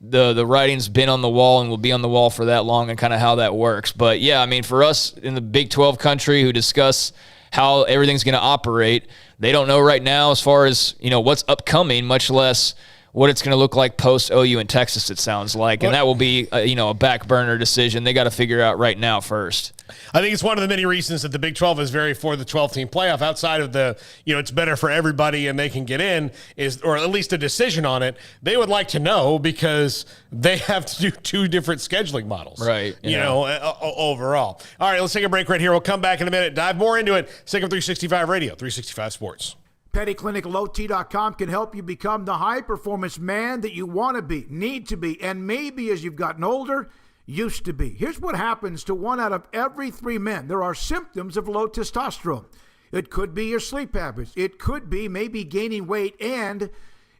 the writing's been on the wall and will be on the wall for that long, and kind of how that works. But yeah, I mean, for us in the Big 12 country who discuss how everything's going to operate, they don't know right now as far as what's upcoming, much less what it's going to look like post OU and Texas, it sounds like. And that will be a back burner decision they got to figure out right now first. I think it's one of the many reasons that the Big 12 is very for the 12-team playoff, outside of the, it's better for everybody and they can get in, or at least a decision on it. They would like to know, because they have to do 2 different scheduling models. Right. Overall. All right, let's take a break right here. We'll come back in a minute, dive more into it. Second 365 Radio, 365 Sports. PettyClinicLowT.com can help you become the high-performance man that you want to be, need to be, and maybe as you've gotten older, used to be. Here's what happens to 1 out of every 3 men. There are symptoms of low testosterone. It could be your sleep habits. It could be maybe gaining weight, and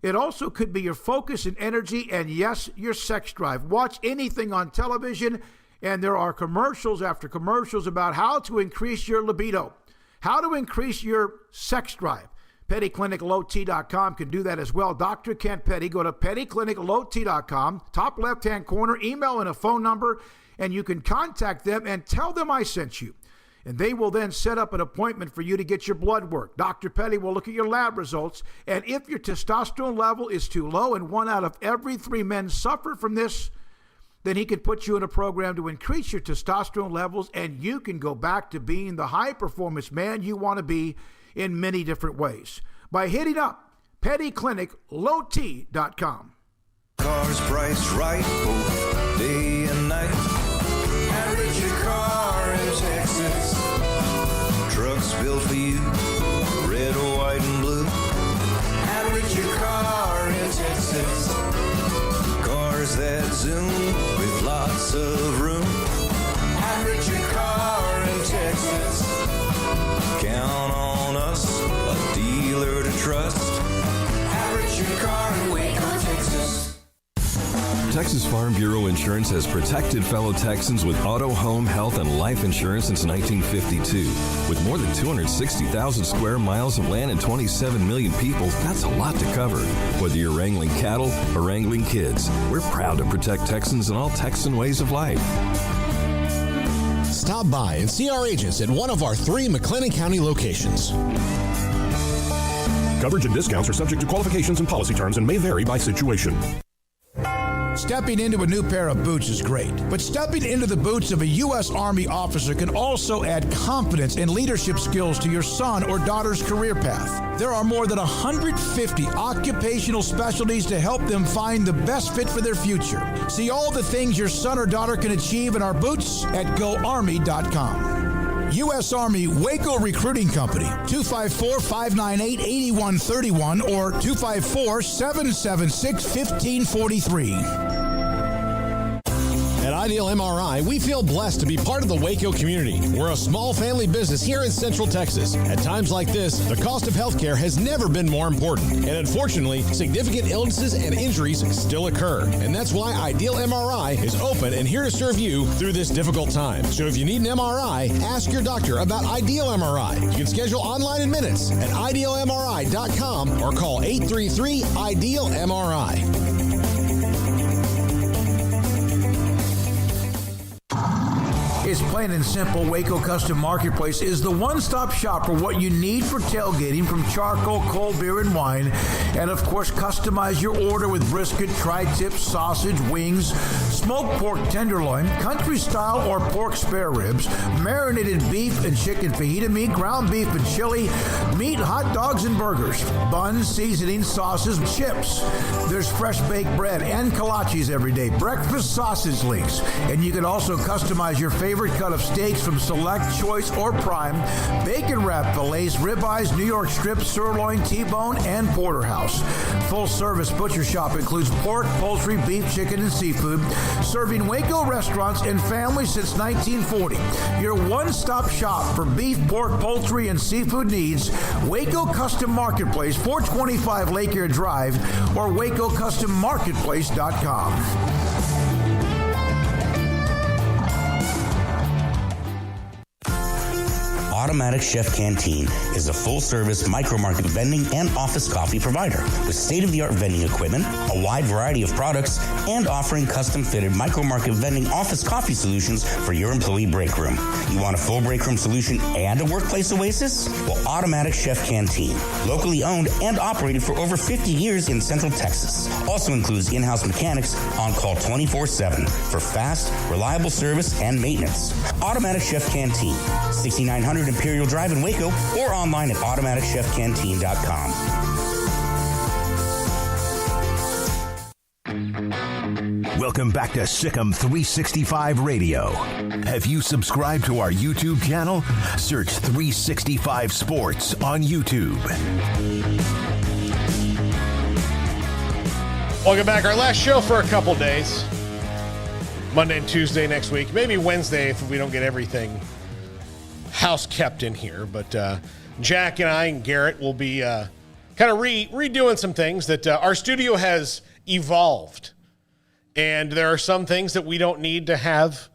it also could be your focus and energy, and yes, your sex drive. Watch anything on television, and there are commercials after commercials about how to increase your libido, how to increase your sex drive. PettyClinicLowT.com can do that as well. Dr. Kent Petty. Go to PettyClinicLowT.com, top left-hand corner, email and a phone number, and you can contact them and tell them I sent you. And they will then set up an appointment for you to get your blood work. Dr. Petty will look at your lab results, and if your testosterone level is too low, and 1 out of every 3 men suffer from this, then he could put you in a program to increase your testosterone levels, and you can go back to being the high-performance man you want to be in many different ways by hitting up PettyClinicLowT.com. Cars priced right both day and night. At Richard Car in Texas. Trucks built for you, red, white, and blue. At Richard Car in Texas. Cars that zoom with lots of room. At Richard Car in Texas. Count on us, a dealer to trust. Average your car in Waco, Texas. Texas Farm Bureau Insurance has protected fellow Texans with auto, home, health, and life insurance since 1952. With more than 260,000 square miles of land and 27 million people, that's a lot to cover. Whether you're wrangling cattle or wrangling kids, we're proud to protect Texans in all Texan ways of life. Stop by and see our agents at one of our 3 McLennan County locations. Coverage and discounts are subject to qualifications and policy terms and may vary by situation. Stepping into a new pair of boots is great, but stepping into the boots of a U.S. Army officer can also add confidence and leadership skills to your son or daughter's career path. There are more than 150 occupational specialties to help them find the best fit for their future. See all the things your son or daughter can achieve in our boots at GoArmy.com. U.S. Army Waco Recruiting Company, 254-598-8131 or 254-776-1543. At Ideal MRI, we feel blessed to be part of the Waco community. We're a small family business here in Central Texas. At times like this, the cost of healthcare has never been more important. And unfortunately, significant illnesses and injuries still occur. And that's why Ideal MRI is open and here to serve you through this difficult time. So if you need an MRI, ask your doctor about Ideal MRI. You can schedule online in minutes at idealmri.com or call 833-IDEAL-MRI. It's plain and simple. Waco Custom Marketplace is the one-stop shop for what you need for tailgating, from charcoal, cold beer, and wine. And, of course, customize your order with brisket, tri-tip, sausage, wings, smoked pork tenderloin, country-style or pork spare ribs, marinated beef and chicken fajita meat, ground beef and chili, meat, hot dogs, and burgers, buns, seasoning, sauces, chips. There's fresh baked bread and kolaches every day, breakfast sausage links. And you can also customize your favorite favorite cut of steaks from Select, Choice, or Prime, bacon wrap fillets, ribeyes, New York strip, sirloin, T-bone, and porterhouse. Full-service butcher shop includes pork, poultry, beef, chicken, and seafood, serving Waco restaurants and families since 1940. Your one-stop shop for beef, pork, poultry, and seafood needs. Waco Custom Marketplace, 425 Lake Air Drive, or WacoCustomMarketplace.com. Automatic Chef Canteen is a full-service micro-market vending and office coffee provider with state-of-the-art vending equipment, a wide variety of products, and offering custom-fitted micro-market vending office coffee solutions for your employee break room. You want a full break room solution and a workplace oasis? Well, Automatic Chef Canteen, locally owned and operated for over 50 years in Central Texas, also includes in-house mechanics on call 24/7 for fast, reliable service and maintenance. Automatic Chef Canteen, 6900 Imperial Drive in Waco, or online at automaticchefcanteen.com. Welcome back to Sikkim 365 Radio. Have you subscribed to our YouTube channel? Search 365 Sports on YouTube. Welcome back. Our last show for a couple days. Monday and Tuesday next week. Maybe Wednesday if we don't get everything house kept in here. But Jack and I and Garrett will be kind of redoing some things that our studio has evolved. And there are some things that we don't need to have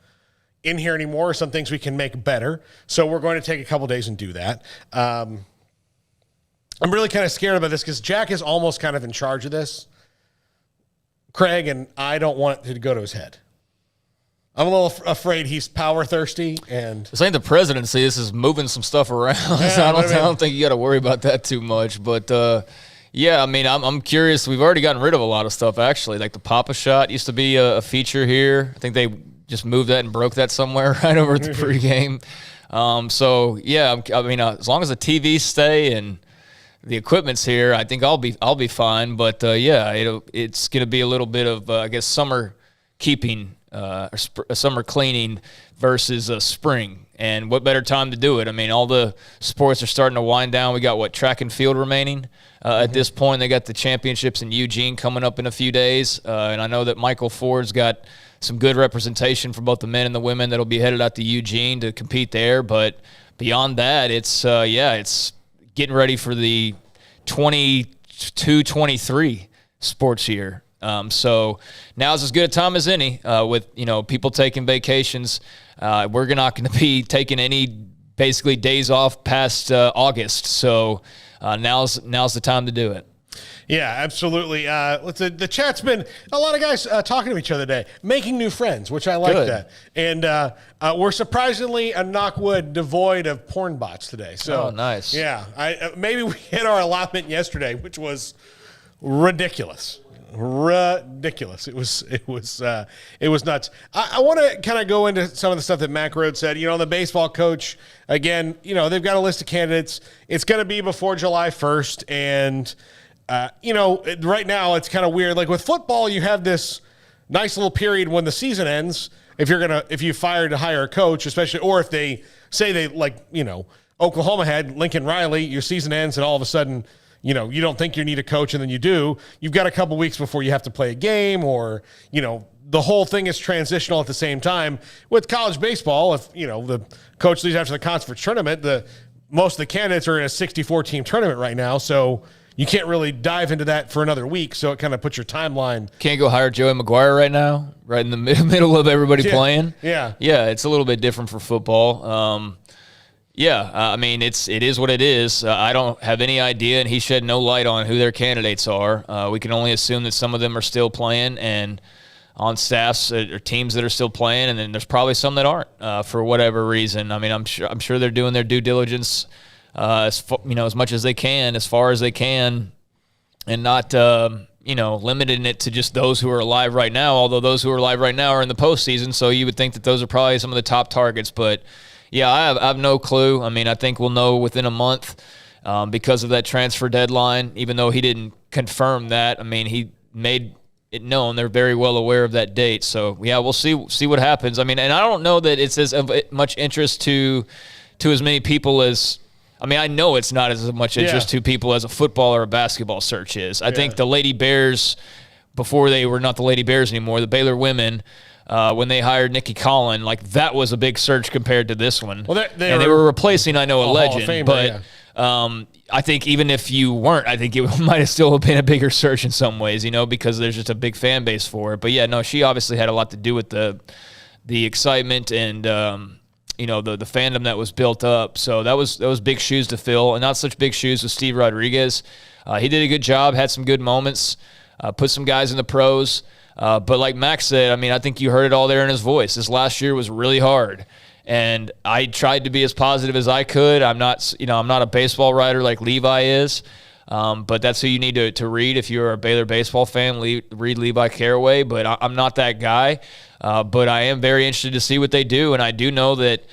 in here anymore, or some things we can make better. So we're going to take a couple days and do that. I'm really kind of scared about this because Jack is almost kind of in charge of this. Craig, and I don't want it to go to his head. I'm a little afraid he's power thirsty, and this ain't the presidency. This is moving some stuff around. Yeah, So I don't think you got to worry about that too much. But yeah, I mean, I'm curious. We've already gotten rid of a lot of stuff actually. Like the Papa Shot used to be a feature here. I think they just moved that and broke that somewhere right over at the pregame. So yeah, I mean, as long as the TVs stay and the equipment's here, I think I'll be fine. But yeah, it's going to be a little bit of I guess summer keeping. Summer cleaning versus spring. And what better time to do it? I mean, all the sports are starting to wind down. We got, track and field remaining at this point. They got the championships in Eugene coming up in a few days. And I know that Michael Ford's got some good representation for both the men and the women that'll be headed out to Eugene to compete there. But beyond that, it's getting ready for the 22-23 sports year. So now's as good a time as any with, people taking vacations. We're not going to be taking any basically days off past August. So now's the time to do it. Yeah, absolutely. The chat's been a lot of guys talking to each other today, making new friends, which I like that. And we're surprisingly, a knock wood, devoid of porn bots today. So nice. Yeah, maybe we hit our allotment yesterday, which was ridiculous. It was nuts. I want to kind of go into some of the stuff that Mack Rhoades said. The baseball coach, again, they've got a list of candidates. It's going to be before July 1st. And, right now it's kind of weird. Like with football, you have this nice little period when the season ends. If you fire to hire a coach, especially, or if they say Oklahoma had Lincoln Riley, your season ends and all of a sudden, you don't think you need a coach, and then you do. You've got a couple weeks before you have to play a game, or, the whole thing is transitional at the same time. With college baseball, if, the coach leaves after the conference tournament, most of the candidates are in a 64-team tournament right now, so you can't really dive into that for another week, so it kind of puts your timeline. Can't go hire Joey Maguire right now, right in the middle of everybody playing. Yeah. Yeah, it's a little bit different for football. Yeah, I mean, it is what it is. I don't have any idea, and he shed no light on who their candidates are. We can only assume that some of them are still playing and on staffs or teams that are still playing, and then there's probably some that aren't for whatever reason. I mean, I'm sure they're doing their due diligence as much as they can, as far as they can, and not limiting it to just those who are alive right now. Although those who are alive right now are in the postseason, so you would think that those are probably some of the top targets, but. Yeah, I have no clue. I mean, I think we'll know within a month because of that transfer deadline, even though he didn't confirm that. I mean, he made it known. They're very well aware of that date. So, yeah, we'll see what happens. I mean, and I don't know that it's as of much interest to as many people as – I mean, I know it's not as much interest to people as a football or a basketball search is. I think the Lady Bears, before they were not the Lady Bears anymore, the Baylor women – when they hired Nikki Collin, like that was a big search compared to this one. Well, they were replacing, I know, a legend, Famer, but I think even if you weren't, I think it might have still been a bigger search in some ways, because there's just a big fan base for it. But yeah, no, she obviously had a lot to do with the excitement and the fandom that was built up. So that was big shoes to fill, and not such big shoes with Steve Rodriguez. He did a good job, had some good moments, put some guys in the pros. But like Max said, I mean, I think you heard it all there in his voice. This last year was really hard, and I tried to be as positive as I could. I'm not a baseball writer like Levi is, but that's who you need to read if you're a Baylor baseball fan. Read Levi Caraway, but I'm not that guy. But I am very interested to see what they do, and I do know that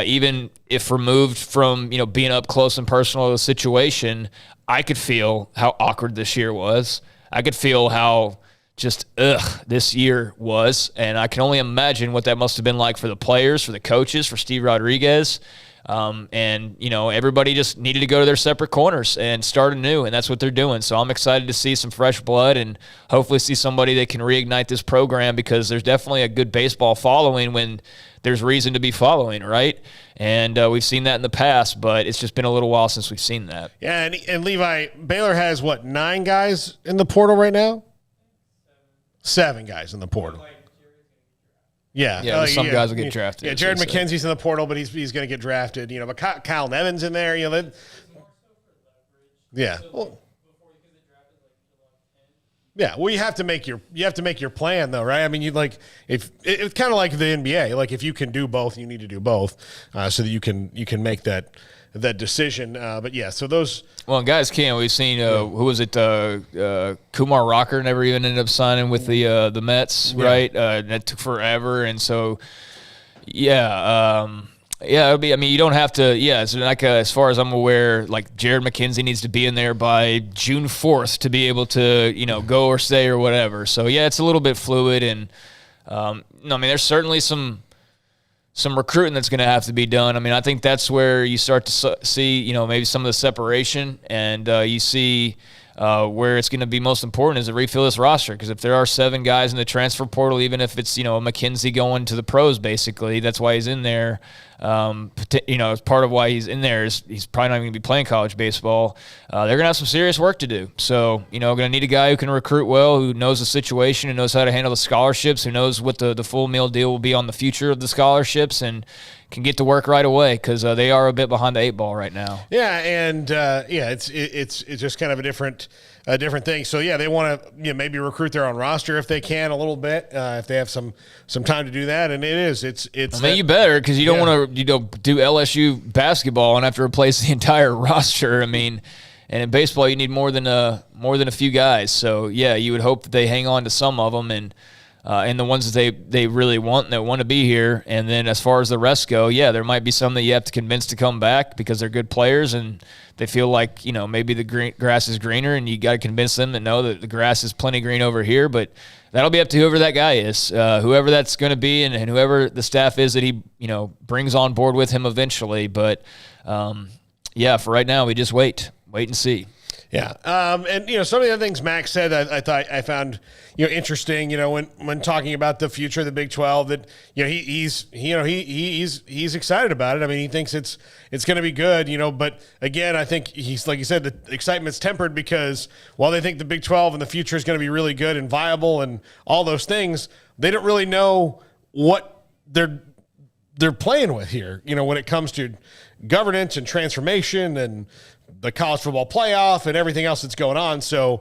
even if removed from being up close and personal to the situation, I could feel how awkward this year was. I could feel how just this year was, and I can only imagine what that must have been like for the players, for the coaches, for Steve Rodriguez, and everybody just needed to go to their separate corners and start anew, and that's what they're doing. So I'm excited to see some fresh blood and hopefully see somebody that can reignite this program, because there's definitely a good baseball following when there's reason to be following, right? And we've seen that in the past, but it's just been a little while since we've seen that. Yeah, and Levi, Baylor has 9 guys in the portal right now? 7 guys in the portal. Yeah. Some guys will get drafted. Yeah, Jared McKenzie's in the portal, but he's going to get drafted. But Kyle Nevin's in there. Well, you have to make your plan though, right? I mean, if it's kind of like the NBA. Like if you can do both, you need to do both, so that you can make that decision. But yeah, so those. Well, guys can't. We've seen who was it? Kumar Rocker never even ended up signing with the Mets, right? That took forever, and so it'll be. I mean, you don't have to. Yeah, it's like as far as I'm aware, like Jared McKenzie needs to be in there by June 4th to be able to go or stay or whatever. So yeah, it's a little bit fluid, and I mean, there's certainly some recruiting that's going to have to be done. I mean, I think that's where you start to see, maybe some of the separation, and you see where it's going to be most important is to refill this roster. Because if there are 7 guys in the transfer portal, even if it's, a McKenzie going to the pros, basically, that's why he's in there. It's part of why he's in there is he's probably not going to be playing college baseball. They're going to have some serious work to do. So, going to need a guy who can recruit well, who knows the situation, who knows how to handle the scholarships, who knows what the full meal deal will be on the future of the scholarships, and can get to work right away, because they are a bit behind the 8 ball right now. Yeah, and it's just kind of a different thing. So yeah, they want to maybe recruit their own roster if they can a little bit, if they have some time to do that. And it's. I mean, you better, because you don't want to do LSU basketball and have to replace the entire roster. I mean, and in baseball you need more than a few guys. So yeah, you would hope that they hang on to some of them and the ones that they really want and that want to be here. And then as far as the rest go, yeah, there might be some that you have to convince to come back because they're good players and they feel like, maybe the grass is greener, and you got to convince them to know that the grass is plenty green over here. But that'll be up to whoever that guy is, whoever that's going to be, and whoever the staff is that he, brings on board with him eventually. But, for right now, we just wait and see. Yeah. And some of the other things Max said, I found, interesting, when talking about the future of the Big 12, that, he's excited about it. I mean, he thinks it's going to be good, but again, I think he's, like you said, the excitement's tempered because while they think the Big 12 in the future is going to be really good and viable and all those things, they don't really know what they're playing with here, when it comes to governance and transformation and the college football playoff and everything else that's going on. So,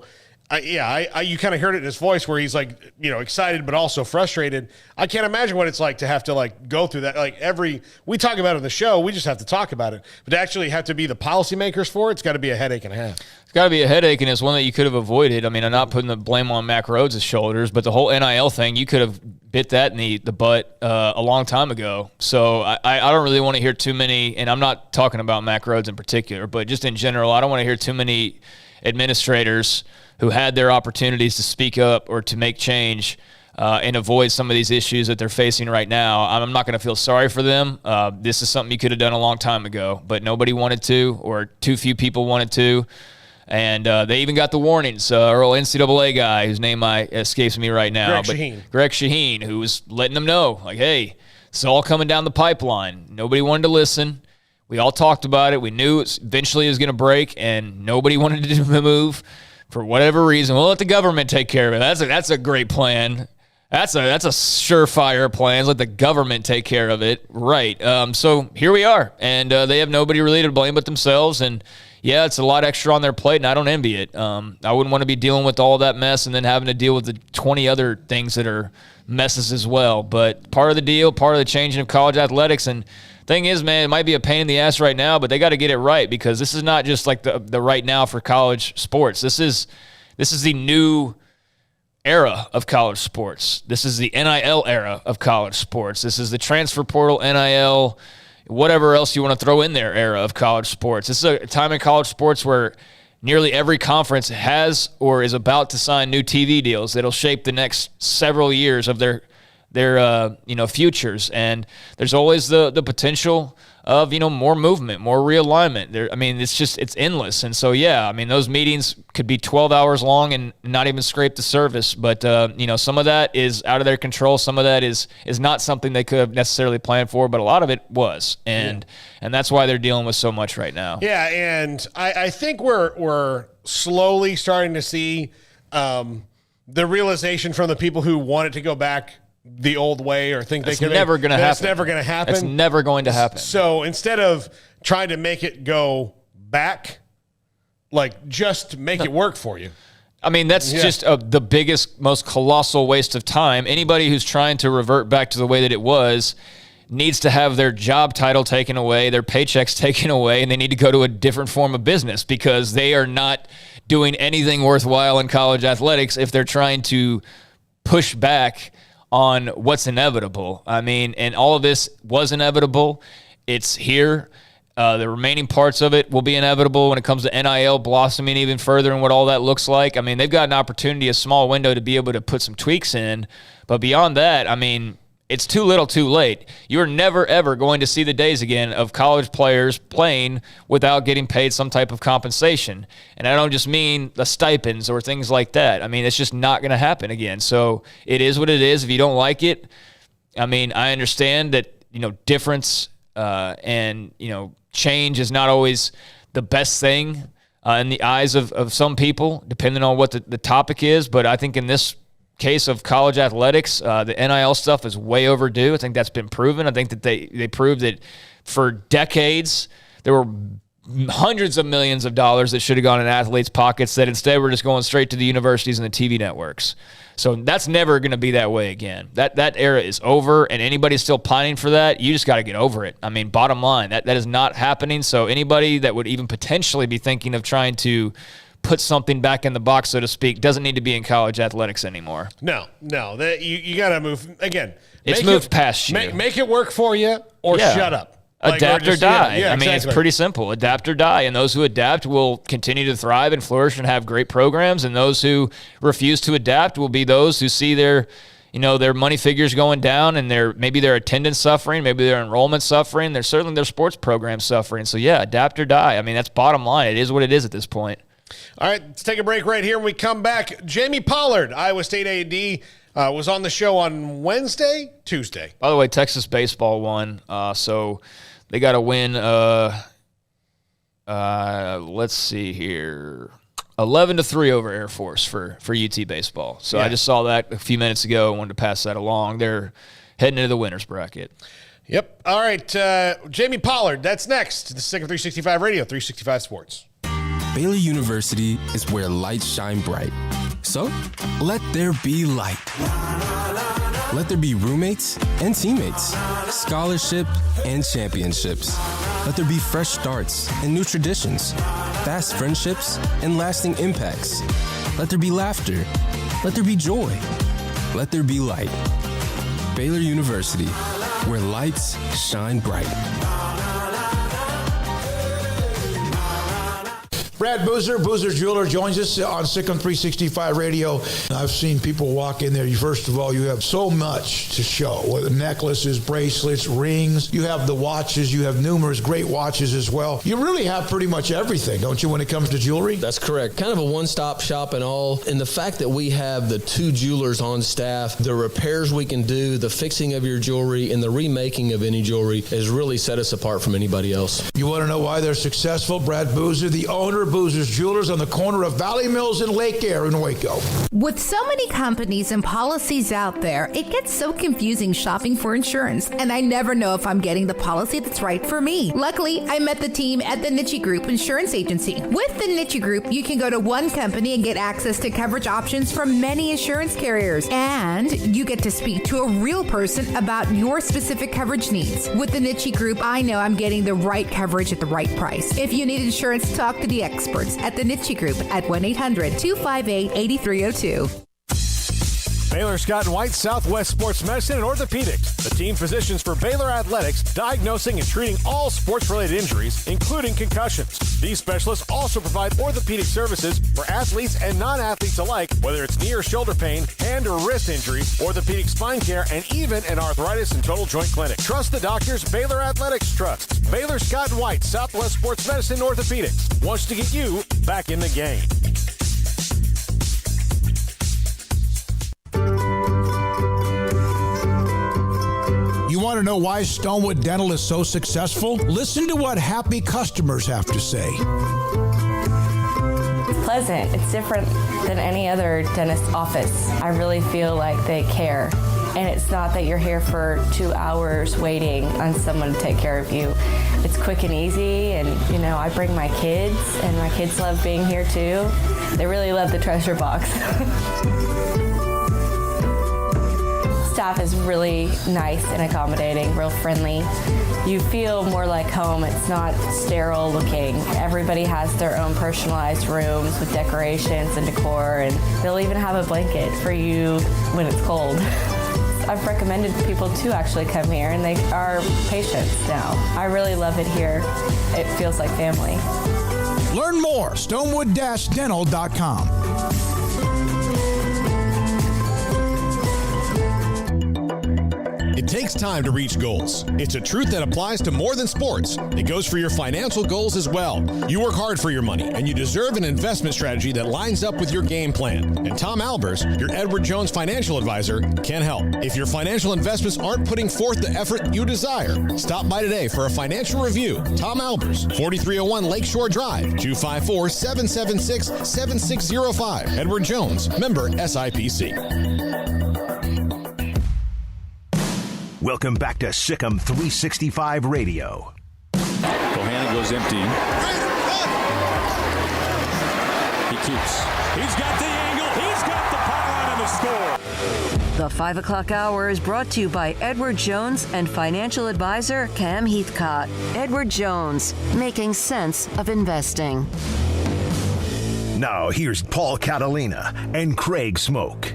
you kind of heard it in his voice where he's like, excited but also frustrated. I can't imagine what it's like to have to go through that. We talk about it on the show, we just have to talk about it. But to actually have to be the policymakers for it, it's got to be a headache and a half. It's got to be a headache, and it's one that you could have avoided. I mean, I'm not putting the blame on Mack Rhoades' shoulders, but the whole NIL thing, you could have bit that in the butt a long time ago. So I don't really want to hear too many, and I'm not talking about Mack Rhoades in particular, but just in general, I don't want to hear too many administrators who had their opportunities to speak up or to make change and avoid some of these issues that they're facing right now. I'm not going to feel sorry for them. This is something you could have done a long time ago, but nobody wanted to, or too few people wanted to. And they even got the warnings. Earl NCAA guy, whose name escapes me right now. Greg Shaheen, who was letting them know, like, hey, it's all coming down the pipeline. Nobody wanted to listen. We all talked about it. We knew eventually it was going to break, and nobody wanted to move for whatever reason. We'll let the government take care of it. That's a great plan. That's a surefire plan. Let the government take care of it. Right. So here we are, and they have nobody really to blame but themselves. And yeah, it's a lot extra on their plate, and I don't envy it. I wouldn't want to be dealing with all that mess and then having to deal with the 20 other things that are messes as well. But part of the deal, part of the changing of college athletics. And thing is, man, it might be a pain in the ass right now, but they got to get it right, because this is not just like the right now for college sports. This is the new era of college sports. This is the NIL era of college sports. This is the transfer portal, NIL, whatever else you want to throw in there era of college sports. This is a time in college sports where nearly every conference has or is about to sign new TV deals that'll shape the next several years of their futures. And there's always the potential of, more movement, more realignment. It's endless. And so, yeah, those meetings could be 12 hours long and not even scrape the surface. But, some of that is out of their control. Some of that is not something they could have necessarily planned for, but a lot of it was. And that's why they're dealing with so much right now. Yeah, and I think we're slowly starting to see the realization from the people who want it to go back the old way or think That's they can. Never going to happen. It's never going to happen. It's never going to happen. So instead of trying to make it go back, just make it work for you. That's just the biggest, most colossal waste of time. Anybody who's trying to revert back to the way that it was needs to have their job title taken away, their paychecks taken away, and they need to go to a different form of business, because they are not doing anything worthwhile in college athletics if they're trying to push back on what's inevitable. And all of this was inevitable. It's here. The remaining parts of it will be inevitable when it comes to NIL blossoming even further and what all that looks like. They've got an opportunity, a small window to be able to put some tweaks in. But beyond that, it's too little too late. You're never, ever going to see the days again of college players playing without getting paid some type of compensation. And I don't just mean the stipends or things like that. It's just not going to happen again. So it is what it is. If you don't like it, I understand that, difference and, change is not always the best thing in the eyes of some people, depending on what the topic is. But I think in this case of college athletics, the NIL stuff is way overdue. I think that's been proven. I think that they proved that for decades there were hundreds of millions of dollars that should have gone in athletes' pockets that instead were just going straight to the universities and the TV networks. So that's never going to be that way again. That era is over, and anybody still pining for that, you just got to get over it. Bottom line, that is not happening. So anybody that would even potentially be thinking of trying to put something back in the box, so to speak, doesn't need to be in college athletics anymore. No. You got to move. Again, it's moved past you. Make it work for you or shut up. Adapt or die. Exactly. It's pretty simple. Adapt or die. And those who adapt will continue to thrive and flourish and have great programs. And those who refuse to adapt will be those who see their money figures going down, and maybe their attendance suffering, maybe their enrollment suffering. There's certainly their sports program suffering. So yeah, adapt or die. That's bottom line. It is what it is at this point. All right, let's take a break right here. When we come back, Jamie Pollard, Iowa State A&D, was on the show on Tuesday. By the way, Texas baseball won, so they got a win. Let's see here, 11-3 over Air Force for UT baseball. So yeah. I just saw that a few minutes ago. I wanted to pass that along. They're heading into the winners bracket. Yep. All right, Jamie Pollard. That's next. This is 365 Radio, 365 Sports. Baylor University is where lights shine bright. So, let there be light. Let there be roommates and teammates, scholarship and championships. Let there be fresh starts and new traditions, fast friendships and lasting impacts. Let there be laughter. Let there be joy. Let there be light. Baylor University, where lights shine bright. Brad Boozer Jeweler, joins us on Sick 'Em 365 Radio. I've seen people walk in there. First of all, you have so much to show, whether necklaces, bracelets, rings. You have the watches. You have numerous great watches as well. You really have pretty much everything, don't you, when it comes to jewelry? That's correct. Kind of a one-stop shop and all. And the fact that we have the 2 jewelers on staff, the repairs we can do, the fixing of your jewelry, and the remaking of any jewelry has really set us apart from anybody else. You want to know why they're successful? Brad Boozer, the owner of Boozer's Jewelers on the corner of Valley Mills and Lake Air in Waco. With so many companies and policies out there, it gets so confusing shopping for insurance, and I never know if I'm getting the policy that's right for me. Luckily, I met the team at the Niche Group Insurance Agency. With the Niche Group, you can go to one company and get access to coverage options from many insurance carriers, and you get to speak to a real person about your specific coverage needs. With the Niche Group, I know I'm getting the right coverage at the right price. If you need insurance, talk to the experts at the Niche Group at 1-800-258-8302. Baylor Scott & White Southwest Sports Medicine and Orthopedics, the team physicians for Baylor Athletics, diagnosing and treating all sports-related injuries, including concussions. These specialists also provide orthopedic services for athletes and non-athletes alike, whether it's knee or shoulder pain, hand or wrist injury, orthopedic spine care, and even an arthritis and total joint clinic. Trust the doctors Baylor Athletics trusts. Baylor Scott & White Southwest Sports Medicine and Orthopedics wants to get you back in the game. You want to know why Stonewood Dental is so successful? Listen to what happy customers have to say. It's pleasant. It's different than any other dentist office. I really feel like they care. And it's not that you're here for 2 hours waiting on someone to take care of you. It's quick and easy, and I bring my kids, and my kids love being here too. They really love the treasure box. Staff is really nice and accommodating, real friendly. You feel more like home. It's not sterile looking. Everybody has their own personalized rooms with decorations and decor, and they'll even have a blanket for you when it's cold. I've recommended people to actually come here, and they are patients now. I really love it here. It feels like family. Learn more, stonewood-dental.com. It takes time to reach goals. It's a truth that applies to more than sports. It goes for your financial goals as well. You work hard for your money, and you deserve an investment strategy that lines up with your game plan. And Tom Albers, your Edward Jones financial advisor, can help. If your financial investments aren't putting forth the effort you desire, stop by today for a financial review. Tom Albers, 4301 Lakeshore Drive, 254-776-7605. Edward Jones, member SIPC. Welcome back to Sick 'Em 365 Radio. Bohannon goes empty. He keeps. He's got the angle. He's got the pylon and the score. The 5 o'clock hour is brought to you by Edward Jones and financial advisor Cam Heathcott. Edward Jones, making sense of investing. Now here's Paul Catalina and Craig Smoak.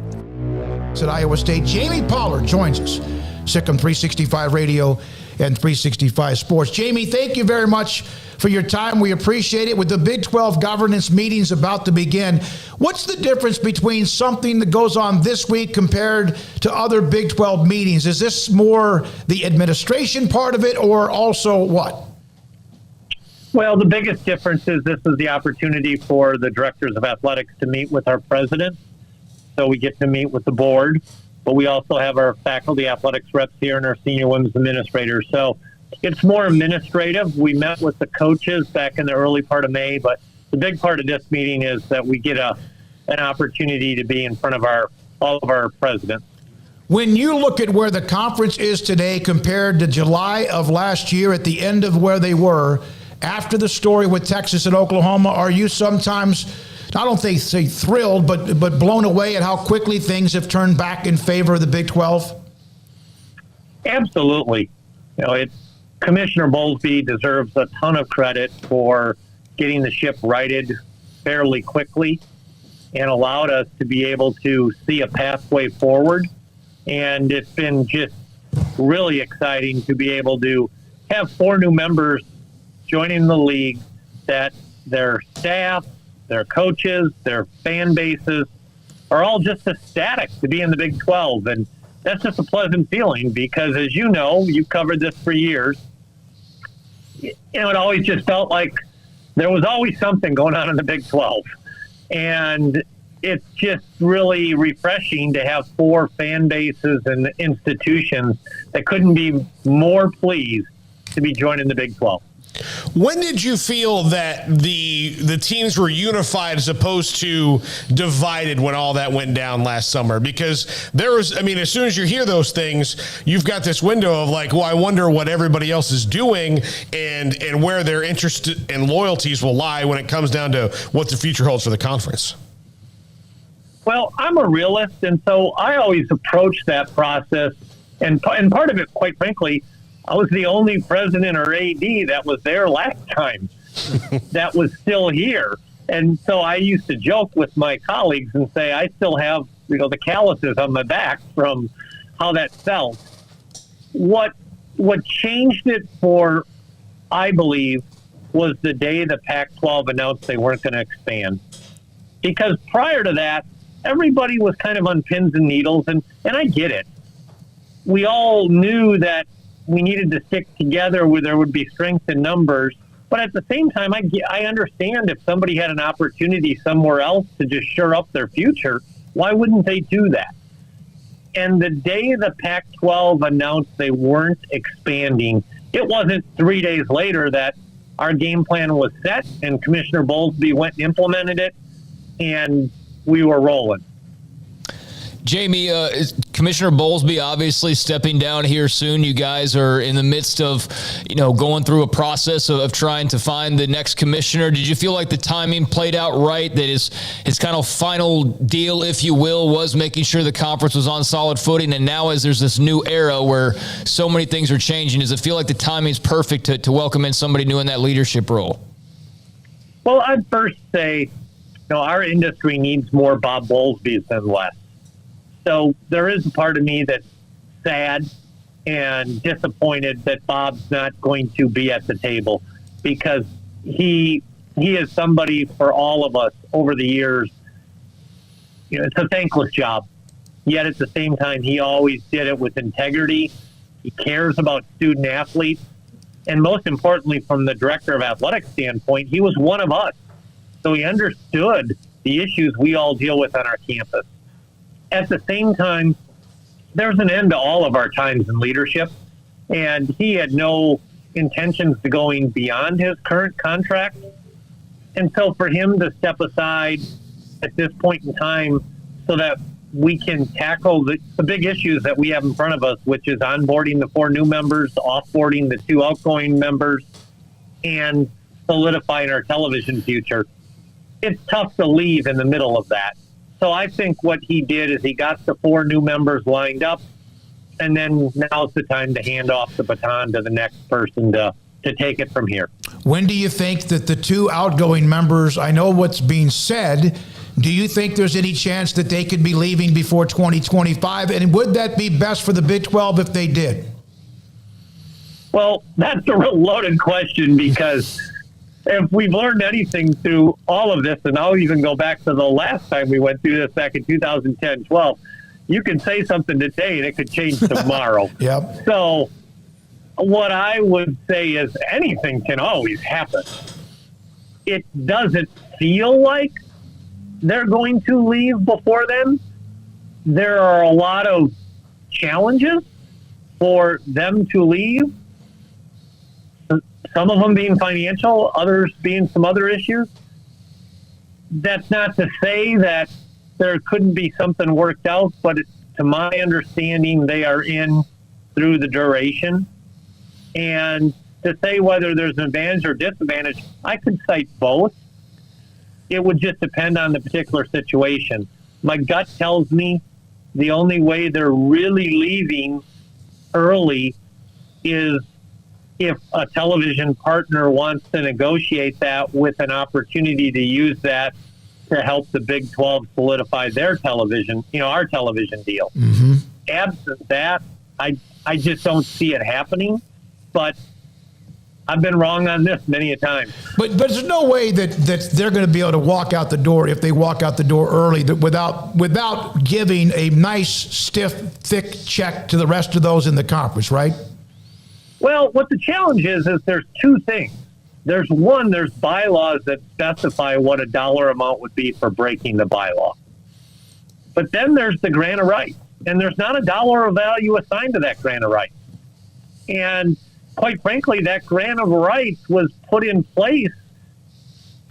At Iowa State, Jamie Pollard joins us. Sick 'Em 365 Radio and 365 Sports. Jamie, thank you very much for your time. We appreciate it. With the Big 12 governance meetings about to begin, what's the difference between something that goes on this week compared to other Big 12 meetings? Is this more the administration part of it, or also what? Well, the biggest difference is this is the opportunity for the directors of athletics to meet with our president. So we get to meet with the board. But we also have our faculty athletics reps here and our senior women's administrators. So it's more administrative. We met with the coaches back in the early part of May, but the big part of this meeting is that we get an opportunity to be in front of all of our presidents. When you look at where the conference is today compared to July of last year at the end of where they were, after the story with Texas and Oklahoma, are you sometimes, I don't think say thrilled, but blown away at how quickly things have turned back in favor of the Big 12? Absolutely. Commissioner Bowlsby deserves a ton of credit for getting the ship righted fairly quickly and allowed us to be able to see a pathway forward. And it's been just really exciting to be able to have 4 new members joining the league, that they're staff, their coaches, their fan bases are all just ecstatic to be in the Big 12. And that's just a pleasant feeling because, as you know, you've covered this for years. It always just felt like there was always something going on in the Big 12. And it's just really refreshing to have 4 fan bases and institutions that couldn't be more pleased to be joining the Big 12. When did you feel that the teams were unified as opposed to divided when all that went down last summer? Because there was, as soon as you hear those things, you've got this window of like, well, I wonder what everybody else is doing and where their interest and loyalties will lie when it comes down to what the future holds for the conference. Well, I'm a realist, and so I always approach that process. And part of it, quite frankly, I was the only president or AD that was there last time that was still here. And so I used to joke with my colleagues and say, I still have, the calluses on my back from how that felt. What changed it for, I believe, was the day the Pac-12 announced they weren't going to expand. Because prior to that, everybody was kind of on pins and needles, and I get it. We all knew that we needed to stick together where there would be strength in numbers. But at the same time, I understand if somebody had an opportunity somewhere else to just shore up their future, why wouldn't they do that? And the day the Pac-12 announced they weren't expanding, it wasn't 3 days later that our game plan was set and Commissioner Bowlsby went and implemented it, and we were rolling. Jamie, Commissioner Bowlsby obviously stepping down here soon. You guys are in the midst of, going through a process of trying to find the next commissioner. Did you feel like the timing played out right, that his kind of final deal, if you will, was making sure the conference was on solid footing? And now as there's this new era where so many things are changing, does it feel like the timing's perfect to welcome in somebody new in that leadership role? Well, I'd first say, our industry needs more Bob Bowlsbys than less. So there is a part of me that's sad and disappointed that Bob's not going to be at the table because he is somebody for all of us over the years. It's a thankless job. Yet at the same time, he always did it with integrity. He cares about student athletes. And most importantly, from the director of athletics standpoint, he was one of us. So he understood the issues we all deal with on our campus. At the same time, there's an end to all of our times in leadership, and he had no intentions to going beyond his current contract. And so for him to step aside at this point in time so that we can tackle the big issues that we have in front of us, which is onboarding the 4 new members, offboarding the 2 outgoing members, and solidifying our television future, it's tough to leave in the middle of that. So I think what he did is he got the 4 new members lined up, and then now's the time to hand off the baton to the next person to take it from here. When do you think that the 2 outgoing members, I know what's being said, do you think there's any chance that they could be leaving before 2025? And would that be best for the Big 12 if they did? Well, that's a real loaded question because if we've learned anything through all of this, and I'll even go back to the last time we went through this back in 2010-12, you can say something today and it could change tomorrow. Yep. So what I would say is anything can always happen. It doesn't feel like they're going to leave before then. There are a lot of challenges for them to leave. Some of them being financial, others being some other issues. That's not to say that there couldn't be something worked out, but to my understanding, they are in through the duration. And to say whether there's an advantage or disadvantage, I could cite both. It would just depend on the particular situation. My gut tells me the only way they're really leaving early is if a television partner wants to negotiate that with an opportunity to use that to help the Big 12 solidify their television, our television deal. Mm-hmm. Absent that, I just don't see it happening. But I've been wrong on this many a time. But there's no way that they're going to be able to walk out the door if they walk out the door early without giving a nice, stiff, thick check to the rest of those in the conference, right? Well, what the challenge is there's two things. There's bylaws that specify what a dollar amount would be for breaking the bylaw. But then there's the grant of rights, and there's not a dollar of value assigned to that grant of rights. And quite frankly, that grant of rights was put in place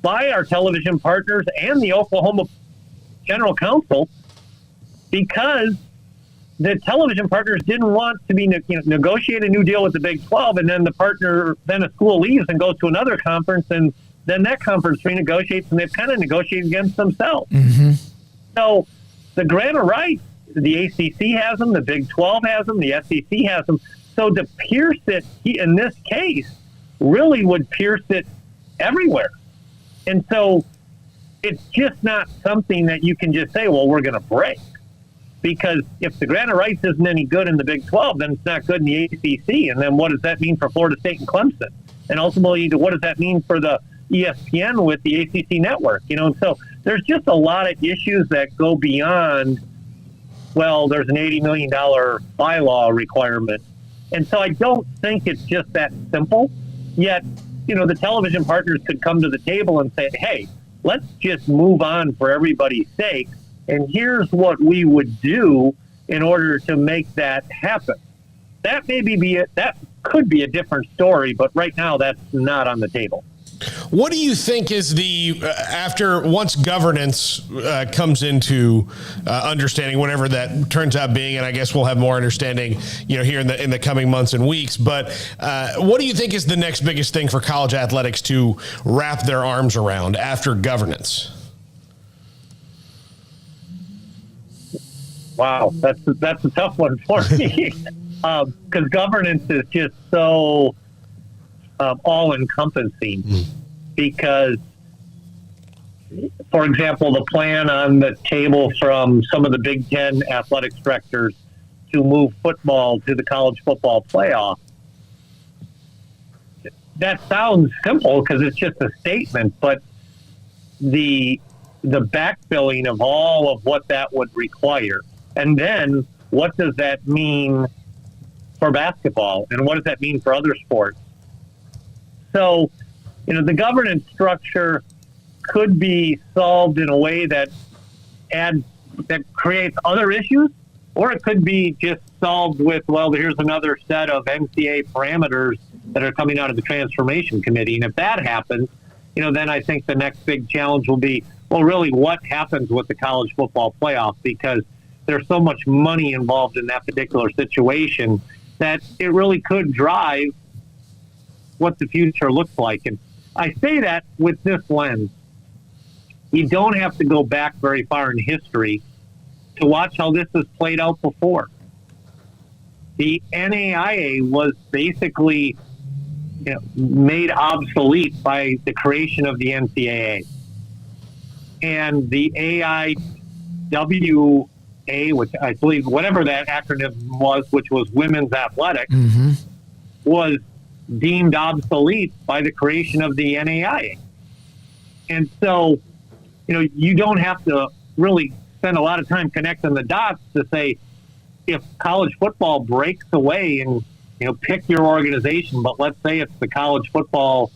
by our television partners and the Oklahoma General Counsel because the television partners didn't want to be negotiate a new deal with the Big 12, and then a school leaves and goes to another conference, and then that conference renegotiates, and they've kind of negotiated against themselves. Mm-hmm. So the grant of rights, the ACC has them, the Big 12 has them, the SEC has them. So to pierce it in this case really would pierce it everywhere. And so it's just not something that you can just say, well, we're going to break. Because if the grant of rights isn't any good in the Big 12, then it's not good in the ACC. And then what does that mean for Florida State and Clemson? And ultimately, what does that mean for the ESPN with the ACC network? So there's just a lot of issues that go beyond, well, there's an $80 million bylaw requirement. And so I don't think it's just that simple. Yet, the television partners could come to the table and say, hey, let's just move on for everybody's sake. And here's what we would do in order to make that happen. That that could be a different story, but right now that's not on the table. What do you think is once governance comes into understanding, whatever that turns out being, and I guess we'll have more understanding, here in the coming months and weeks. But what do you think is the next biggest thing for college athletics to wrap their arms around after governance? Wow, that's a tough one for me because governance is just so all-encompassing. Because, for example, the plan on the table from some of the Big Ten athletics directors to move football to the college football playoff, that sounds simple because it's just a statement, but the backfilling of all of what that would require. And then what does that mean for basketball? And what does that mean for other sports? So, the governance structure could be solved in a way that creates other issues, or it could be just solved with, well, here's another set of NCAA parameters that are coming out of the transformation committee. And if that happens, then I think the next big challenge will be, well, really what happens with the college football playoff? Because there's so much money involved in that particular situation that it really could drive what the future looks like. And I say that with this lens. You don't have to go back very far in history to watch how this has played out before. The NAIA was basically made obsolete by the creation of the NCAA. And the AIWA, which I believe, whatever that acronym was, which was Women's Athletics, was deemed obsolete by the creation of the NAIA. And so, you don't have to really spend a lot of time connecting the dots to say, if college football breaks away and, pick your organization, but let's say it's the College Football,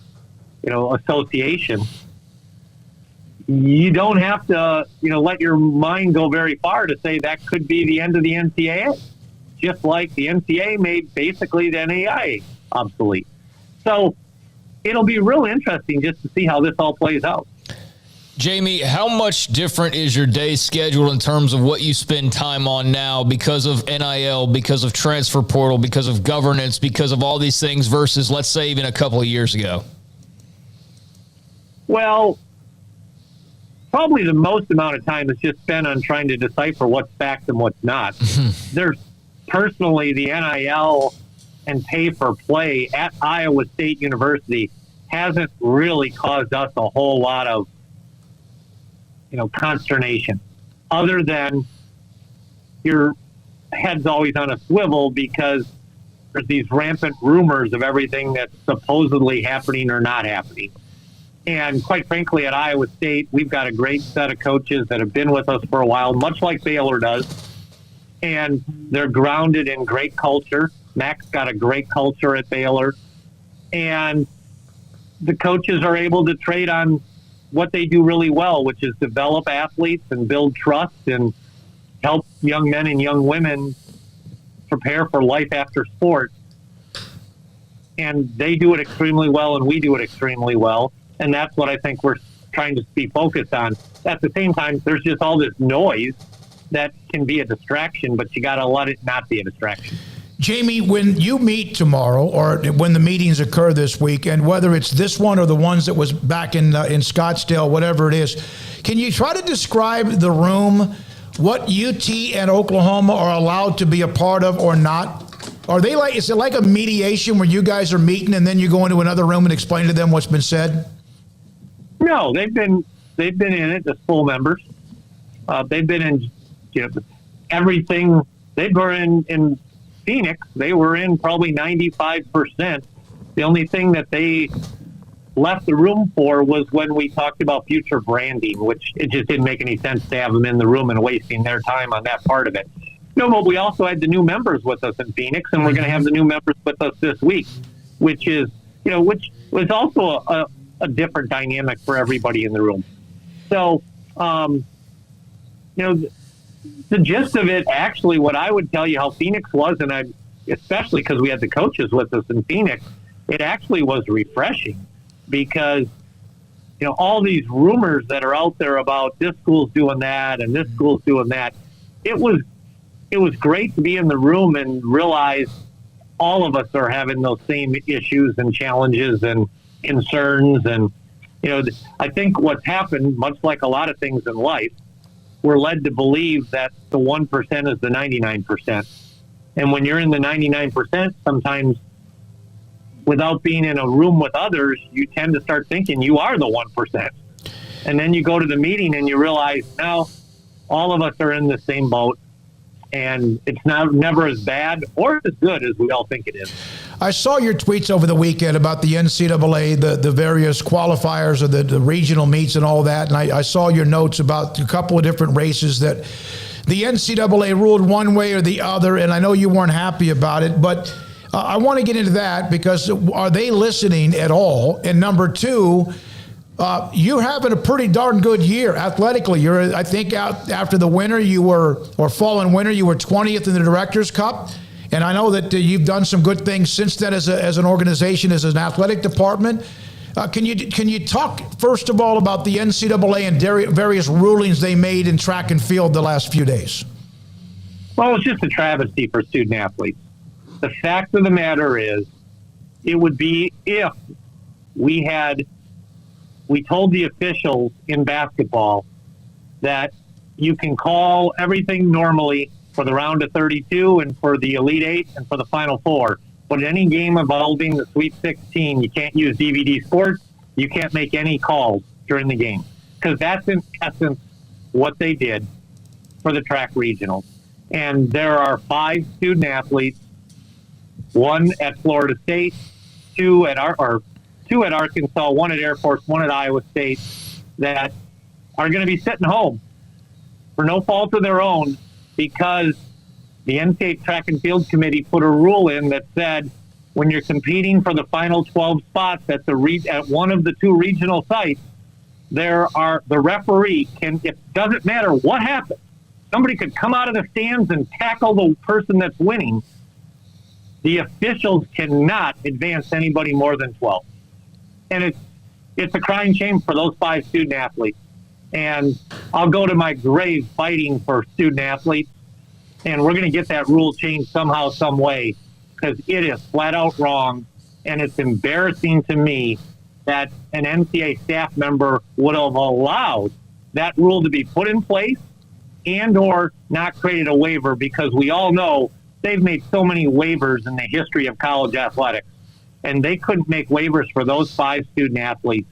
Association, you don't have to, let your mind go very far to say that could be the end of the NCAA, just like the NCAA made basically the NAIA obsolete. So it'll be real interesting just to see how this all plays out. Jamie, how much different is your day scheduled in terms of what you spend time on now because of NIL, because of transfer portal, because of governance, because of all these things versus, let's say, even a couple of years ago? Well, probably the most amount of time is just spent on trying to decipher what's fact and what's not. There's personally the NIL and pay for play at Iowa State University hasn't really caused us a whole lot of consternation, other than your head's always on a swivel because there's these rampant rumors of everything that's supposedly happening or not happening. And quite frankly, at Iowa State, we've got a great set of coaches that have been with us for a while, much like Baylor does. And they're grounded in great culture. Mack's got a great culture at Baylor. And the coaches are able to trade on what they do really well, which is develop athletes and build trust and help young men and young women prepare for life after sport. And they do it extremely well, and we do it extremely well. And that's what I think we're trying to be focused on. At the same time, there's just all this noise that can be a distraction, but you got to let it not be a distraction. Jamie, when you meet tomorrow, or when the meetings occur this week, and whether it's this one or the ones that was back in Scottsdale, whatever it is, can you try to describe the room, what UT and Oklahoma are allowed to be a part of or not? Are they like? Is it like a mediation where you guys are meeting and then you go into another room and explain to them what's been said? No, they've been in it as full members. They've been in everything. They were in Phoenix. They were in probably 95%. The only thing that they left the room for was when we talked about future branding, which it just didn't make any sense to have them in the room and wasting their time on that part of it. No, but we also had the new members with us in Phoenix, and we're going to have the new members with us this week, which was also a different dynamic for everybody in the room. So, the gist of it, actually, what I would tell you how Phoenix was, and especially because we had the coaches with us in Phoenix, it actually was refreshing because, all these rumors that are out there about this school's doing that and this school's doing that, it was great to be in the room and realize all of us are having those same issues and challenges and concerns. And, I think what's happened, much like a lot of things in life, we're led to believe that the 1% is the 99%. And when you're in the 99%, sometimes without being in a room with others, you tend to start thinking you are the 1%. And then you go to the meeting and you realize, no, all of us are in the same boat. And it's never as bad or as good as we all think it is. I saw your tweets over the weekend about the NCAA, the various qualifiers of the regional meets and all that. And I saw your notes about a couple of different races that the NCAA ruled one way or the other. And I know you weren't happy about it, but I want to get into that because are they listening at all? And number two, you're having a pretty darn good year athletically. I think out after the winter fall and winter, you were 20th in the Directors' Cup. And I know that you've done some good things since then as an organization, as an athletic department. Can you talk, first of all, about the NCAA and various rulings they made in track and field the last few days? Well, it's just a travesty for student athletes. The fact of the matter is, it would be if we told the officials in basketball that you can call everything normally for the round of 32 and for the Elite Eight and for the Final Four. But any game involving the Sweet 16, you can't use DVD Sports. You can't make any calls during the game. Because that's in essence what they did for the track regionals. And there are 5 student athletes, 1 at Florida State, 2 at Arkansas, 1 at Air Force, 1 at Iowa State, that are going to be sitting home for no fault of their own because the NCAA Track and Field Committee put a rule in that said when you're competing for the final 12 spots at one of the 2 regional sites, the referee it doesn't matter what happens. Somebody could come out of the stands and tackle the person that's winning. The officials cannot advance anybody more than 12. And it's a crying shame for those 5 student athletes. And I'll go to my grave fighting for student athletes. And we're going to get that rule changed somehow, some way, because it is flat out wrong. And it's embarrassing to me that an NCAA staff member would have allowed that rule to be put in place and or not created a waiver, because we all know they've made so many waivers in the history of college athletics. And they couldn't make waivers for those 5 student athletes.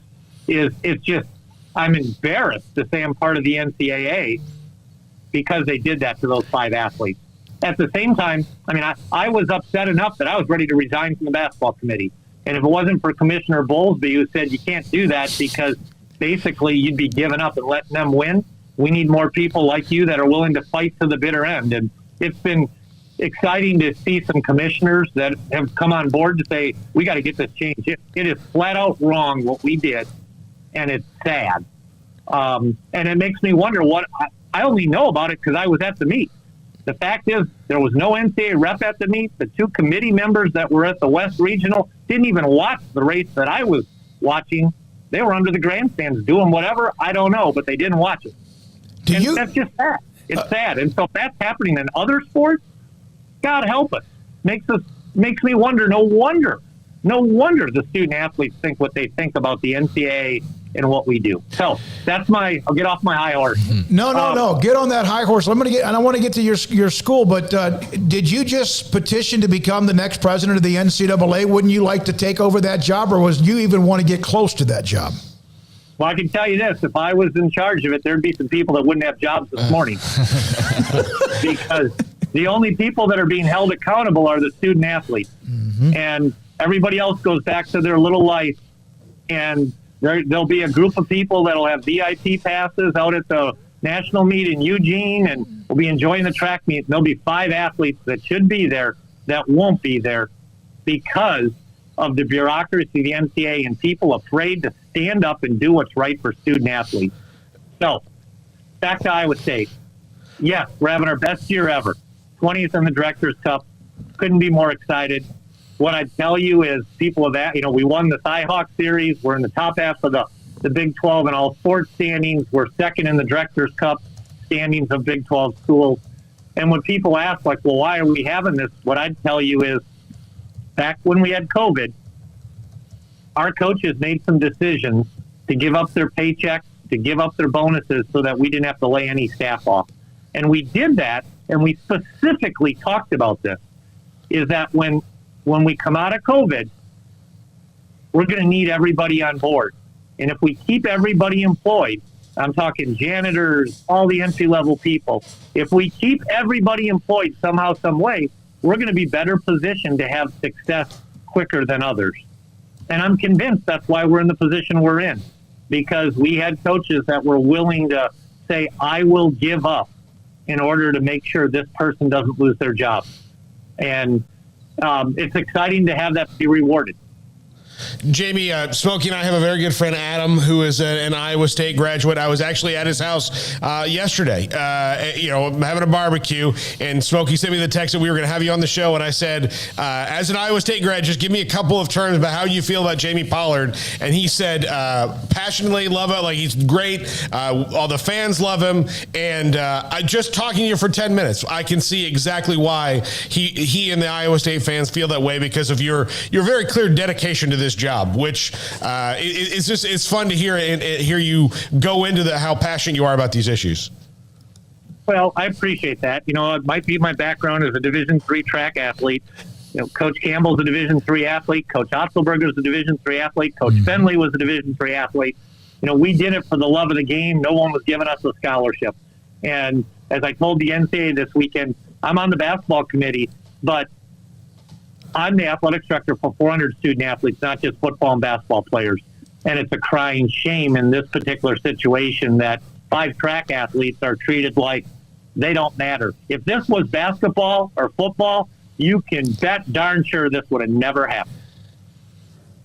It's just, I'm embarrassed to say I'm part of the NCAA because they did that to those 5 athletes. at the same time, I mean, I was upset enough that I was ready to resign from the basketball committee. And if it wasn't for Commissioner Bowlsby, who said you can't do that because basically you'd be giving up and letting them win, we need more people like you that are willing to fight to the bitter end. And it's been exciting to see some commissioners that have come on board to say, we got to get this changed. It is flat out wrong what we did, and it's sad. And it makes me wonder what I only know about it because I was at the meet. The fact is, there was no NCAA rep at the meet. The two committee members that were at the West Regional didn't even watch the race that I was watching. They were under the grandstands doing whatever. I don't know, but they didn't watch it. That's just sad. It's sad. And so if that's happening in other sports, God help us. Makes me wonder. No wonder the student athletes think what they think about the NCAA and what we do. So I'll get off my high horse. No. Get on that high horse. I want to get to your school, but did you just petition to become the next president of the NCAA? Wouldn't you like to take over that job, or was you even want to get close to that job? Well, I can tell you this. If I was in charge of it, there'd be some people that wouldn't have jobs this morning. Because the only people that are being held accountable are the student athletes. Mm-hmm. And everybody else goes back to their little life. And there'll be a group of people that'll have VIP passes out at the national meet in Eugene, and we'll be enjoying the track meet. And there'll be 5 athletes that should be there that won't be there because of the bureaucracy of the NCAA and people afraid to stand up and do what's right for student athletes. So, back to Iowa State. Yes, we're having our best year ever. 20th in the Directors' Cup. Couldn't be more excited. What I'd tell you is people of that, we won the Cyhawk series. We're in the top half of the Big 12 in all sports standings. We're second in the Directors' Cup standings of Big 12 schools. And when people ask, well, why are we having this? What I'd tell you is, back when we had COVID, our coaches made some decisions to give up their paychecks, to give up their bonuses so that we didn't have to lay any staff off. And we did that, and we specifically talked about this, is that when we come out of COVID, we're going to need everybody on board. And if we keep everybody employed, I'm talking janitors, all the entry-level people, if we keep everybody employed somehow, some way, we're going to be better positioned to have success quicker than others. And I'm convinced that's why we're in the position we're in, because we had coaches that were willing to say, I will give up in order to make sure this person doesn't lose their job. And it's exciting to have that be rewarded. Jamie, Smokey and I have a very good friend, Adam, who is an Iowa State graduate. I was actually at his house yesterday, having a barbecue, and Smokey sent me the text that we were going to have you on the show, and I said, as an Iowa State grad, just give me a couple of terms about how you feel about Jamie Pollard. And he said, passionately love it, like he's great, all the fans love him, and just talking to you for 10 minutes, I can see exactly why he and the Iowa State fans feel that way because of your very clear dedication to this job, which it's fun to hear and hear you go into how passionate you are about these issues. Well, I appreciate that. It might be my background as a Division III track athlete. Coach Campbell's a Division III athlete. Coach Otzelberger's a Division III athlete. Coach Fenley was a Division III athlete. We did it for the love of the game. No one was giving us a scholarship. And as I told the NCAA this weekend, I'm on the basketball committee, but I'm the athletics director for 400 student athletes, not just football and basketball players. And it's a crying shame in this particular situation that 5 track athletes are treated like they don't matter. If this was basketball or football, you can bet darn sure this would have never happened.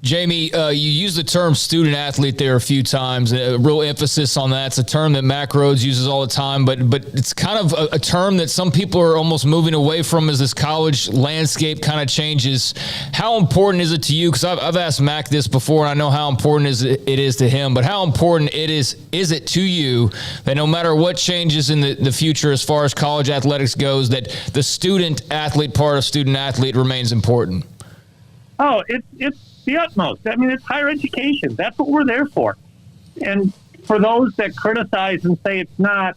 Jamie, you used the term student athlete there a few times, a real emphasis on that. It's a term that Mack Rhoades uses all the time, but it's kind of a term that some people are almost moving away from as this college landscape kind of changes. How important is it to you? Because I've asked Mack this before, and I know how important it is to him, but how important is it to you that no matter what changes in the future as far as college athletics goes, that the student athlete part of student athlete remains important? Oh, it's the utmost. I mean, it's higher education. That's what we're there for. And for those that criticize and say it's not,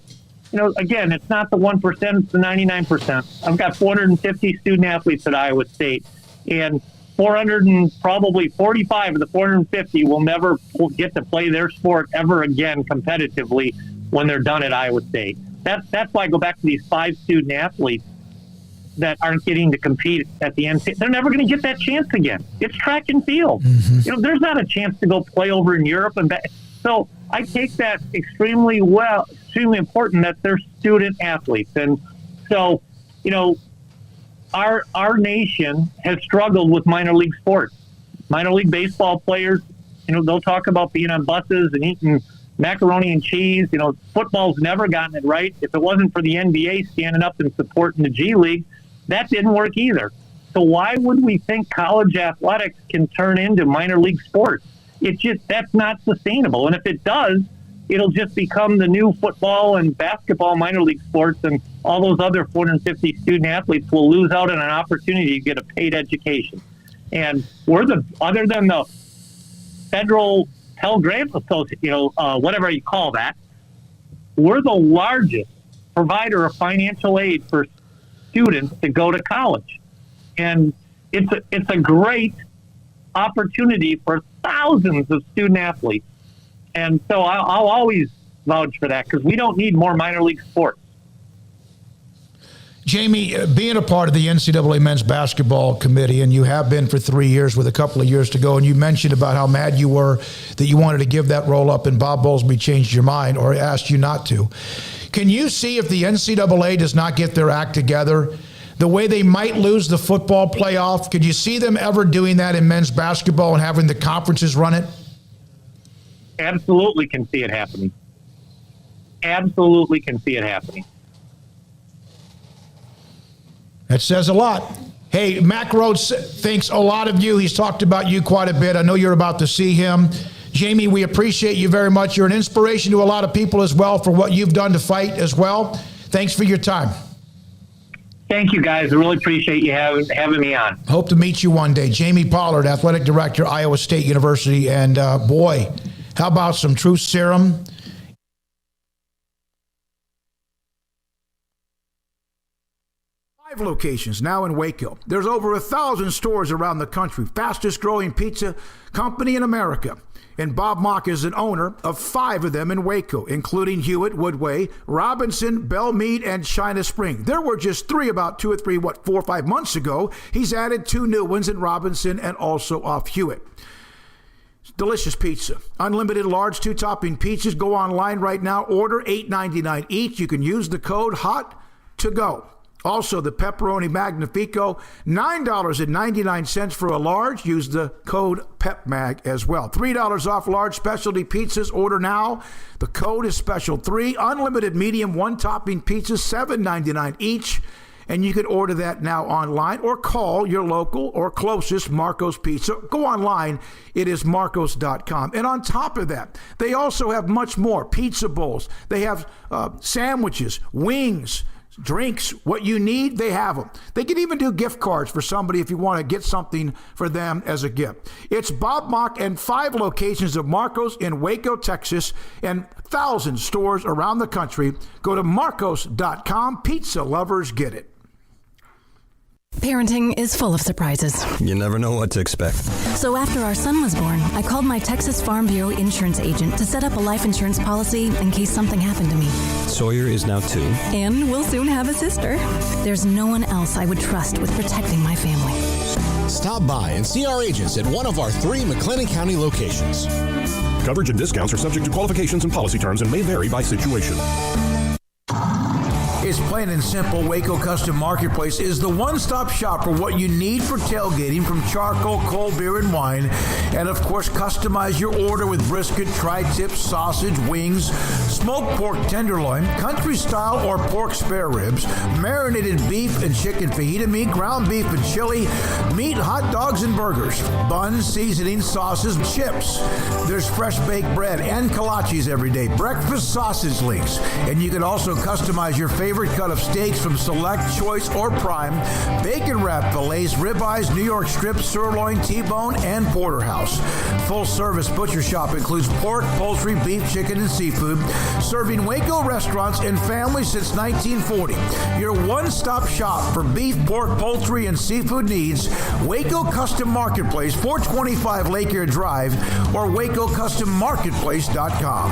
again, it's not the 1%, it's the 99%. I've got 450 student athletes at Iowa State, and 445 of the 450 will never get to play their sport ever again competitively when they're done at Iowa State. That's why I go back to these 5 student athletes. that aren't getting to compete at the NCAA, they're never going to get that chance again. It's track and field. There's not a chance to go play over in Europe and back. So I take that extremely important that they're student athletes. And so, our nation has struggled with minor league sports. Minor league baseball players, they'll talk about being on buses and eating macaroni and cheese. Football's never gotten it right. If it wasn't for the NBA standing up and supporting the G League, that didn't work either. So why would we think college athletics can turn into minor league sports? That's not sustainable. And if it does, it'll just become the new football and basketball minor league sports, and all those other 450 student athletes will lose out on an opportunity to get a paid education. And other than the federal Pell Grant Association, whatever you call that, we're the largest provider of financial aid for students to go to college. And it's a great opportunity for thousands of student athletes. And so I'll always vouch for that, because we don't need more minor league sports. Jamie, being a part of the NCAA men's basketball committee, and you have been for 3 years with a couple of years to go, and you mentioned about how mad you were that you wanted to give that role up and Bob Bowlsby changed your mind or asked you not to. Can you see, if the NCAA does not get their act together, the way they might lose the football playoff? Could you see them ever doing that in men's basketball and having the conferences run it? Absolutely can see it happening. Absolutely can see it happening. That says a lot. Hey, Mack Rhoades thinks a lot of you. He's talked about you quite a bit. I know you're about to see him. Jamie, we appreciate you very much. You're an inspiration to a lot of people as well for what you've done to fight as well. Thanks for your time. Thank you, guys. I really appreciate you having me on. Hope to meet you one day. Jamie Pollard, Athletic Director, Iowa State University. And boy, how about some truth serum? Locations now in Waco. There's over 1,000 stores around the country. Fastest growing pizza company in America. And Bob Mock is an owner of 5 of them in Waco, including Hewitt, Woodway, Robinson, Belmead, and China Spring. There were just 3 about 4 or 5 months ago. He's added 2 new ones in Robinson and also off Hewitt. Delicious pizza. Unlimited large 2-topping pizzas. Go online right now. Order $8.99 each. You can use the code HOT2GO. Also, the Pepperoni Magnifico, $9.99 for a large. Use the code PEPMAG as well. $3 off large specialty pizzas. Order now. The code is special 3. Unlimited medium 1-topping pizzas, $7.99 each. And you can order that now online or call your local or closest Marco's Pizza. Go online. It is marcos.com. And on top of that, they also have much more. Pizza bowls. They have sandwiches, wings, drinks, what you need, they have them. They can even do gift cards for somebody if you want to get something for them as a gift. It's Bob Mock and 5 locations of Marco's in Waco, Texas, and 1,000 stores around the country. Go to marcos.com. Pizza lovers get it. Parenting is full of surprises. You never know what to expect. So after our son was born, I called my Texas Farm Bureau insurance agent to set up a life insurance policy in case something happened to me. Sawyer is now 2. And we'll soon have a sister. There's no one else I would trust with protecting my family. Stop by and see our agents at one of our 3 McLennan County locations. Coverage and discounts are subject to qualifications and policy terms and may vary by situation. It's plain and simple. Waco Custom Marketplace is the one-stop shop for what you need for tailgating, from charcoal, cold beer, and wine. And, of course, customize your order with brisket, tri-tip, sausage, wings, smoked pork tenderloin, country-style or pork spare ribs, marinated beef and chicken fajita meat, ground beef and chili, meat, hot dogs, and burgers, buns, seasoning, sauces, chips. There's fresh baked bread and kolaches every day, breakfast sausage links. And you can also customize your favorite cut of steaks from Select, Choice, or Prime, bacon wrap fillets, ribeyes, New York strips, sirloin, T-bone, and porterhouse. Full service butcher shop includes pork, poultry, beef, chicken, and seafood, serving Waco restaurants and families since 1940. Your one-stop shop for beef, pork, poultry, and seafood needs. Waco Custom Marketplace, 425 Lake Air Drive, or WacoCustomMarketplace.com.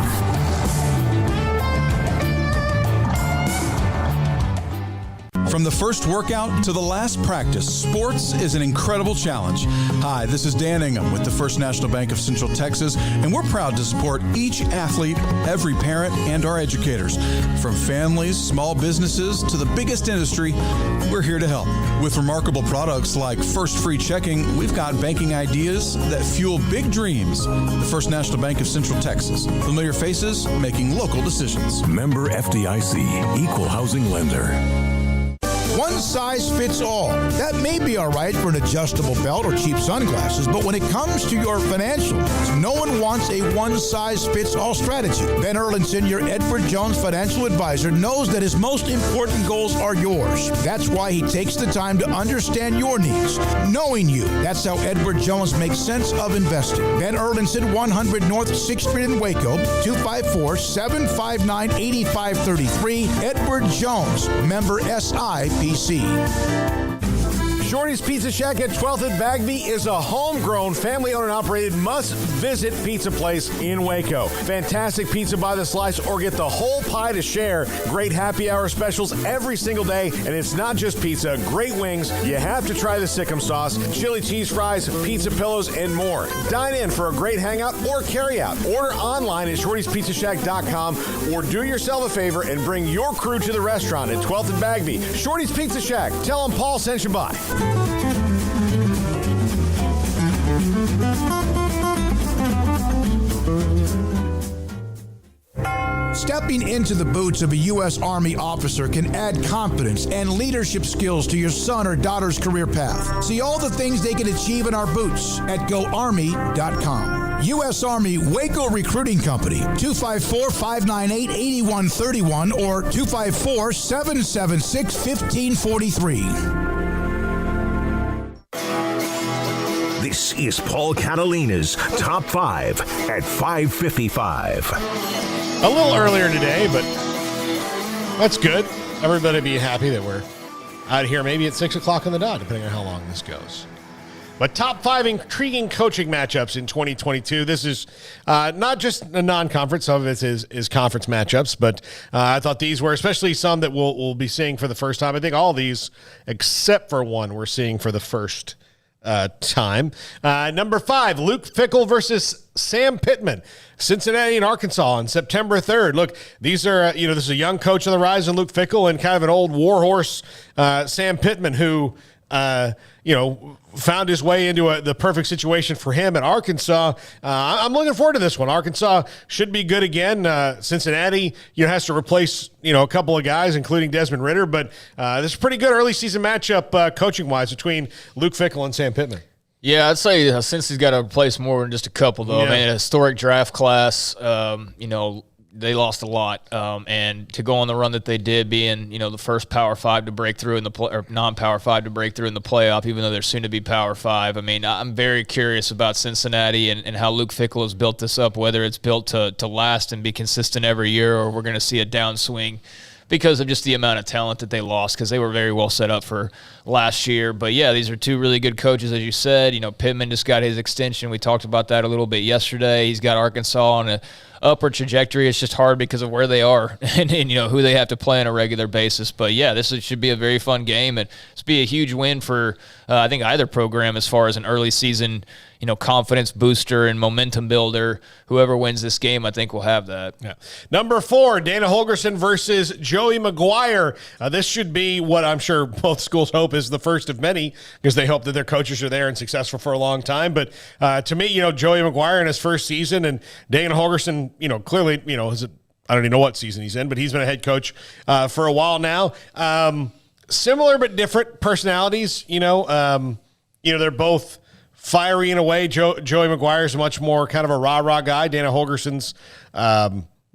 From the first workout to the last practice, sports is an incredible challenge. Hi, this is Dan Ingham with the First National Bank of Central Texas, and we're proud to support each athlete, every parent, and our educators. From families, small businesses, to the biggest industry, we're here to help. With remarkable products like First Free Checking, we've got banking ideas that fuel big dreams. The First National Bank of Central Texas. Familiar faces making local decisions. Member FDIC, Equal Housing Lender. One size fits all. That may be all right for an adjustable belt or cheap sunglasses, but when it comes to your financial needs, no one wants a one-size-fits-all strategy. Ben Erlinson, your Edward Jones financial advisor, knows that his most important goals are yours. That's why he takes the time to understand your needs, knowing you. That's how Edward Jones makes sense of investing. Ben Erlinson, 100 North 6th Street in Waco, 254-759-8533. Edward Jones, member SIPC. Shorty's Pizza Shack at 12th and Bagby is a homegrown, family-owned and operated must-visit pizza place in Waco. Fantastic pizza by the slice or get the whole pie to share. Great happy hour specials every single day, and it's not just pizza. Great wings. You have to try the Sikkim sauce, chili cheese fries, pizza pillows, and more. Dine in for a great hangout or carry-out. Order online at shortyspizzashack.com or do yourself a favor and bring your crew to the restaurant at 12th and Bagby. Shorty's Pizza Shack. Tell them Paul sent you by. Stepping into the boots of a U.S. Army officer can add confidence and leadership skills to your son or daughter's career path. See all the things they can achieve in our boots at GoArmy.com. U.S. Army Waco Recruiting Company, 254-598-8131 or 254-776-1543. This is Paul Catalina's Top 5 at 5:55. A little earlier today, but that's good. Everybody be happy that we're out here maybe at 6 o'clock on the dot, depending on how long this goes. But top 5 intriguing coaching matchups in 2022. This is not just a non-conference. Some of it is conference matchups, but I thought these were, especially some that we'll be seeing for the first time. I think all these, except for one, we're seeing for the first time. Number 5, Luke Fickell versus Sam Pittman, Cincinnati and Arkansas on September 3rd. Look, these are, this is a young coach on the rise in Luke Fickell and kind of an old warhorse, Sam Pittman, who, found his way into the perfect situation for him at Arkansas. I'm looking forward to this one. Arkansas should be good again. Cincinnati, has to replace, a couple of guys, including Desmond Ridder. But this is a pretty good early season matchup coaching-wise between Luke Fickell and Sam Pittman. Yeah, I'd say since he's got to replace more than just a couple, though. Yeah. I mean, a historic draft class, they lost a lot, and to go on the run that they did, being the first Power 5 to break through in the or non-Power 5 to break through in the playoff, even though they're soon to be Power 5. I mean, I'm very curious about Cincinnati and how Luke Fickell has built this up, whether it's built to last and be consistent every year, or we're going to see a downswing because of just the amount of talent that they lost, because they were very well set up for last year. But yeah, these are two really good coaches, as you said. Pittman just got his extension. We talked about that a little bit yesterday. He's got Arkansas on a upward trajectory. It's just hard because of where they are and who they have to play on a regular basis. But yeah, this should be a very fun game, and it's be a huge win for I think either program as far as an early season confidence booster and momentum builder. Whoever wins this game, I think, will have that. Yeah. Number 4, Dana Holgorsen versus Joey McGuire. This should be what I'm sure both schools hope is the first of many, because they hope that their coaches are there and successful for a long time. But to me, Joey McGuire in his first season, and Dana Holgorsen, clearly, I don't even know what season he's in, but he's been a head coach for a while now. Similar but different personalities. They're both fiery in a way. Joey McGuire's much more kind of a rah-rah guy. Dana Holgorsen's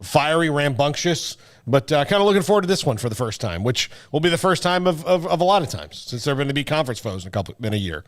fiery, rambunctious, but kind of looking forward to this one for the first time, which will be the first time of a lot of times since they're going to be conference foes in a year.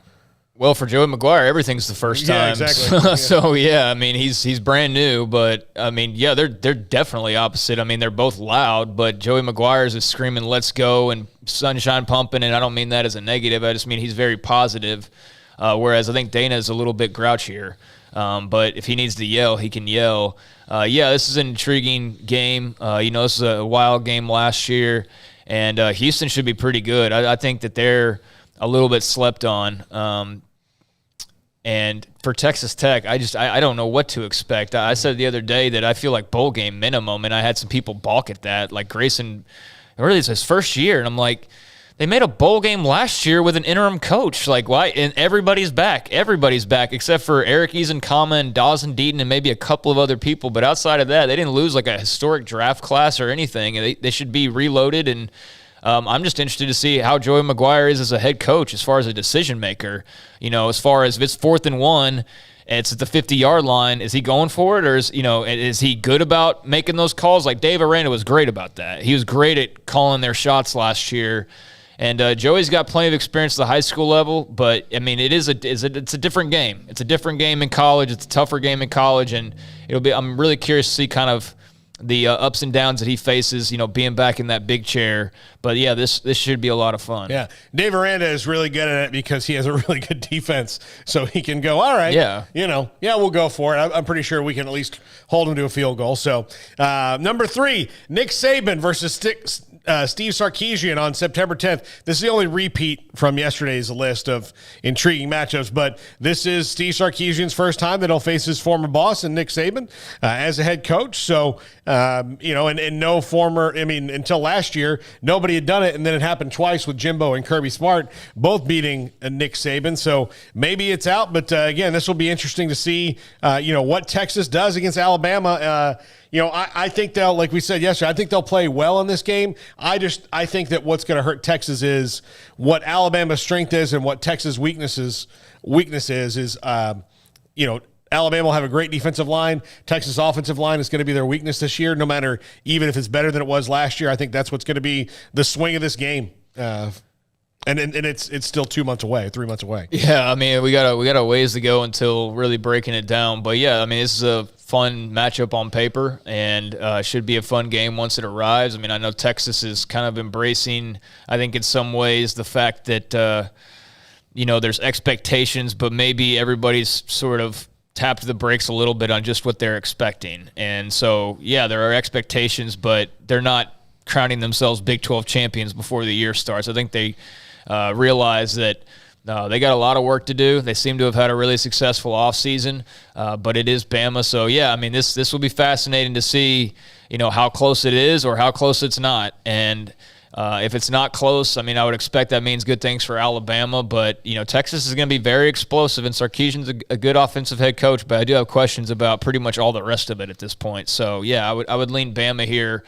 Well, for Joey McGuire, everything's the first time. Yeah, exactly. So, yeah, I mean, he's brand new, but, I mean, yeah, they're definitely opposite. I mean, they're both loud, but Joey McGuire's is screaming, let's go, and sunshine pumping, and I don't mean that as a negative. I just mean he's very positive, whereas I think Dana's a little bit grouchier. But if he needs to yell, he can yell. Yeah, this is an intriguing game. This is a wild game last year. And Houston should be pretty good. I think that they're a little bit slept on. And for Texas Tech, I don't know what to expect. I said the other day that I feel like bowl game minimum, and I had some people balk at that. Like Grayson, really, it's his first year. And I'm like, they made a bowl game last year with an interim coach. Like, why? And everybody's back. Everybody's back except for Eric Eason-Kama and Dawson Deaton and maybe a couple of other people. But outside of that, they didn't lose like a historic draft class or anything. They should be reloaded. And I'm just interested to see how Joey McGuire is as a head coach as far as a decision maker. As far as if it's 4th and 1, it's at the 50-yard line. Is he going for it, or is he good about making those calls? Like Dave Aranda was great about that. He was great at calling their shots last year. And Joey's got plenty of experience at the high school level, but I mean, it's a different game. It's a different game in college. It's a tougher game in college, and I'm really curious to see kind of the ups and downs that he faces, being back in that big chair. But yeah, this should be a lot of fun. Yeah, Dave Aranda is really good at it because he has a really good defense, so he can go, all right, we'll go for it. I'm pretty sure we can at least hold him to a field goal. So number 3, Nick Saban versus Steve Sarkisian on September 10th. This is the only repeat from yesterday's list of intriguing matchups, but this is Steve Sarkisian's first time that he'll face his former boss and Nick Saban as a head coach. So, and no former, until last year, nobody had done it, and then it happened twice with Jimbo and Kirby Smart, both beating Nick Saban. So maybe it's out, but again, this will be interesting to see, what Texas does against Alabama. I think they'll, like we said yesterday, I think they'll play well in this game. I think that what's going to hurt Texas is what Alabama's strength is and what Texas' weakness is, Alabama will have a great defensive line. Texas' offensive line is going to be their weakness this year, no matter, even if it's better than it was last year. I think that's what's going to be the swing of this game. And it's still 3 months away. Yeah, we got a ways to go until really breaking it down. But yeah, this is a fun matchup on paper, and should be a fun game once it arrives. I know Texas is kind of embracing, I think in some ways, the fact that there's expectations, but maybe everybody's sort of tapped the brakes a little bit on just what they're expecting. And so, yeah, there are expectations, but they're not crowning themselves Big 12 champions before the year starts. I think they realize that they got a lot of work to do. They seem to have had a really successful offseason, but it is Bama. So, yeah, this will be fascinating to see, how close it is or how close it's not. And if it's not close, I would expect that means good things for Alabama. But, Texas is going to be very explosive, and Sarkisian's a good offensive head coach. But I do have questions about pretty much all the rest of it at this point. So, yeah, I would lean Bama here.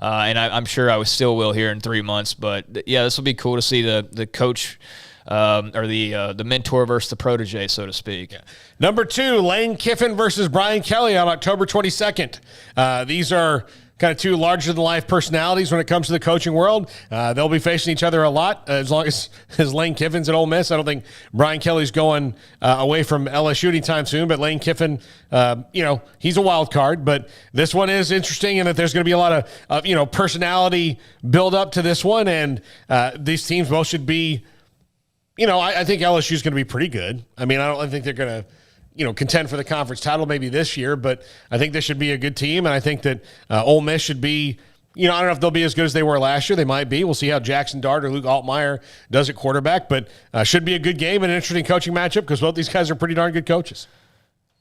And I'm sure I still will here in 3 months. But, yeah, this will be cool to see the coach or the mentor versus the protege, so to speak. Yeah. Number 2, Lane Kiffin versus Brian Kelly on October 22nd. These are kind of 2 larger-than-life personalities when it comes to the coaching world. They'll be facing each other a lot as long as Lane Kiffin's at Ole Miss. I don't think Brian Kelly's going away from LSU anytime soon, but Lane Kiffin, he's a wild card. But this one is interesting in that there's going to be a lot of personality build up to this one, and these teams both should be, I think LSU's going to be pretty good. I don't think they're going to contend for the conference title maybe this year, but I think this should be a good team, and I think that Ole Miss should be, I don't know if they'll be as good as they were last year. They might be. We'll see how Jackson Dart or Luke Altmaier does at quarterback, but should be a good game and an interesting coaching matchup because both these guys are pretty darn good coaches.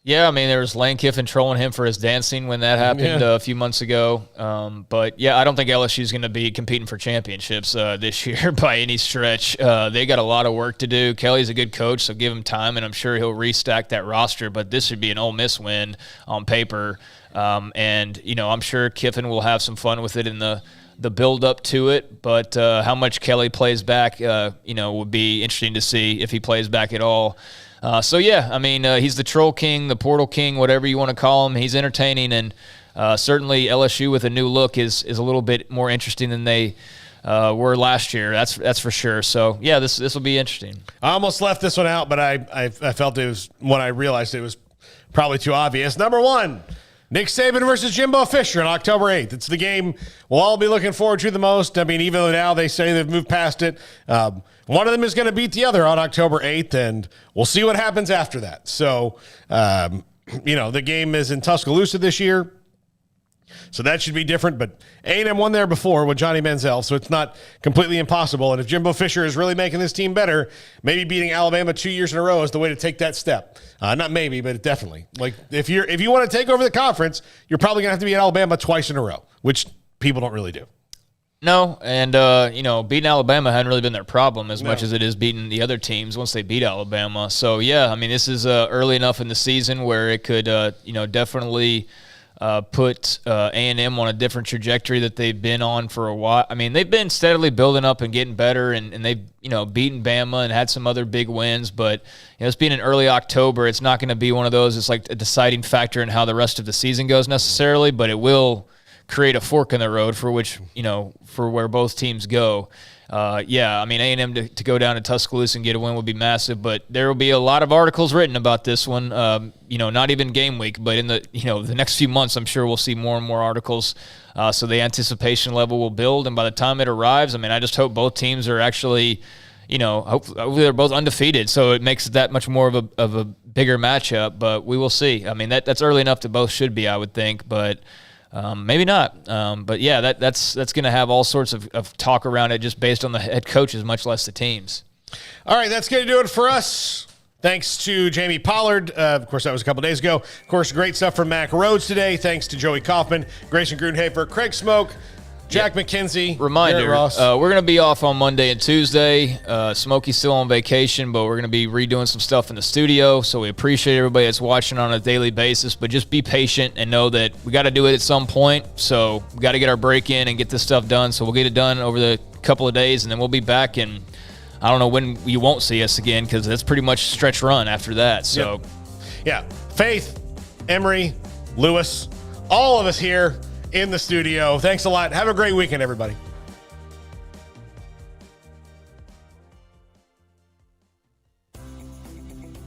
Yeah, there was Lane Kiffin trolling him for his dancing when that happened a few months ago. But, yeah, I don't think LSU is going to be competing for championships this year by any stretch. They got a lot of work to do. Kelly's a good coach, so give him time, and I'm sure he'll restack that roster. But this should be an Ole Miss win on paper. And, I'm sure Kiffin will have some fun with it in the build-up to it. But how much Kelly plays back, would be interesting to see if he plays back at all. He's the troll king, the portal king, whatever you want to call him. He's entertaining, and certainly LSU with a new look is a little bit more interesting than they were last year. That's for sure. So, yeah, this will be interesting. I almost left this one out, but I felt it was when I realized it was probably too obvious. Number 1, Nick Saban versus Jimbo Fisher on October 8th. It's the game we'll all be looking forward to the most. Even though now they say they've moved past it, one of them is going to beat the other on October 8th, and we'll see what happens after that. So, the game is in Tuscaloosa this year. So that should be different, but A&M won there before with Johnny Manziel, so it's not completely impossible. And if Jimbo Fisher is really making this team better, maybe beating Alabama 2 years in a row is the way to take that step. Not maybe, but definitely. Like if you want to take over the conference, you're probably going to have to beat Alabama twice in a row, which people don't really do. No, and, beating Alabama hadn't really been their problem as much as it is beating the other teams once they beat Alabama. So, yeah, I mean, this is early enough in the season where it could, definitely put A&M on a different trajectory that they've been on for a while. I mean, they've been steadily building up and getting better, and they've, beaten Bama and had some other big wins. But, it's being in early October, it's not going to be one of those. It's like a deciding factor in how the rest of the season goes necessarily, but it will create a fork in the road for which, for where both teams go. I mean, A&M to go down to Tuscaloosa and get a win would be massive, but there will be a lot of articles written about this one, not even game week, but in the next few months, I'm sure we'll see more and more articles. So the anticipation level will build, and by the time it arrives, I mean, I just hope both teams are actually, hopefully they're both undefeated, so it makes it that much more of a bigger matchup, but we will see. I mean, that's early enough that both should be, I would think, but maybe not. But yeah, that's going to have all sorts of talk around it just based on the head coaches, much less the teams. All right, that's going to do it for us. Thanks to Jamie Pollard. Of course, that was a couple days ago. Of course, great stuff from Mack Rhoades today. Thanks to Joey Kaufman, Grayson Grundhafer, Craig Smoak, Jack McKenzie. Reminder, we're going to be off on Monday and Tuesday. Smokey's still on vacation, but we're going to be redoing some stuff in the studio, so we appreciate everybody that's watching on a daily basis, but just be patient and know that we got to do it at some point, so we got to get our break in and get this stuff done, so we'll get it done over the couple of days, and then we'll be back, and I don't know when you won't see us again because that's pretty much stretch run after that. So, yeah. Faith, Emery, Lewis, all of us here in the studio. Thanks a lot. Have a great weekend, everybody.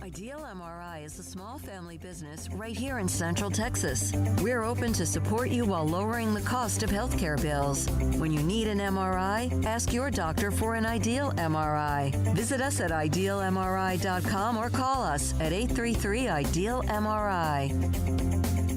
Ideal MRI is a small family business right here in Central Texas. We're open to support you while lowering the cost of healthcare bills. When you need an MRI, ask your doctor for an Ideal MRI. Visit us at idealmri.com or call us at 833-IDEAL-MRI.